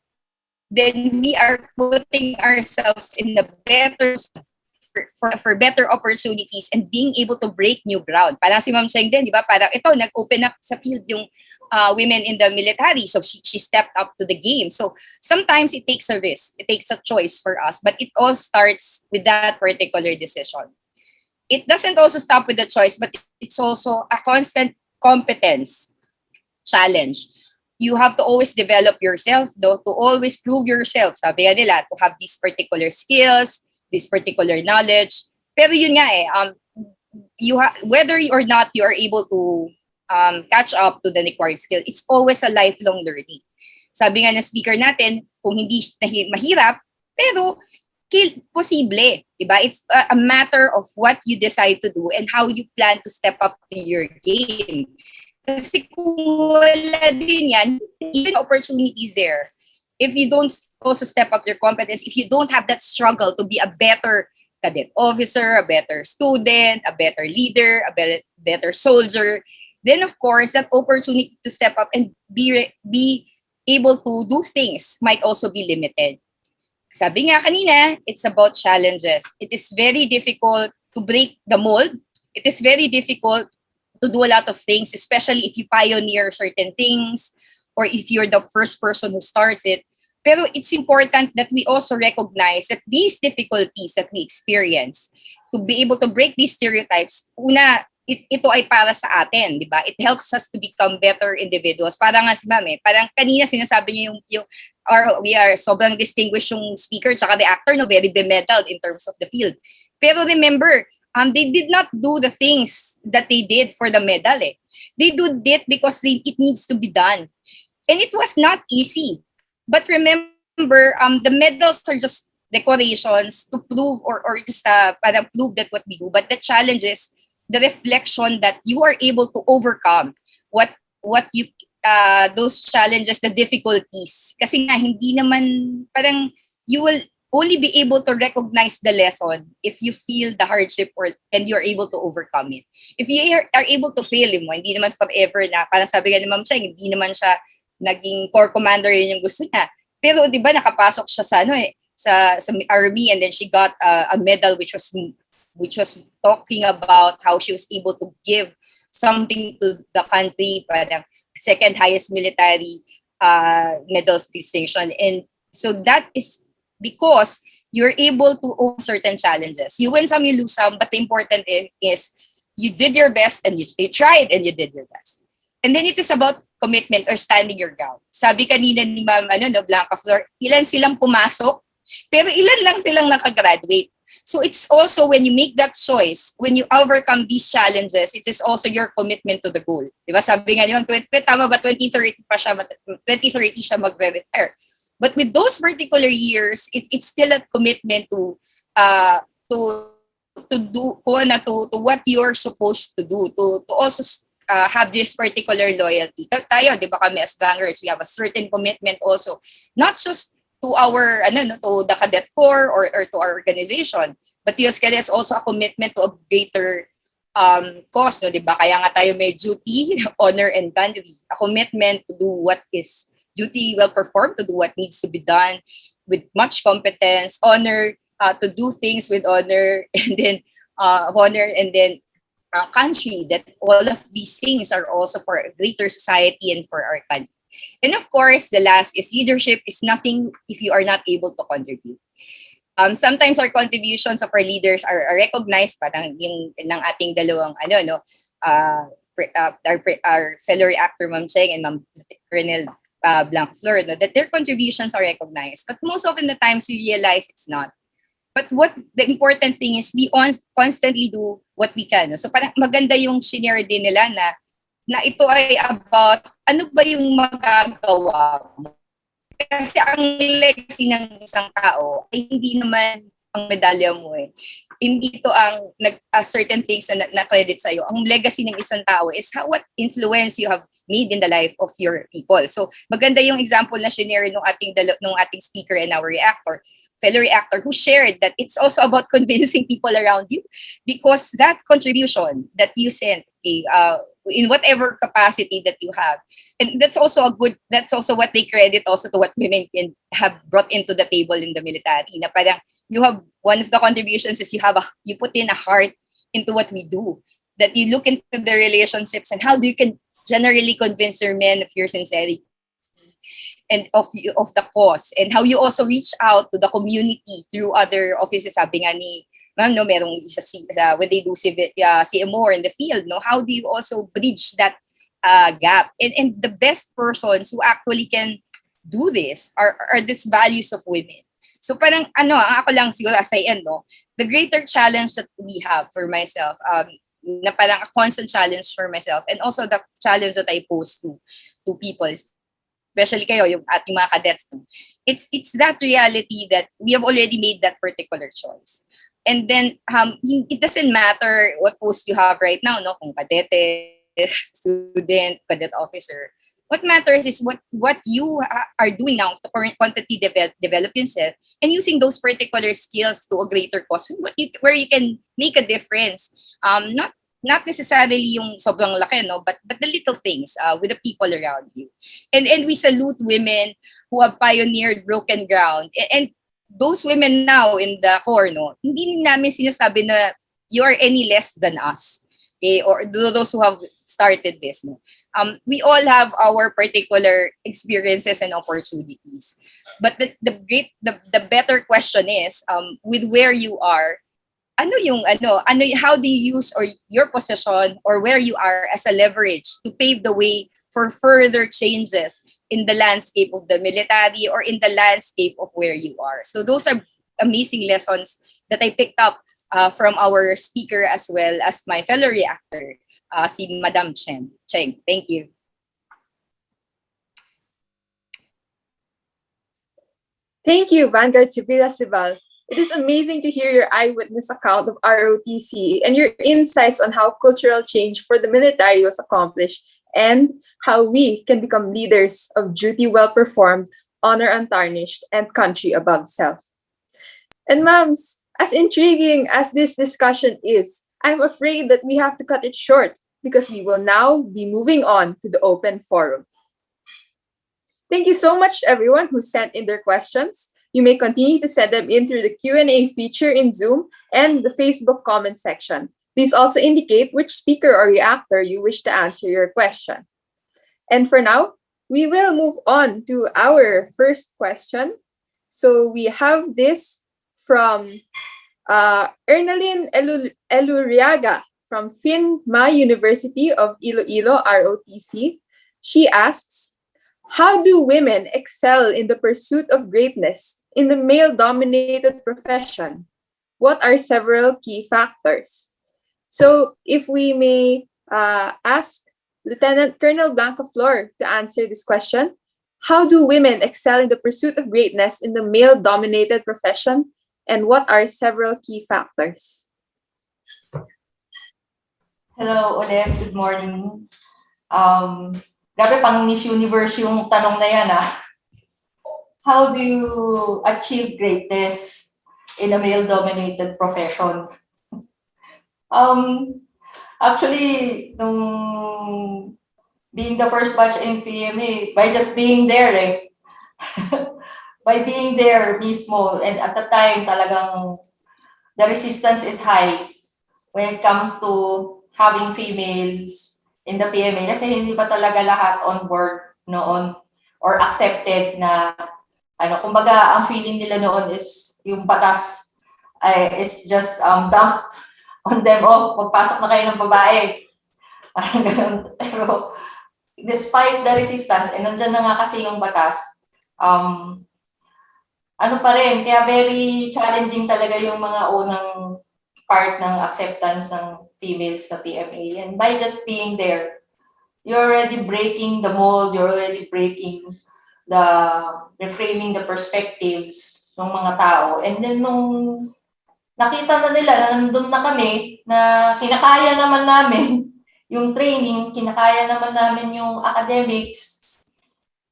G: Then we are putting ourselves in a better for better opportunities and being able to break new ground. Parang si Ma'am Cheng din, di ba? Parang ito, nag-open up sa field yung women in the military. So she stepped up to the game. So sometimes it takes a risk. It takes a choice for us. But it all starts with that particular decision. It doesn't also stop with the choice, but it's also a constant competence challenge. You have to always develop yourself, though, to always prove yourself. Sabi nga nila, to have these particular skills, this particular knowledge. Pero yun nga whether or not you are able to catch up to the required skill, it's always a lifelong learning. Sabi nga na speaker natin, kung hindi mahirap, pero posible. Diba? It's a matter of what you decide to do and how you plan to step up to your game. Kasi kung wala din yan, even opportunities there, if you don't also step up your competence, if you don't have that struggle to be a better cadet officer, a better student, a better leader, a better soldier, then of course, that opportunity to step up and be able to do things might also be limited. Sabi nga kanina, it's about challenges. It is very difficult to break the mold. It is very difficult to do a lot of things, especially if you pioneer certain things or if you're the first person who starts it. Pero it's important that we also recognize that these difficulties that we experience, to be able to break these stereotypes, una, ito ay para sa atin, di ba? It helps us to become better individuals. Parang nga si Ma'am parang kanina sinasabi niya we are sobrang distinguished yung speaker tsaka the actor, no, very bemedaled in terms of the field. Pero remember, they did not do the things that they did for the medal. They do it because it needs to be done. And it was not easy. But remember, the medals are just decorations to prove or just para prove that what we do. But the challenge is the reflection that you are able to overcome what you those challenges, the difficulties. Kasi nga hindi naman parang you will only be able to recognize the lesson if you feel the hardship and you're able to overcome it. If you are able to fail mo, hindi naman forever na, parang sabi nga ni Ma'am Cheng, hindi naman siya naging corps commander, yun yung gusto niya. Pero di ba nakapasok siya sa army, and then she got a medal which was talking about how she was able to give something to the country, parang second highest military medal distinction. And so that is because you're able to own certain challenges. You win some, you lose some, but the important is you did your best and you tried and you did your best. And then it is about commitment or standing your ground. Sabi kanina ni Ma'am 𝗏𝗀𝗃𝗲𝗏, ilan silang pumasok, pero ilan lang silang nakagraduate. So it's also when you make that choice, when you overcome these challenges, it is also your commitment to the goal. Diba? Sabi nga niyo, tama ba 2030 pa siya, 2030 siya magre-retire. But with those particular years, it's still a commitment to do to what you're supposed to do, to also have this particular loyalty. Tayo, di ba kami as bankers, we have a certain commitment also, not just to our to the cadet corps or to our organization, but US cadets also a commitment to a greater cause, no, di ba? Kaya nga tayo may duty, honor, and boundary. A commitment to do what is duty well performed, to do what needs to be done with much competence, honor, to do things with honor, and then country, that all of these things are also for a greater society and for our country. And of course, the last is leadership is nothing if you are not able to contribute. Sometimes our contributions of our leaders are recognized, parang yung ng ating dalawang our fellow reactor Ma'am Cheng and Ma'am Colonel 𝗏𝗏𝗏𝗏𝗏, that their contributions are recognized. But most often the times we realize it's not. But what the important thing is, we constantly do what we can. So parang maganda yung shinare din nila na ito ay about ano ba yung magagawa mo. Kasi ang legacy ng isang tao ay hindi naman ang medalya mo eh. Hindi ito ang certain things na credit sa'yo. Ang legacy ng isang tao is what influence you have made in the life of your people. So maganda yung example na shinare nung ating speaker and our fellow reactor, who shared that it's also about convincing people around you, because that contribution that you sent in whatever capacity that you have, and that's also what they credit also to what women can have brought into the table in the military. Na parang you have, one of the contributions is you put in a heart into what we do, that you look into the relationships and how you can generally convince your men of your sincerity and of the cause, and how you also reach out to the community through other offices. Sabi nga ni Ma'am, no, merong when they do CMO in the field, no, how do you also bridge that gap? And the best persons who actually can do this are these values of women. So parang ako lang siguro as I end, no, the greater challenge that we have for myself, na parang a constant challenge for myself, and also the challenge that I pose to people, especially kayo, yung ating mga cadets, no? It's that reality that we have already made that particular choice. And then it doesn't matter what post you have right now, no? Kung cadete, student, cadet officer. What matters is what you are doing now to quantity develop yourself, and using those particular skills to a greater cause, where you can make a difference. Not necessarily yung sobrang laki, no, but the little things with the people around you. And we salute women who have pioneered broken ground. And those women now in the Corps, no, hindi namin sinasabi na you are any less than us, okay? Or those who have started this, no. We all have our particular experiences and opportunities. But the better question is, with where you are, how do you use your position or where you are as a leverage to pave the way for further changes in the landscape of the military or in the landscape of where you are. So those are amazing lessons that I picked up from our speaker as well as my fellow reactor, si Madam Cheng. Thank you.
A: Thank you, Vanguard 𝗨𝗏𝗏𝗏𝗏𝗏. It is amazing to hear your eyewitness account of ROTC and your insights on how cultural change for the military was accomplished and how we can become leaders of duty well performed, honor untarnished, and country above self. And moms, as intriguing as this discussion is, I'm afraid that we have to cut it short because we will now be moving on to the open forum. Thank you so much to everyone who sent in their questions. You may continue to send them in through the Q&A feature in Zoom and the Facebook comment section. Please also indicate which speaker or reactor you wish to answer your question. And for now, we will move on to our first question. So we have this from Ernalyn Eluriaga from FINMA University of Iloilo, ROTC. She asks, how do women excel in the pursuit of greatness in the male-dominated profession? What are several key factors? So if we may ask Lieutenant Colonel 𝗏𝗏𝗆𝗏 to answer this question, how do women excel in the pursuit of greatness in the male-dominated profession, and what are several key factors?
E: Hello ulit, good morning. Grabe pang Miss Universe yung tanong na yan How do you achieve greatness in a male-dominated profession? Actually, nung being the first batch in PMA, by just being there by being there mismo, and at the time talagang the resistance is high when it comes to having females in the PMA kasi hindi pa talaga lahat on board noon or accepted na kumbaga ang feeling nila noon is yung batas is just dumped on them, magpasok na kayo ng babae. Parang ganun. Pero despite the resistance, nandyan na nga kasi yung batas, pa rin, kaya very challenging talaga yung mga unang part ng acceptance ng females sa PMA. And by just being there, you're already breaking the mold, you're already breaking reframing the perspectives ng mga tao. And then nung nakita na nila na nandun na kami, na kinakaya naman namin yung training, kinakaya naman namin yung academics,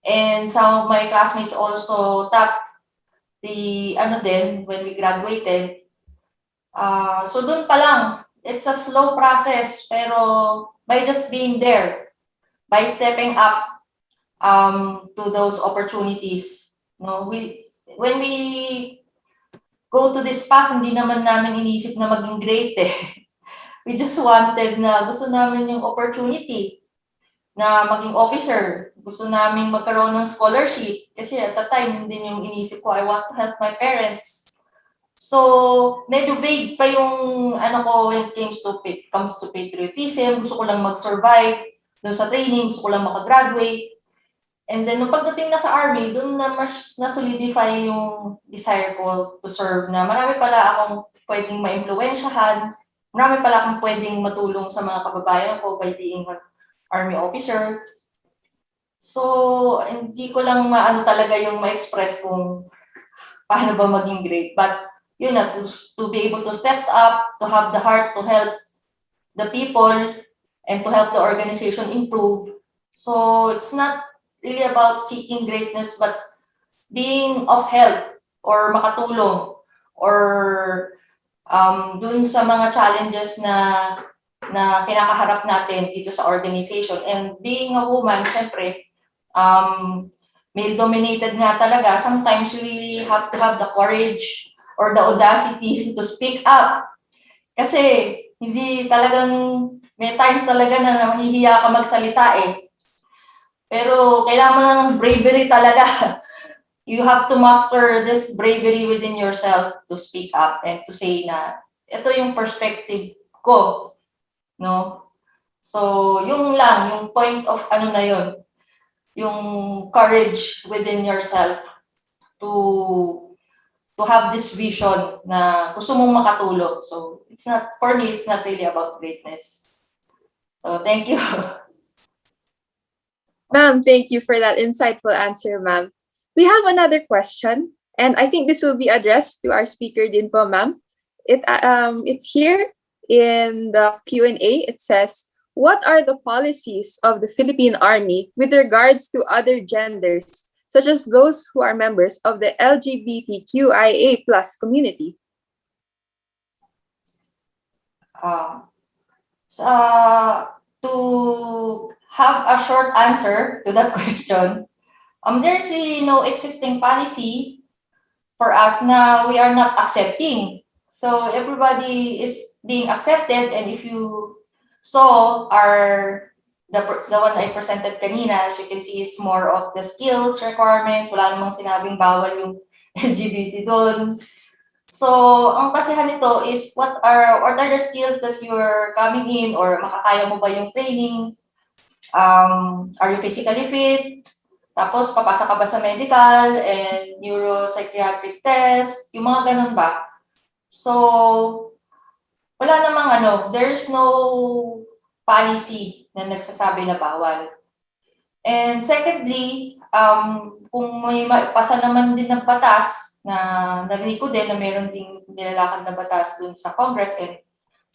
E: and some of my classmates also tapped when we graduated. So dun pa lang, it's a slow process, pero by just being there, by stepping up to those opportunities, when we go to this path, hindi naman namin inisip na maging great We just wanted gusto namin yung opportunity na maging officer. Gusto namin magkaroon ng scholarship. Kasi at that time, hindi yung inisip ko, I want to help my parents. So, medyo vague pa yung when it comes to patriotism. Gusto ko lang mag-survive doon sa training. Gusto ko lang makagraduate. And then, nung pagdating na sa Army, doon na mas na-solidify yung desire ko to serve, na marami pala akong pwedeng ma-impluwensyahan, marami pala akong pwedeng matulong sa mga kababayan ko by being an Army officer. So, hindi ko lang talaga yung ma-express kung paano ba maging great. But, to be able to step up, to have the heart to help the people, and to help the organization improve. So, it's not really about seeking greatness, but being of help or makatulong or dun sa mga challenges na kinakaharap natin dito sa organization. And being a woman, syempre, male-dominated nga talaga, sometimes you really have to have the courage or the audacity to speak up. Kasi hindi talagang, may times talaga na mahihiya ka magsalita Pero kailangan mo ng bravery talaga. You have to master this bravery within yourself to speak up and to say na ito yung perspective ko, So, yung point of yung courage within yourself to have this vision na gusto mong makatulong. So, for me, it's not really about greatness. So, thank you.
A: Ma'am, thank you for that insightful answer, ma'am. We have another question, and I think this will be addressed to our speaker din po, ma'am. It's here in the Q&A. It says, what are the policies of the Philippine Army with regards to other genders, such as those who are members of the LGBTQIA+ community?
E: To have a short answer to that question, there's really no existing policy for us now. We are not accepting. So everybody is being accepted, and if you saw the one I presented kanina, as you can see, it's more of the skills requirements. Wala namang sinabing bawal yung LGBT doon. So, ang basehan nito is what are the skills that you're coming in or makakaya mo ba yung training? Are you physically fit? Tapos, papasa ka ba sa medical and neuropsychiatric test? Yung mga ganun ba? So, wala namang there is no policy na nagsasabi na bawal. And secondly, kung may pasa naman din ng batas na narinig ko din na meron ding nilalakad na batas dun sa Congress and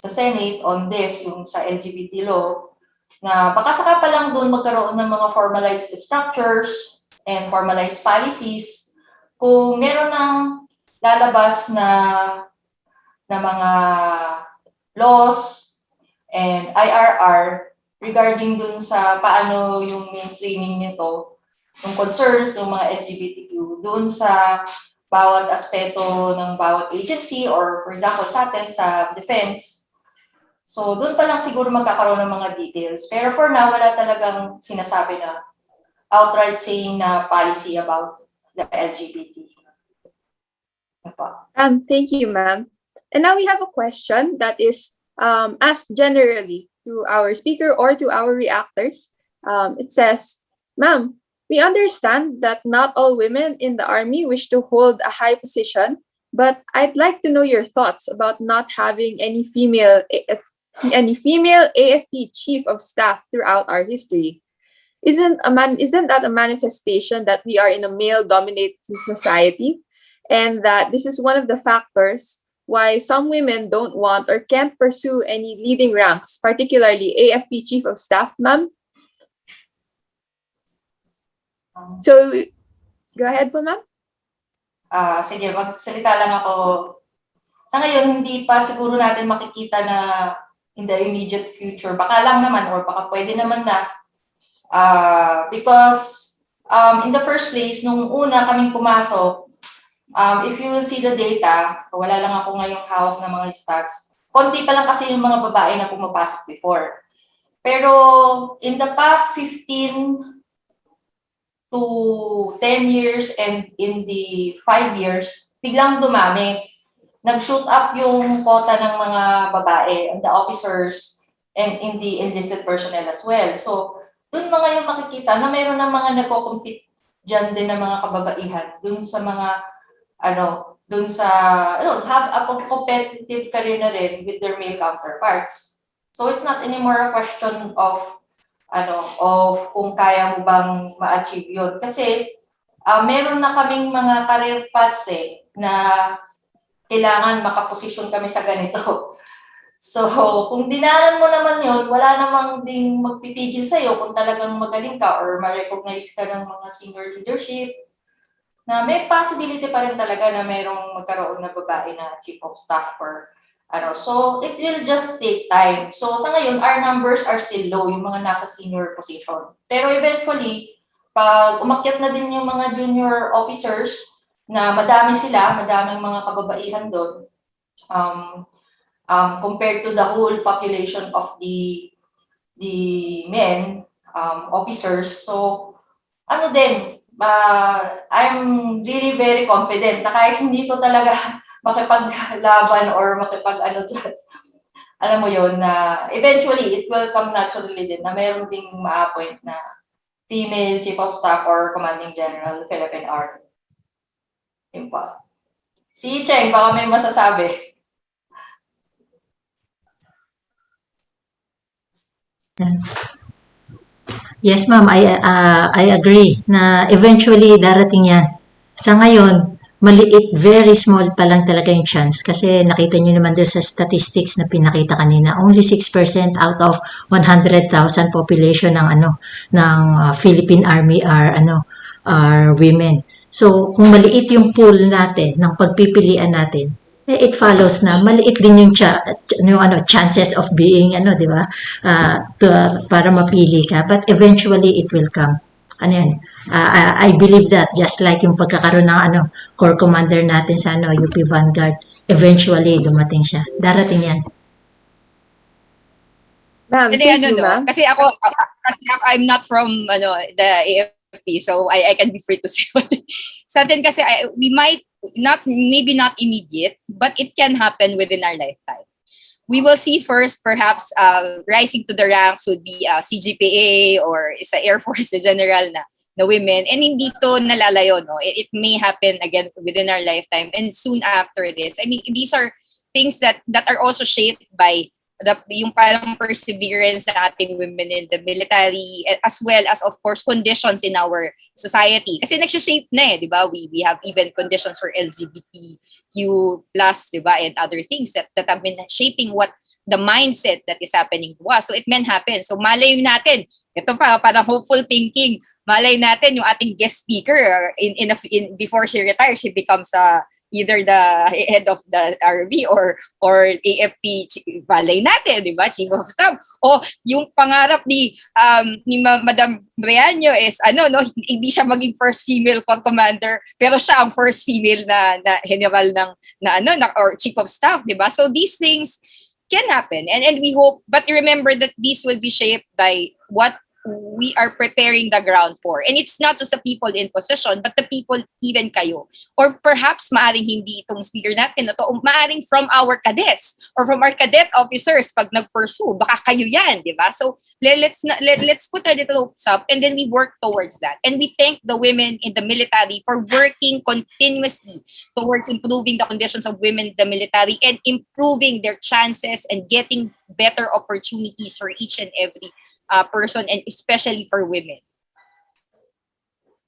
E: sa Senate on this, yung sa LGBT law, na baka saka pa lang dun magkaroon ng mga formalized structures and formalized policies kung meron ng lalabas na mga laws and IRR regarding dun sa paano yung mainstreaming nito, yung concerns ng mga LGBTQ dun sa bawat aspeto ng bawat agency or for example sa atin sa defense. So dun pa lang siguro magkakaroon ng mga details. Pero for now, wala talagang sinasabi na outright saying na policy about the LGBT.
A: Thank you, ma'am. And now we have a question that is asked generally to our speaker or to our reactors. It says, ma'am, we understand that not all women in the Army wish to hold a high position, but I'd like to know your thoughts about not having any female AFP Chief of Staff throughout our history. Isn't that a manifestation that we are in a male-dominated society, and that this is one of the factors why some women don't want or can't pursue any leading ranks, particularly AFP Chief of Staff, ma'am? So, go ahead po, ma'am.
E: Sige, magsalita lang ako. Sa ngayon, hindi pa siguro natin makikita na in the immediate future. Baka lang naman or baka pwede naman na. Because in the first place, nung una kaming pumasok, if you will see the data, wala lang ako ngayong hawak ng mga stats, konti pa lang kasi yung mga babae na pumapasok before. Pero in the past 15 to 10 years and in the 5 years, biglang dumami. Nag-shoot up yung quota ng mga babae and the officers and in the enlisted personnel as well. So, dun mga yung makikita na mayroon ng mga nagko-compete dyan din ng mga kababaihan dun sa mga have a competitive career na rin with their male counterparts. So it's not anymore a question of kung kaya mo bang ma-achieve yun. Kasi meron na kaming mga career paths na kailangan makaposisyon kami sa ganito. So kung dinanan mo naman yun, wala namang ding magpipigil sa'yo kung talagang magaling ka or ma-recognize ka ng mga senior leadership, na may possibility pa rin talaga na mayroong magkaroon na babae na chief of staff or So, it will just take time. So, sa ngayon, our numbers are still low, yung mga nasa senior position. Pero eventually, pag umakyat na din yung mga junior officers, na madaming mga kababaihan doon, compared to the whole population of the men officers. So, I'm really very confident na kahit hindi ko talaga makipaglaban or alam mo yun, na eventually it will come naturally din na mayroon ding ma-appoint na female chief of staff or commanding general Philippine Army. Yun pa. Si Cheng, baka may masasabi.
F: Yes, ma'am, I agree na eventually darating yan. Sa ngayon, maliit, very small pa lang talaga yung chance kasi nakita niyo naman doon sa statistics na pinakita kanina, only 6% out of 100,000 population ng Philippine Army are women. So, kung maliit yung pool natin ng pagpipilian natin, it follows na maliit din yung chances of being di ba? Para mapili ka, but eventually it will come. I believe that just like yung pagkakaroon ng corps commander natin sa UP Vanguard, eventually dumating siya. Darating yan.
A: Ma'am,
G: kasi I'm not from the AFP, so I can be free to say what. Sa atin kasi we might maybe not immediate, but it can happen within our lifetime. We will see first, perhaps rising to the ranks would be CGPA or sa Air Force na general na women. And hindi to nalalayo, no? It may happen again within our lifetime and soon after this. I mean, these are things that are also shaped by yung parang perseverance sa ating women in the military, as well as, of course, conditions in our society. Kasi nagsha-shape na di ba? We have even conditions for LGBTQ+, di ba? And other things that have been shaping what the mindset that is happening to us. So it may happen. So malay natin, ito pa, parang hopeful thinking, malay natin yung ating guest speaker, before she retires, she becomes either the head of the RB or AFP, balay natin, di ba? Chief of Staff. O yung pangarap ni Madam Breaño is hindi siya maging first female commander, pero siya ang first female na general or Chief of Staff, di ba? So these things can happen, and we hope, but remember that these will be shaped by what we are preparing the ground for. And it's not just the people in position, but the people, even kayo. Or perhaps maaring hindi itong speaker natin, maaring from our cadets or from our cadet officers pag nag-pursue, baka kayo yan, di ba? So let's put our little hopes up, and then we work towards that. And we thank the women in the military for working continuously towards improving the conditions of women in the military and improving their chances and getting better opportunities for each and every person, and especially for women.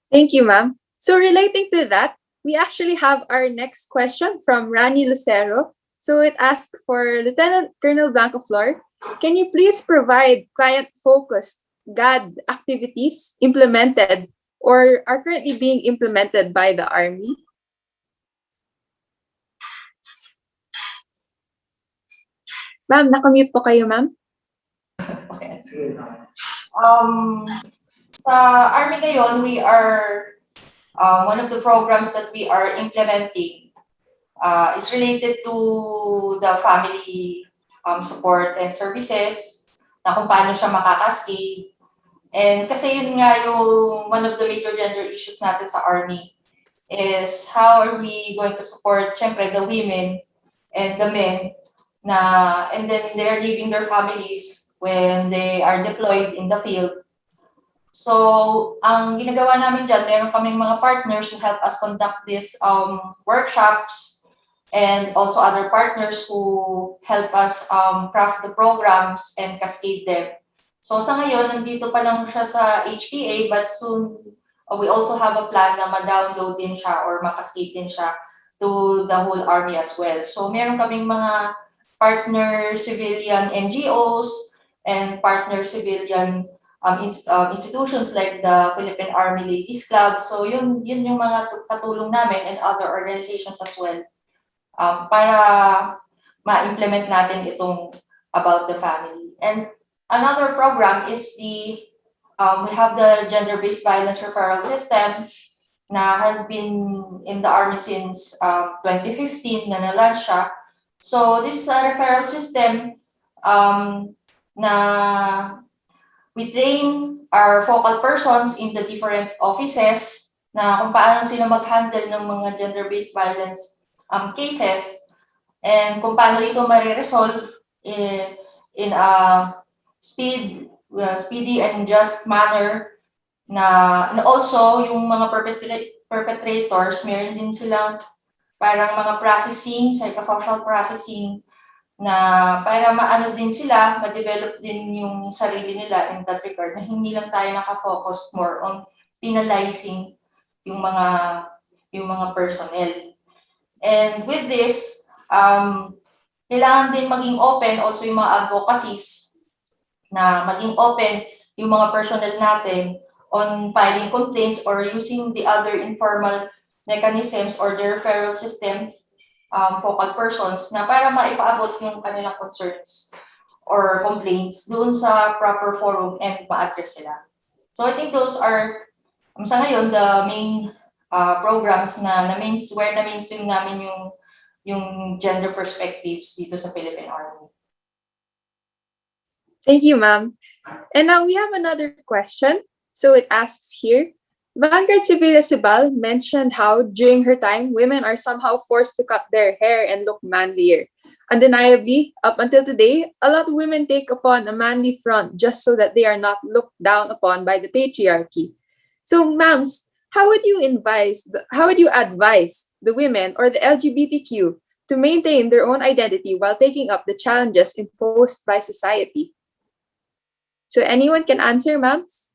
A: Thank you, ma'am. So relating to that, we actually have our next question from Rani Lucero. So it asks for Lieutenant Colonel Blanco Flor, can you please provide client-focused GAD activities implemented or are currently being implemented by the Army? Ma'am, nakamute po kayo, ma'am.
E: Okay. Sa Army ngayon, we are one of the programs that we are implementing is related to the family support and services, na kung paano siya makakascade. And kasi yun nga yung one of the major gender issues natin sa Army is how are we going to support, syempre, the women and the men and then they're leaving their families when they are deployed in the field. So, ang ginagawa namin dyan, meron kaming mga partners who help us conduct these workshops and also other partners who help us craft the programs and cascade them. So, sa ngayon, nandito pa lang siya sa HPA, but soon we also have a plan na ma-download din siya or ma-cascade din siya to the whole Army as well. So, meron kaming mga partner civilian NGOs and partner civilian institutions like the Philippine Army Ladies Club. So yun yung mga katulong namin and other organizations as well para ma-implement natin itong about the family. And another program is we have the gender-based violence referral system na has been in the Army since 2015 na na-launch siya. So this is a referral system na we train our focal persons in the different offices na kung paano sila mag-handle ng mga gender-based violence cases and kung paano ito ma-resolve in a speedy and just manner na also yung mga perpetrators, meron din silang parang mga processing, psychosocial processing, na para maano din sila, ma-develop din yung sarili nila in that regard, na hindi lang tayo nakafocus more on penalizing yung mga personnel. And with this, kailangan din maging open also yung mga advocacies, na maging open yung mga personnel natin on filing complaints or using the other informal mechanisms or the referral system focal persons na para maipaabot yung kanilang concerns or complaints doon sa proper forum and ma-address sila. So I think those are, sa ngayon, the main programs na na-mainstream namin yung gender perspectives dito sa Philippine Army.
A: Thank you, ma'am. And now we have another question. So it asks here, Vanguard Civila Sibal mentioned how, during her time, women are somehow forced to cut their hair and look manlier. Undeniably, up until today, a lot of women take upon a manly front just so that they are not looked down upon by the patriarchy. So, ma'ams, how would you advise the women or the LGBTQ to maintain their own identity while taking up the challenges imposed by society? So, anyone can answer, ma'ams?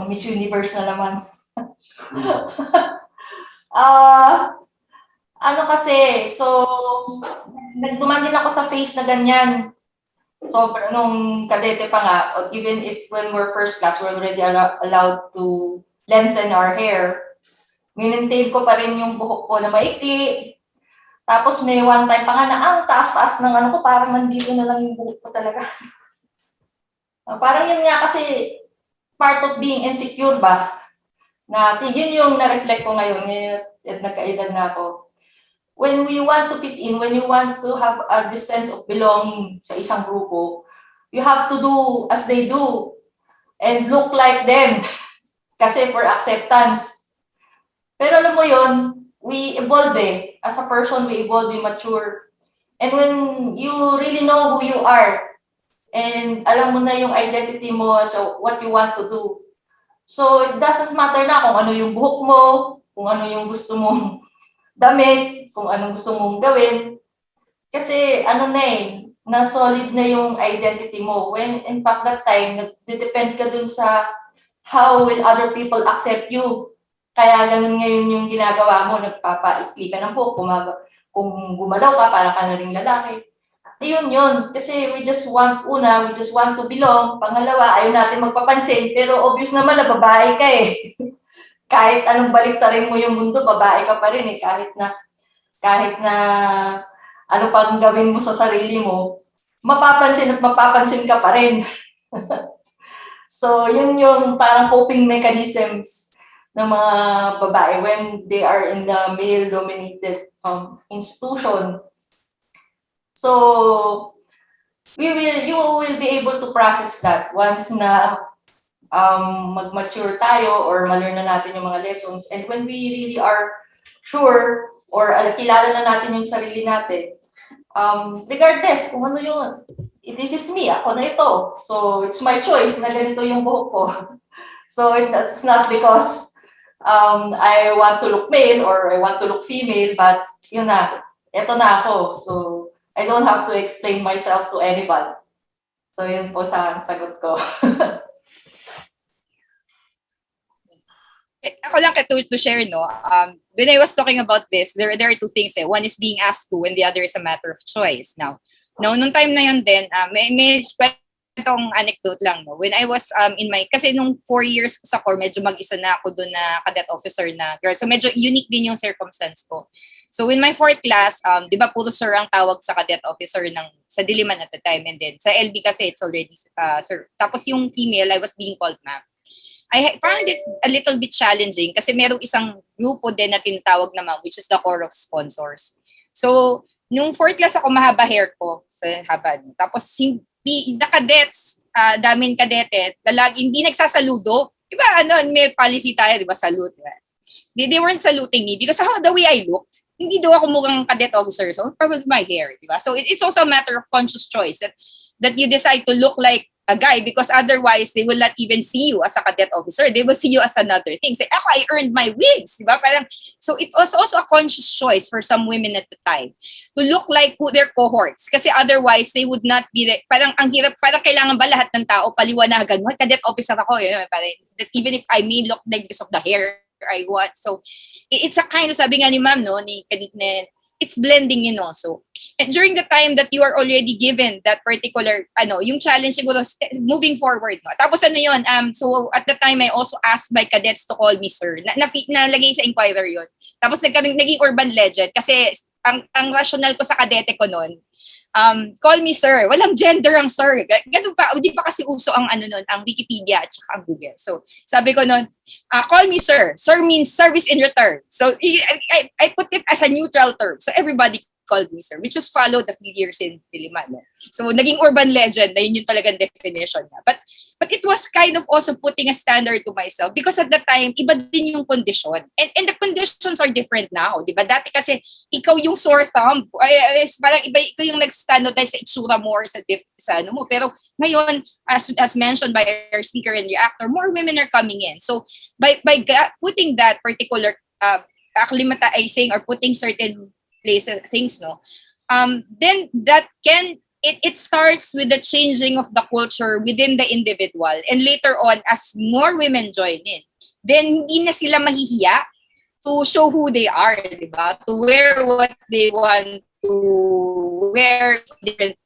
E: Miss Universe na naman. Ano kasi, so, nagduman din ako sa face na ganyan. So, nung kadete pa nga, even if when we're first class, we're already allowed to lengthen our hair. Maintain ko pa rin yung buhok ko na maikli. Tapos may one time pa nga na, taas-taas ng ano ko, parang nandito na lang yung buhok ko talaga. Parang yun nga kasi, part of being insecure ba? Na yun yung na-reflect ko ngayon, nagkaedad na ako. When we want to fit in, when you want to have this sense of belonging sa isang grupo, you have to do as they do and look like them kasi for acceptance. Pero alam mo yun, we evolve as a person, we evolve, we mature. And when you really know who you are, and alam mo na yung identity mo at what you want to do. So it doesn't matter na kung ano yung buhok mo, kung ano yung gusto mong damit, kung anong gusto mong gawin. Kasi na solid na yung identity mo. When in fact that time, nagdepend ka dun sa how will other people accept you. Kaya ganun ngayon yung ginagawa mo, nagpapaikli ka ng buhok, kung gumalaw ka, para ka na ring lalaki. Yun. Kasi we just want to belong. Pangalawa, ayaw natin magpapansin. Pero obvious naman na babae ka Kahit anong baliktarin mo yung mundo, babae ka pa rin Kahit na ano pang gawin mo sa sarili mo, mapapansin at mapapansin ka pa rin. So, yun yung parang coping mechanisms ng mga babae when they are in the male-dominated institution. So, you will be able to process that once na mag-mature tayo or ma-learn na natin yung mga lessons. And when we really are sure or kilala na natin yung sarili natin, regardless kung ano yung, this is me, ako na ito. So, it's my choice na ganito yung buhok ko. So, it's not because I want to look male or I want to look female, but yun na, ito na ako. So, I don't have to explain myself to anyone. So, yun po sa sagot ko.
G: Ako lang to share, no? When I was talking about this, there are two things. One is being asked to, and the other is a matter of choice. Now, nung time na yun din, may kwentong anecdote lang, no? When I was kasi nung 4 years ko sa Corps, medyo mag-isa na ako doon na cadet officer na girl. So medyo unique din yung circumstance ko. So in my 4th class, di ba puro sir ang tawag sa cadet officer sa Diliman at the time, and then sa LB kasi it's already sir. Tapos yung female, I was being called ma'am. I found it a little bit challenging kasi merong isang grupo din na tinatawag na ma'am, which is the Corps of Sponsors. So, nung 4th class ako, mahaba hair ko. Tapos, the cadets, daming kadete, hindi nagsasaludo. Diba, may policy tayo, diba, salute. Diba? They weren't saluting me because of the way I looked. Hindi daw ako mukhang cadet officer, so probably my hair, diba? So, it's also a matter of conscious choice that you decide to look like a guy because otherwise they will not even see you as a cadet officer. They will see you as another thing. Say, I earned my wings. Diba? So it was also a conscious choice for some women at the time to look like their cohorts. Kasi otherwise they would not be, parang ang hirap, parang kailangan ba lahat ng tao paliwanagan, cadet officer ako, parang, that even if I may look like because of the hair I want. So it's a kind of, sabi nga ni ma'am, no, it's blending, so. And during the time that you are already given that particular, yung challenge siguro, moving forward, no? Tapos yun, so at the time, I also asked my cadets to call me sir. Nalagay sa inquirer yun. Tapos naging urban legend kasi ang rationale ko sa kadete ko noon, call me sir. Walang gender ang sir. Ganun pa, hindi pa kasi uso ang ang Wikipedia at saka ang Google. So, sabi ko noon, call me sir. Sir means service in return. So, I put it as a neutral term. So, everybody called me sir, which was followed a few years in Diliman. No? So naging urban legend na yun yung talagang definition niya. But it was kind of also putting a standard to myself because at the time, iba din yung condition. And the conditions are different now, di ba? Dati kasi, ikaw yung sore thumb. Parang iba, ikaw yung nag-stand dahil sa itsura mo or sa ano mo. Pero ngayon, as mentioned by our speaker and reactor, more women are coming in. So by putting that particular acclimatizing or putting certain places, things, no, then that can, it starts with the changing of the culture within the individual. And later on, as more women join in, then hindi na sila mahihiya to show who they are, di ba? To wear what they want to wear, different,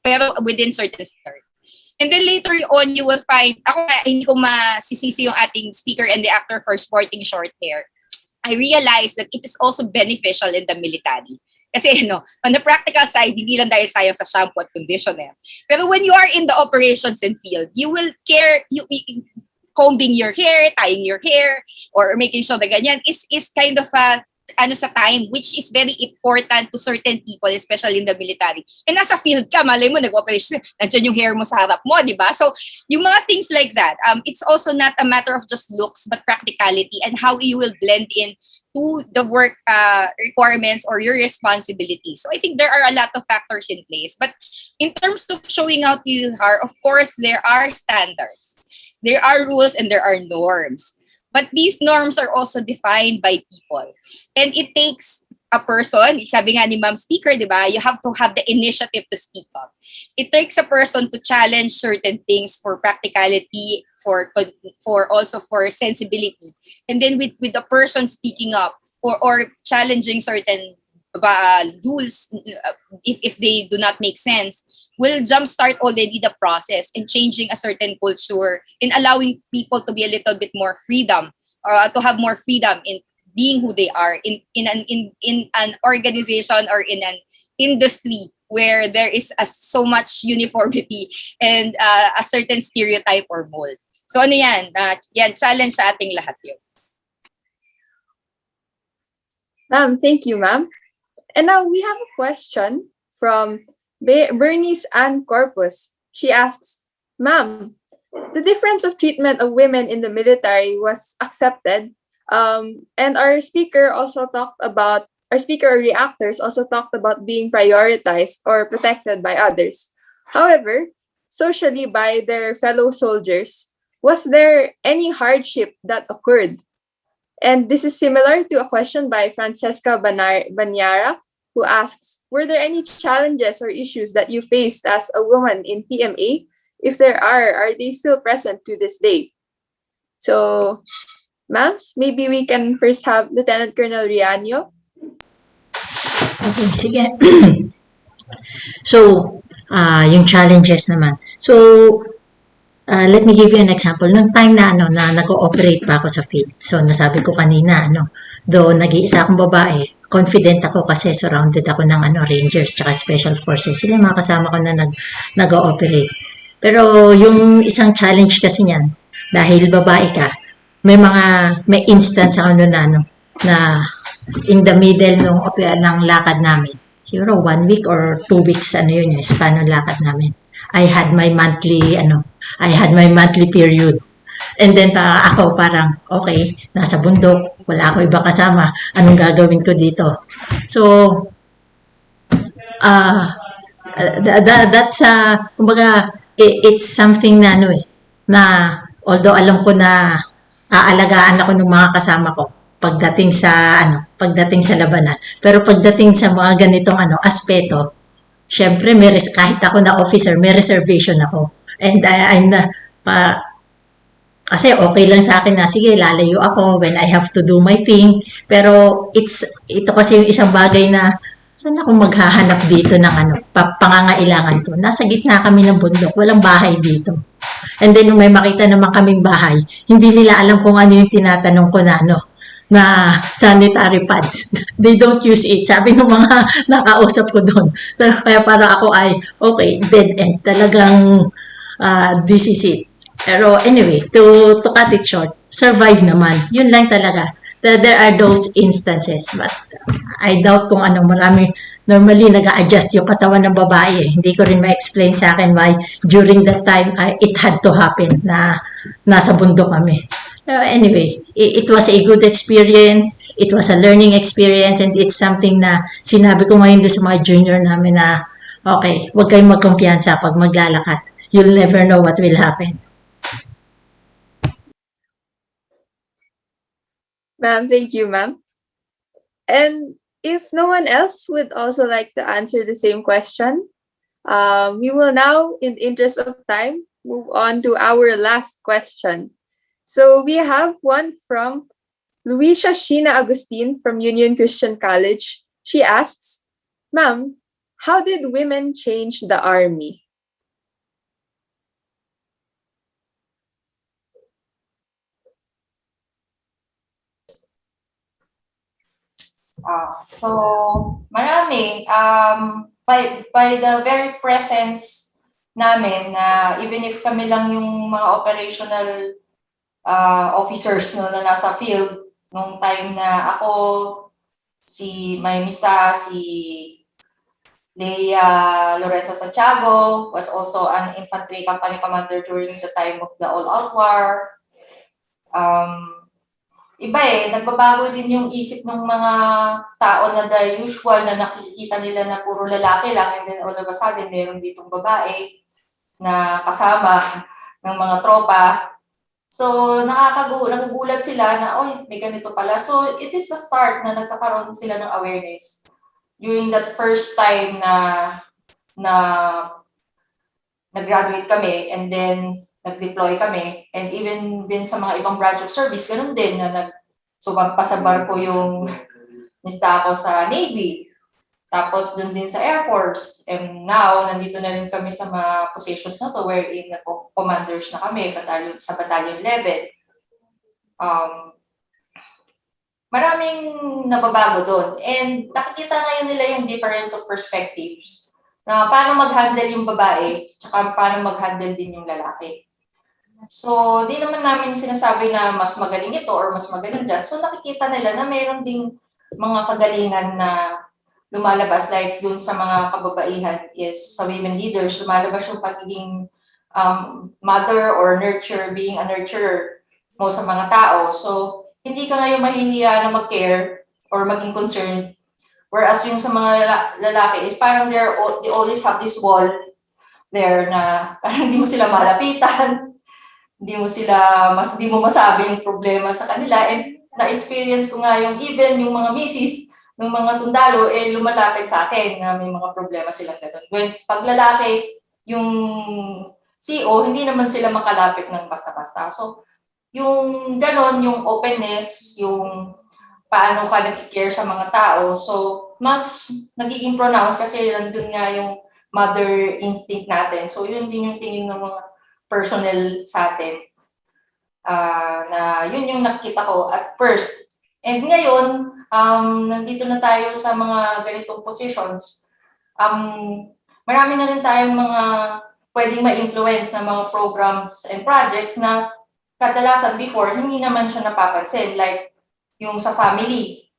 G: pero within certain standards. And then later on, you will find, ako hindi ko masisisi yung ating speaker and the actor for sporting short hair. I realized that it is also beneficial in the military. Kasi on the practical side, hindi lang dahil sayang sa shampoo at conditioner. Pero when you are in the operations and field, you will care, combing your hair, tying your hair, or making sure na ganyan is kind of a sa time, which is very important to certain people, especially in the military. And nasa field ka, malay mo, nag-operation, nandiyan yung hair mo sa harap mo, di ba? So, yung mga things like that, it's also not a matter of just looks, but practicality and how you will blend in to the work requirements or your responsibilities. So, I think there are a lot of factors in place. But in terms of showing out you are, of course, there are standards. There are rules and there are norms. But these norms are also defined by people. And it takes a person, sabi nga ni Ma'am Speaker, di ba, you have to have the initiative to speak up. It takes a person to challenge certain things for practicality, for also for sensibility. And then with the person speaking up or challenging certain rules, if they do not make sense, will jumpstart already the process in changing a certain culture, in allowing people to be a little bit more freedom, or to have more freedom in being who they are in an organization or in an industry where there is so much uniformity and a certain stereotype or mold. So ano yan? Yan, challenge sa ating lahat yun.
A: Ma'am, thank you, ma'am. And now we have a question from Bernice Ann Corpus. She asks, ma'am, the difference of treatment of women in the military was accepted. And our speaker or reactors also talked about being prioritized or protected by others. However, socially by their fellow soldiers, was there any hardship that occurred? And this is similar to a question by Francesca Banyara, who asks, were there any challenges or issues that you faced as a woman in PMA? If there are they still present to this day? So, ma'ams, maybe we can first have Lieutenant Colonel Riaño.
F: Okay, sige. So, yung challenges naman. So, let me give you an example. Nung time na na nag-ooperate pa ako sa field. So, nasabi ko kanina, though nag-iisa akong babae, confident ako kasi surrounded ako ng Rangers tsaka Special Forces. Sila mga kasama ko na nag-ooperate. Pero yung isang challenge kasi niyan, dahil babae ka, may instance ako na in the middle ng lakad namin. Siguro 1 week or 2 weeks yun yung span ng lakad namin. I had my monthly period. And then ako parang, okay, nasa bundok, wala ako iba kasama, anong gagawin ko dito? So, that's, kumbaga, it's something na although alam ko na aalagaan ako ng mga kasama ko pagdating sa labanan. Pero pagdating sa mga ganitong aspeto, syempre kahit ako na officer, may reservation ako. And kasi okay lang sa akin na, sige, lalayo ako when I have to do my thing. Pero ito kasi yung isang bagay na, saan ako maghahanap dito ng pangangailangan ko? Nasa gitna kami ng bundok, walang bahay dito. And then, may makita naman kaming bahay, hindi nila alam kung ano yung tinatanong ko na sanitary pads. They don't use it. Sabi ng mga nakausap ko doon. So, kaya para ako ay, okay, dead end. Talagang, this is it. Pero anyway, to cut it short, survive naman. Yun lang talaga. There are those instances, but I doubt kung marami normally nag-a-adjust yung katawan ng babae. Hindi ko rin ma-explain sa akin why during that time it had to happen na nasa bundok kami. Anyway, it was a good experience. It was a learning experience, and it's something na sinabi ko ngayon din sa mga junior namin na okay, huwag kayong magkumpiyansa pag maglalakad. You'll never know what will happen.
A: Ma'am, thank you, ma'am. And if no one else would also like to answer the same question, we will now, in the interest of time, move on to our last question. So we have one from Luisa Sheena Agustin from Union Christian College. She asks, Ma'am, how did women change the army?
E: So, marami. By the very presence namin na even if kami lang yung mga operational officers no, na nasa field, nung time na ako, si Lorenzo Santiago was also an infantry company commander during the time of the All-Out War. Iba nagbabago din yung isip ng mga tao na the usual na nakikita nila na puro lalaki lang, and then all of a sudden meron ditong babae na kasama ng mga tropa. So nagugulat sila na, oy, may ganito pala. So it is a start na nagkakaroon sila ng awareness during that first time na nag-graduate kami, and then nag-deploy kami, and even din sa mga ibang branch of service, ganun din na pasabar ko yung mista ako sa Navy, tapos dun din sa Air Force, and now nandito na rin kami sa mga positions na to wherein commanders na kami sa battalion level. Maraming nababago doon, and nakikita ngayon nila yung difference of perspectives na paano mag-handle yung babae tsaka paano mag-handle din yung lalaki. So, di naman namin sinasabi na mas magaling ito or mas magaling dyan. So, nakikita nila na mayroon ding mga kagalingan na lumalabas, like dun sa mga kababaihan is sa women leaders, lumalabas yung pagiging mother or being a nurturer mo sa mga tao. So, hindi ka ngayon mahihiya na mag-care or maging concerned. Whereas yung sa mga lalaki is parang they always have this wall there na parang hindi mo sila malapitan. Hindi mo masabi yung problema sa kanila, and na-experience ko nga yung even yung mga misis ng mga sundalo lumalapit sa akin na may mga problema silang gano'n. When pag lalaki, yung CO, hindi naman sila makalapit ng basta-basta. So, yung gano'n, yung openness, yung paano ka nag-care sa mga tao, so mas nagiging pronounced kasi nandun nga yung mother instinct natin. So, yun din yung tingin ng mga personnel sa atin, na yun yung nakikita ko at first. And ngayon, nandito na tayo sa mga ganitong positions, marami na rin tayong mga pwedeng ma-influence na mga programs and projects na kadalasan before, hindi naman siya napapansin, like yung sa family.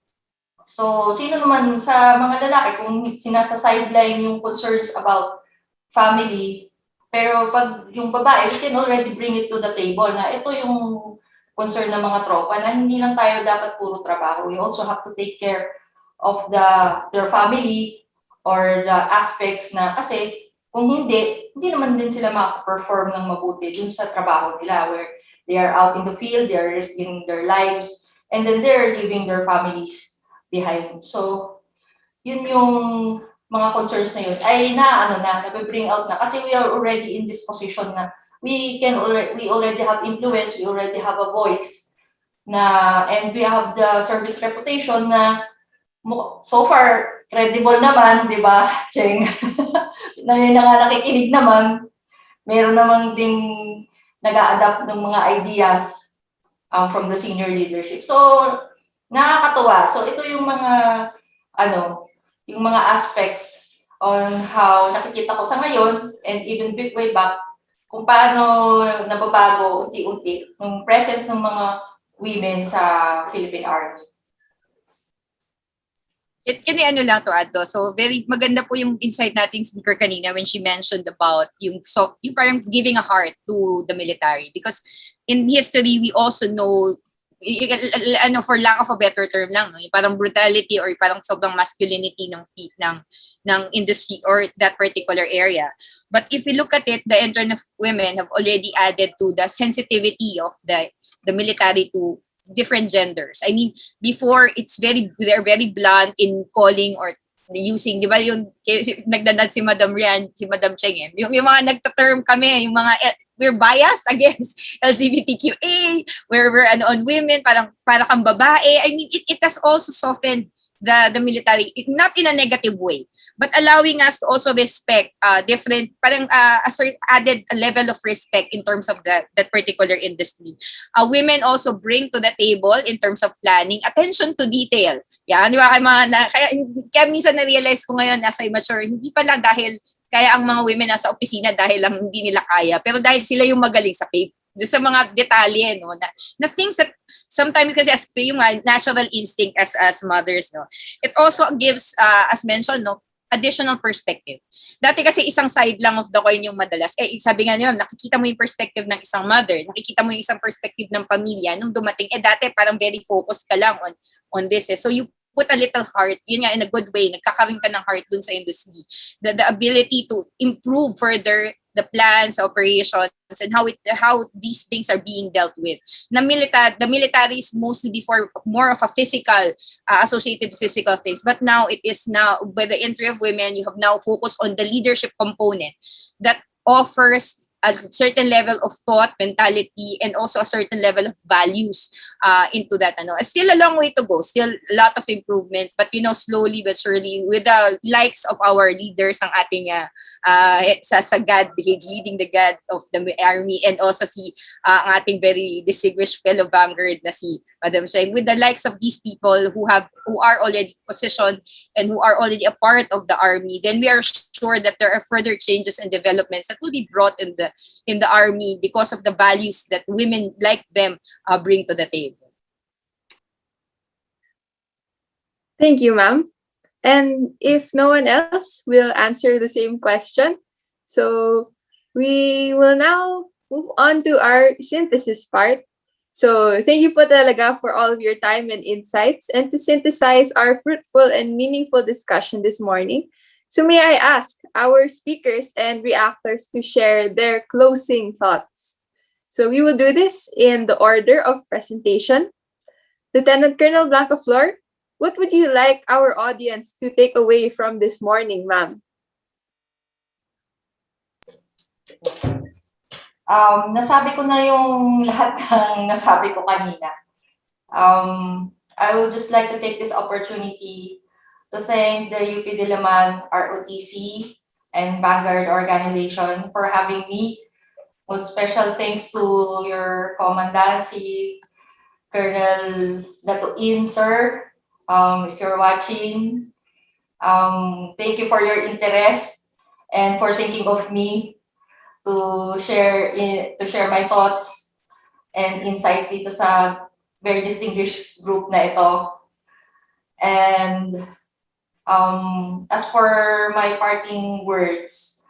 E: So, sino naman sa mga lalaki kung sinasa-sideline yung concerns about family, pero pag yung babae, we can already bring it to the table na ito yung concern ng mga tropa na hindi lang tayo dapat puro trabaho. We also have to take care of their family or the aspects na kasi kung hindi naman din sila maka-perform ng mabuti dun sa trabaho nila where they are out in the field, they are risking their lives, and then they're leaving their families behind. So, yun yung mga concerns na yun ay nabibring out na kasi we are already in this position na we already have influence, we already have a voice and we have the service reputation na so far credible naman, di ba, Cheng? na yun na nga nakikinig naman, meron naman ding nag-a-adapt ng mga ideas from the senior leadership. So, nakakatuwa. So, ito yung mga yung mga aspects on how nakikita ko sa ngayon and even way back kung paano nababago unti-unti yung presence ng mga women sa Philippine Army.
G: Can I ano lang to add to? So very maganda po yung insight nating speaker kanina when she mentioned about yung parang giving a heart to the military, because in history we also know ano, for lack of a better term lang, no, yung parang brutality or parang sobrang masculinity ng industry or that particular area. But if we look at it, the entrance of women have already added to the sensitivity of the military to different genders. I mean, before they're very blunt in calling or using, di ba yung nagdadad si Madam Rian, si Madam Cheng, yung mga nagta-term kami, yung mga we're biased against LGBTQA, we're on women, para kang babae. I mean, it has also softened the military, not in a negative way, but allowing us to also respect different, parang added a level of respect in terms of that particular industry. Women also bring to the table in terms of planning, attention to detail. Yan, di ba? Kaya minsan na-realize ko ngayon as I mature, hindi pa lang dahil kaya ang mga women nasa opisina dahil lang hindi nila kaya, pero dahil sila yung magaling sa sa mga detalye, no, na things that sometimes kasi as yung natural instinct as mothers, no, it also gives as mentioned, no, additional perspective. Dati kasi isang side lang of the coin yung madalas. Sabi nga niyo, nakikita mo yung perspective ng isang mother, nakikita mo yung isang perspective ng pamilya nung dumating. Dati parang very focused ka lang on this. So you put a little heart, yun nga, in a good way, nagkakaroon ka ng heart dun sa industry. The ability to improve further the plans, operations, and how these things are being dealt with. The military is mostly before more of a physical, associated with physical things, but now it is now, by the entry of women, you have now focused on the leadership component that offers a certain level of thought, mentality, and also a certain level of values into that. Still a long way to go, still a lot of improvement, but slowly but surely, with the likes of our leaders, ang ating sa 𝗏𝗏𝗏𝗃𝗏, leading the God of the Army, and also ang ating very distinguished fellow vanguard na si Madam Cheng, with the likes of these people who are already positioned and who are already a part of the Army, then we are sure that there are further changes and developments that will be brought in the Army because of the values that women like them bring to the table.
A: Thank you, ma'am. And if no one else will answer the same question, so we will now move on to our synthesis part. So thank you po talaga for all of your time and insights, and to synthesize our fruitful and meaningful discussion this morning. So may I ask our speakers and reactors to share their closing thoughts. So we will do this in the order of presentation. Lieutenant Colonel 𝗏𝗏𝗏𝗃, what would you like our audience to take away from this morning, ma'am?
E: Nasabi ko na yung lahat ng nasabi ko kanina. I would just like to take this opportunity to thank the UP Diliman ROTC and Vanguard organization for having me. With special thanks to your commandant, si Colonel Datuin, sir. If you're watching, thank you for your interest and for thinking of me to share my thoughts and insights dito sa very distinguished group na ito. And as for my parting words,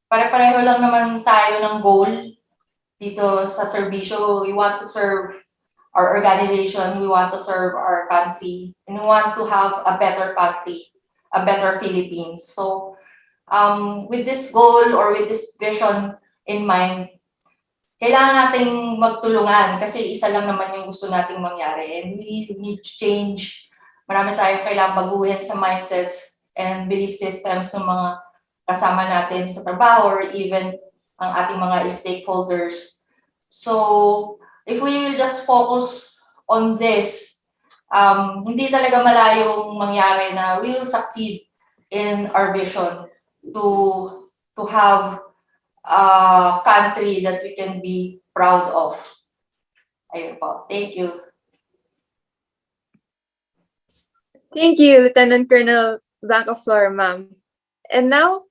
E: pare-pareho lang naman tayo ng goal dito sa serbisyo. We want to serve our organization, we want to serve our country, and we want to have a better country, a better Philippines. So with this goal or with this vision in mind, kailangan nating magtulungan kasi isa lang naman yung gusto nating mangyari, and we need to change. Marami tayong kailangang baguhin sa mindsets and belief systems ng mga kasama natin sa trabaho or even ang ating mga stakeholders. So if we will just focus on this, hindi talaga malayong mangyari na we will succeed in our vision to have a country that we can be proud of. Ayun po. Thank you.
A: Thank you, Lieutenant Colonel 𝗏𝗏𝗏𝗏𝗃𝗏, ma'am. And now,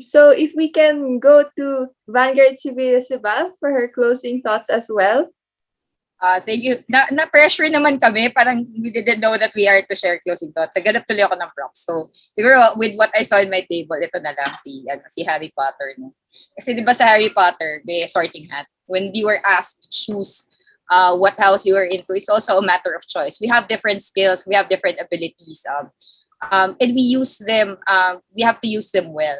A: so if we can go to Vanguard 𝗏𝗏𝗏𝗏𝗏 for her closing thoughts as well.
G: Thank you. Na-pressure naman kami. Parang we didn't know that we are to share closing thoughts. Naganap tuloy ako ng props. So, siguro with what I saw in my table, ito na lang si Harry Potter. No? Kasi di ba sa Harry Potter, may sorting hat. When you were asked to choose what house you were into, it's also a matter of choice. We have different skills. We have different abilities. And we use them. We have to use them well.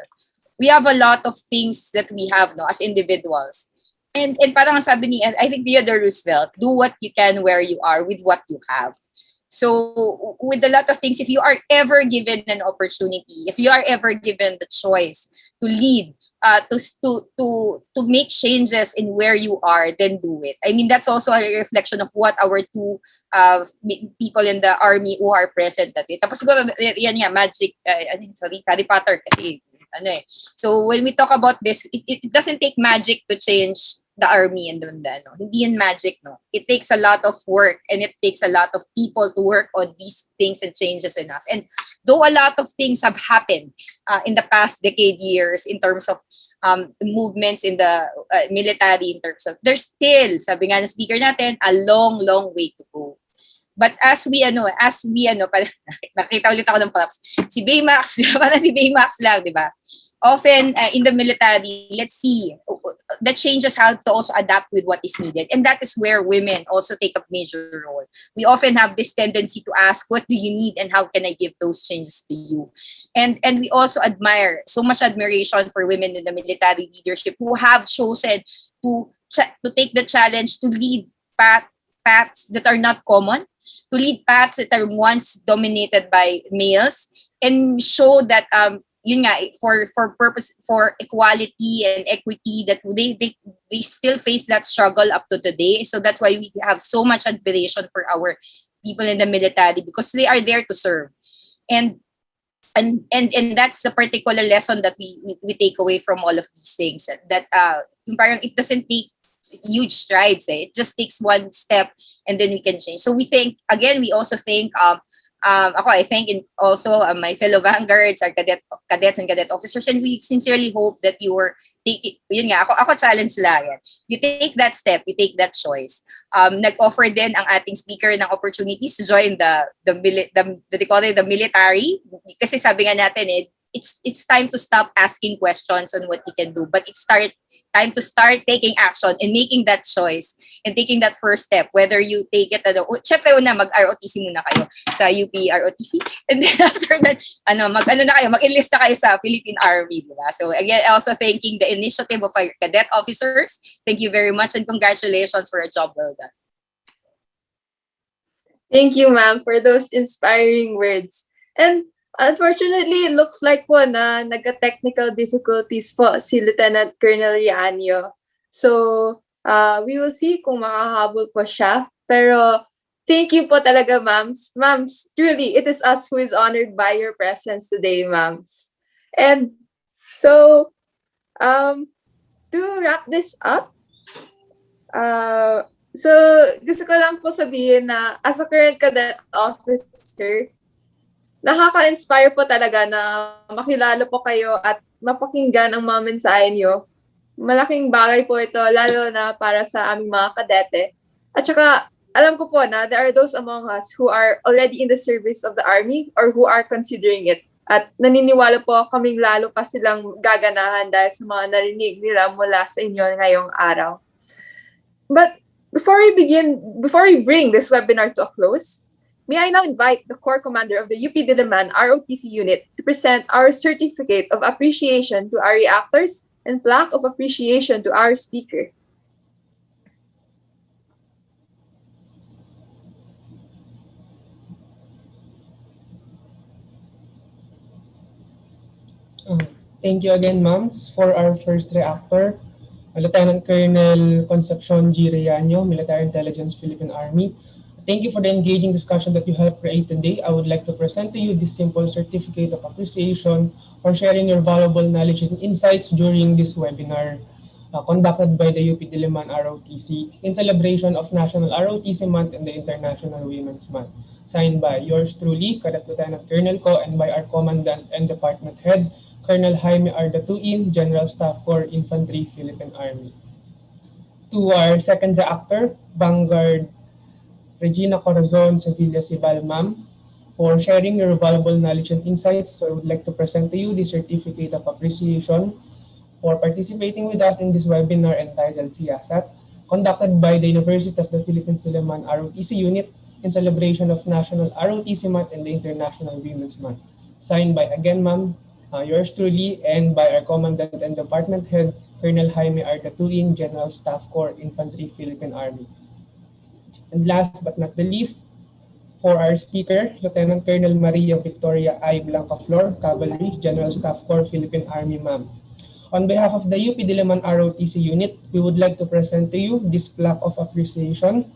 G: We have a lot of things that we have no, as individuals. And parang sabi ni, I think Theodore Roosevelt, do what you can where you are with what you have. So with a lot of things, if you are ever given an opportunity, if you are ever given the choice to lead, to make changes in where you are, then do it. I mean, that's also a reflection of what our two people in the army who are present at it. Tapos siguro, yan nga, magic, Harry Potter kasi, So when we talk about this, it doesn't take magic to change the army and hindi yan magic, no. It takes a lot of work and it takes a lot of people to work on these things and changes in us. And though a lot of things have happened in the past decade years in terms of movements in the military, in terms of there's still, sabi nga ng speaker natin, a long way to go. But as we nakita ulit ako ng props. Si 𝗣𝗵𝗶𝗹𝗶, parang si 𝗣𝗵𝗶 lang, di ba? Often in the military, let's see, the changes have to also adapt with what is needed. And that is where women also take a major role. We often have this tendency to ask, what do you need and how can I give those changes to you? And we also admire, so much admiration for women in the military leadership who have chosen to take the challenge to lead paths that are not common, to lead paths that are once dominated by males, and show that yun nga, for equality and equity, that they still face that struggle up to today. So that's why we have so much admiration for our people in the military, because they are there to serve. And that's the particular lesson that we take away from all of these things, that parang it doesn't take huge strides. It just takes one step and then we can change. So we also think I thank also my fellow vanguards, our cadets and cadet officers, and we sincerely hope that you are taking, yun nga, ako challenge lang yan. You take that step, you take that choice. Nag-offer din ang ating speaker ng opportunities to join the military. Kasi sabi nga natin, it's time to stop asking questions on what you can do, but it's time to start taking action and making that choice and taking that first step, whether you take it, syempre una, mag-ROTC muna kayo sa UP ROTC, and then after that, mag-enlist na kayo sa Philippine Army, diba? So again, also thanking the initiative of our cadet officers. Thank you very much and congratulations for a job well done.
A: Thank you, ma'am, for those inspiring words. And unfortunately, it looks like po na nagka-technical difficulties po si Lieutenant Colonel Rianio. So, we will see kung makahabol po siya. Pero, thank you po talaga, ma'ams. Ma'ams, truly, it is us who is honored by your presence today, ma'ams. And so, to wrap this up, so gusto ko lang po sabihin na as a current cadet officer, nakaka-inspire po talaga na makilala po kayo at mapakinggan ang mga mensahe nyo. Malaking bagay po ito, lalo na para sa aming mga kadete. At saka, alam ko po na there are those among us who are already in the service of the Army or who are considering it. At naniniwala po kaming lalo pa silang gaganahan dahil sa mga narinig nila mula sa inyo ngayong araw. But before we bring this webinar to a close, may I now invite the Corps Commander of the UP Diliman ROTC unit to present our certificate of appreciation to our reactors and plaque of appreciation to our speaker.
D: Thank you again, ma'ams, for our first reactor, Lieutenant Colonel Concepcion G. Reaño, Military Intelligence, Philippine Army. Thank you for the engaging discussion that you helped create today. I would like to present to you this simple certificate of appreciation for sharing your valuable knowledge and insights during this webinar conducted by the UP Diliman ROTC in celebration of National ROTC Month and the International Women's Month. Signed by yours truly, Cadet Lieutenant Colonel Co, and by our Commandant and Department Head, Colonel 𝗦𝗵𝗶𝗃𝗄𝗏, General Staff Corps Infantry, Philippine Army. To our second reactor, Vanguard Regina Corazon-Sevilla-Sibal, ma'am, for sharing your valuable knowledge and insights. So I would like to present to you the Certificate of Appreciation for participating with us in this webinar entitled SIYASAT, conducted by the University of the Philippines Diliman ROTC unit in celebration of National ROTC Month and the International Women's Month. Signed by, again, ma'am, yours truly, and by our Commandant and Department Head, Colonel 𝗗𝗵𝗶𝗹𝗶𝗃𝗲, General Staff Corps, Infantry, Philippine Army. And last but not the least, for our speaker, Lieutenant Colonel 𝗕𝗵𝗶𝗃𝗲𝗍𝗍, Cavalry, General Staff Corps, Philippine Army, ma'am. On behalf of the UP Diliman ROTC unit, we would like to present to you this plaque of appreciation.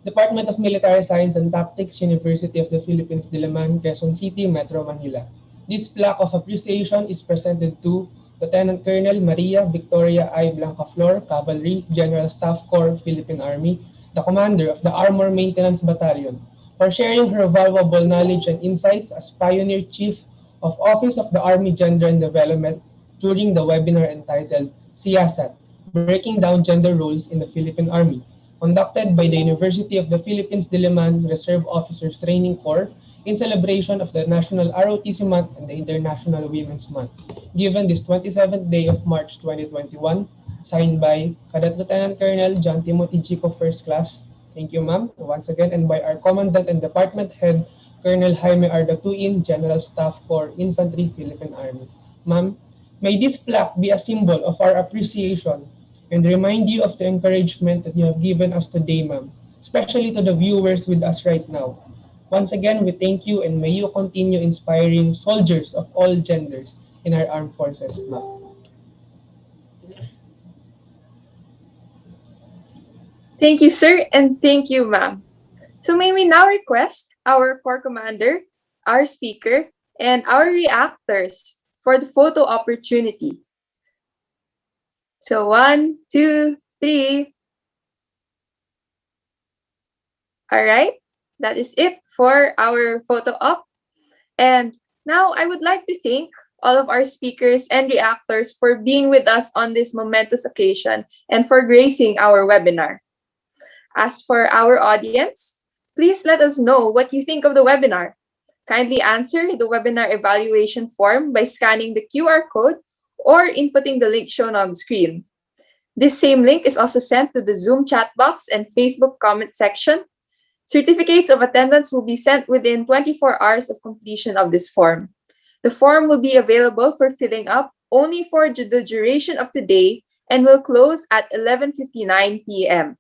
D: Department of Military Science and Tactics, University of the Philippines Diliman, Quezon City, Metro Manila. This plaque of appreciation is presented to Lieutenant Colonel 𝗕𝗵𝗶𝗃𝗲𝗍𝗍, Cavalry, General Staff Corps, Philippine Army, the commander of the Armor Maintenance Battalion, for sharing her valuable knowledge and insights as Pioneer Chief of Office of the Army Gender and Development during the webinar entitled SIYASAT, Breaking Down Gender Roles in the Philippine Army, conducted by the University of the Philippines Diliman Reserve Officers Training Corps in celebration of the National ROTC Month and the International Women's Month, given this 27th day of March 2021, signed by Cadet Lieutenant Colonel John Timothy Chico, First Class. Thank you, ma'am, once again, and by our Commandant and Department Head, Colonel 𝗗𝗵𝗶𝗹𝗶𝗃𝗲, General Staff Corps, Infantry, Philippine Army. Ma'am, may this plaque be a symbol of our appreciation and remind you of the encouragement that you have given us today, ma'am, especially to the viewers with us right now. Once again, we thank you and may you continue inspiring soldiers of all genders in our armed forces, ma'am.
A: Thank you, sir, and thank you, ma'am. So may we now request our Corps Commander, our speaker, and our reactors for the photo opportunity. So 1, 2, 3. All right, that is it for our photo op. And now I would like to thank all of our speakers and reactors for being with us on this momentous occasion and for gracing our webinar. As for our audience, please let us know what you think of the webinar. Kindly answer the webinar evaluation form by scanning the QR code or inputting the link shown on the screen. This same link is also sent to the Zoom chat box and Facebook comment section. Certificates of attendance will be sent within 24 hours of completion of this form. The form will be available for filling up only for the duration of the day and will close at 11:59 p.m.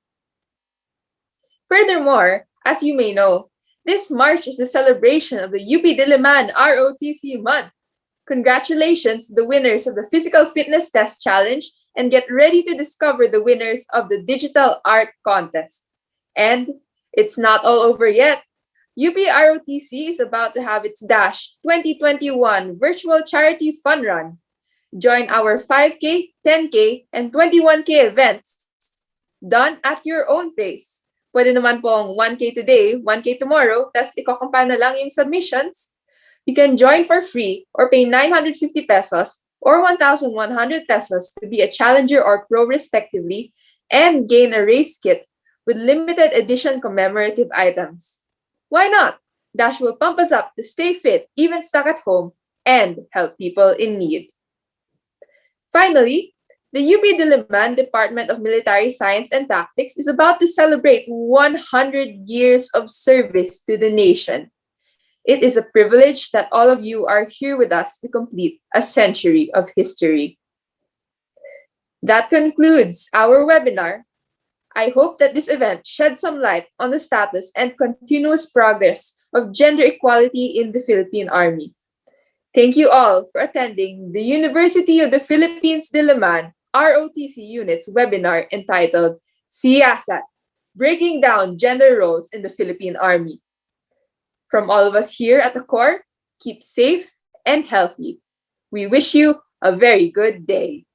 A: Furthermore, as you may know, this March is the celebration of the UP Diliman ROTC Month. Congratulations to the winners of the Physical Fitness Test Challenge and get ready to discover the winners of the Digital Art Contest. And it's not all over yet. UP ROTC is about to have its Dash 2021 Virtual Charity Fun Run. Join our 5K, 10K, and 21K events done at your own pace. Pwede naman pong 1K today, 1K tomorrow, tas ikokompa na lang yung submissions. You can join for free or pay 950 pesos or 1,100 pesos to be a challenger or pro respectively and gain a race kit with limited edition commemorative items. Why not? Dash will pump us up to stay fit, even stuck at home, and help people in need. Finally, the UP Diliman Department of Military Science and Tactics is about to celebrate 100 years of service to the nation. It is a privilege that all of you are here with us to complete a century of history. That concludes our webinar. I hope that this event shed some light on the status and continuous progress of gender equality in the Philippine Army. Thank you all for attending the University of the Philippines Diliman ROTC Unit's webinar entitled SIYASAT, Breaking Down Gender Roles in the Philippine Army. From all of us here at the Corps, keep safe and healthy. We wish you a very good day.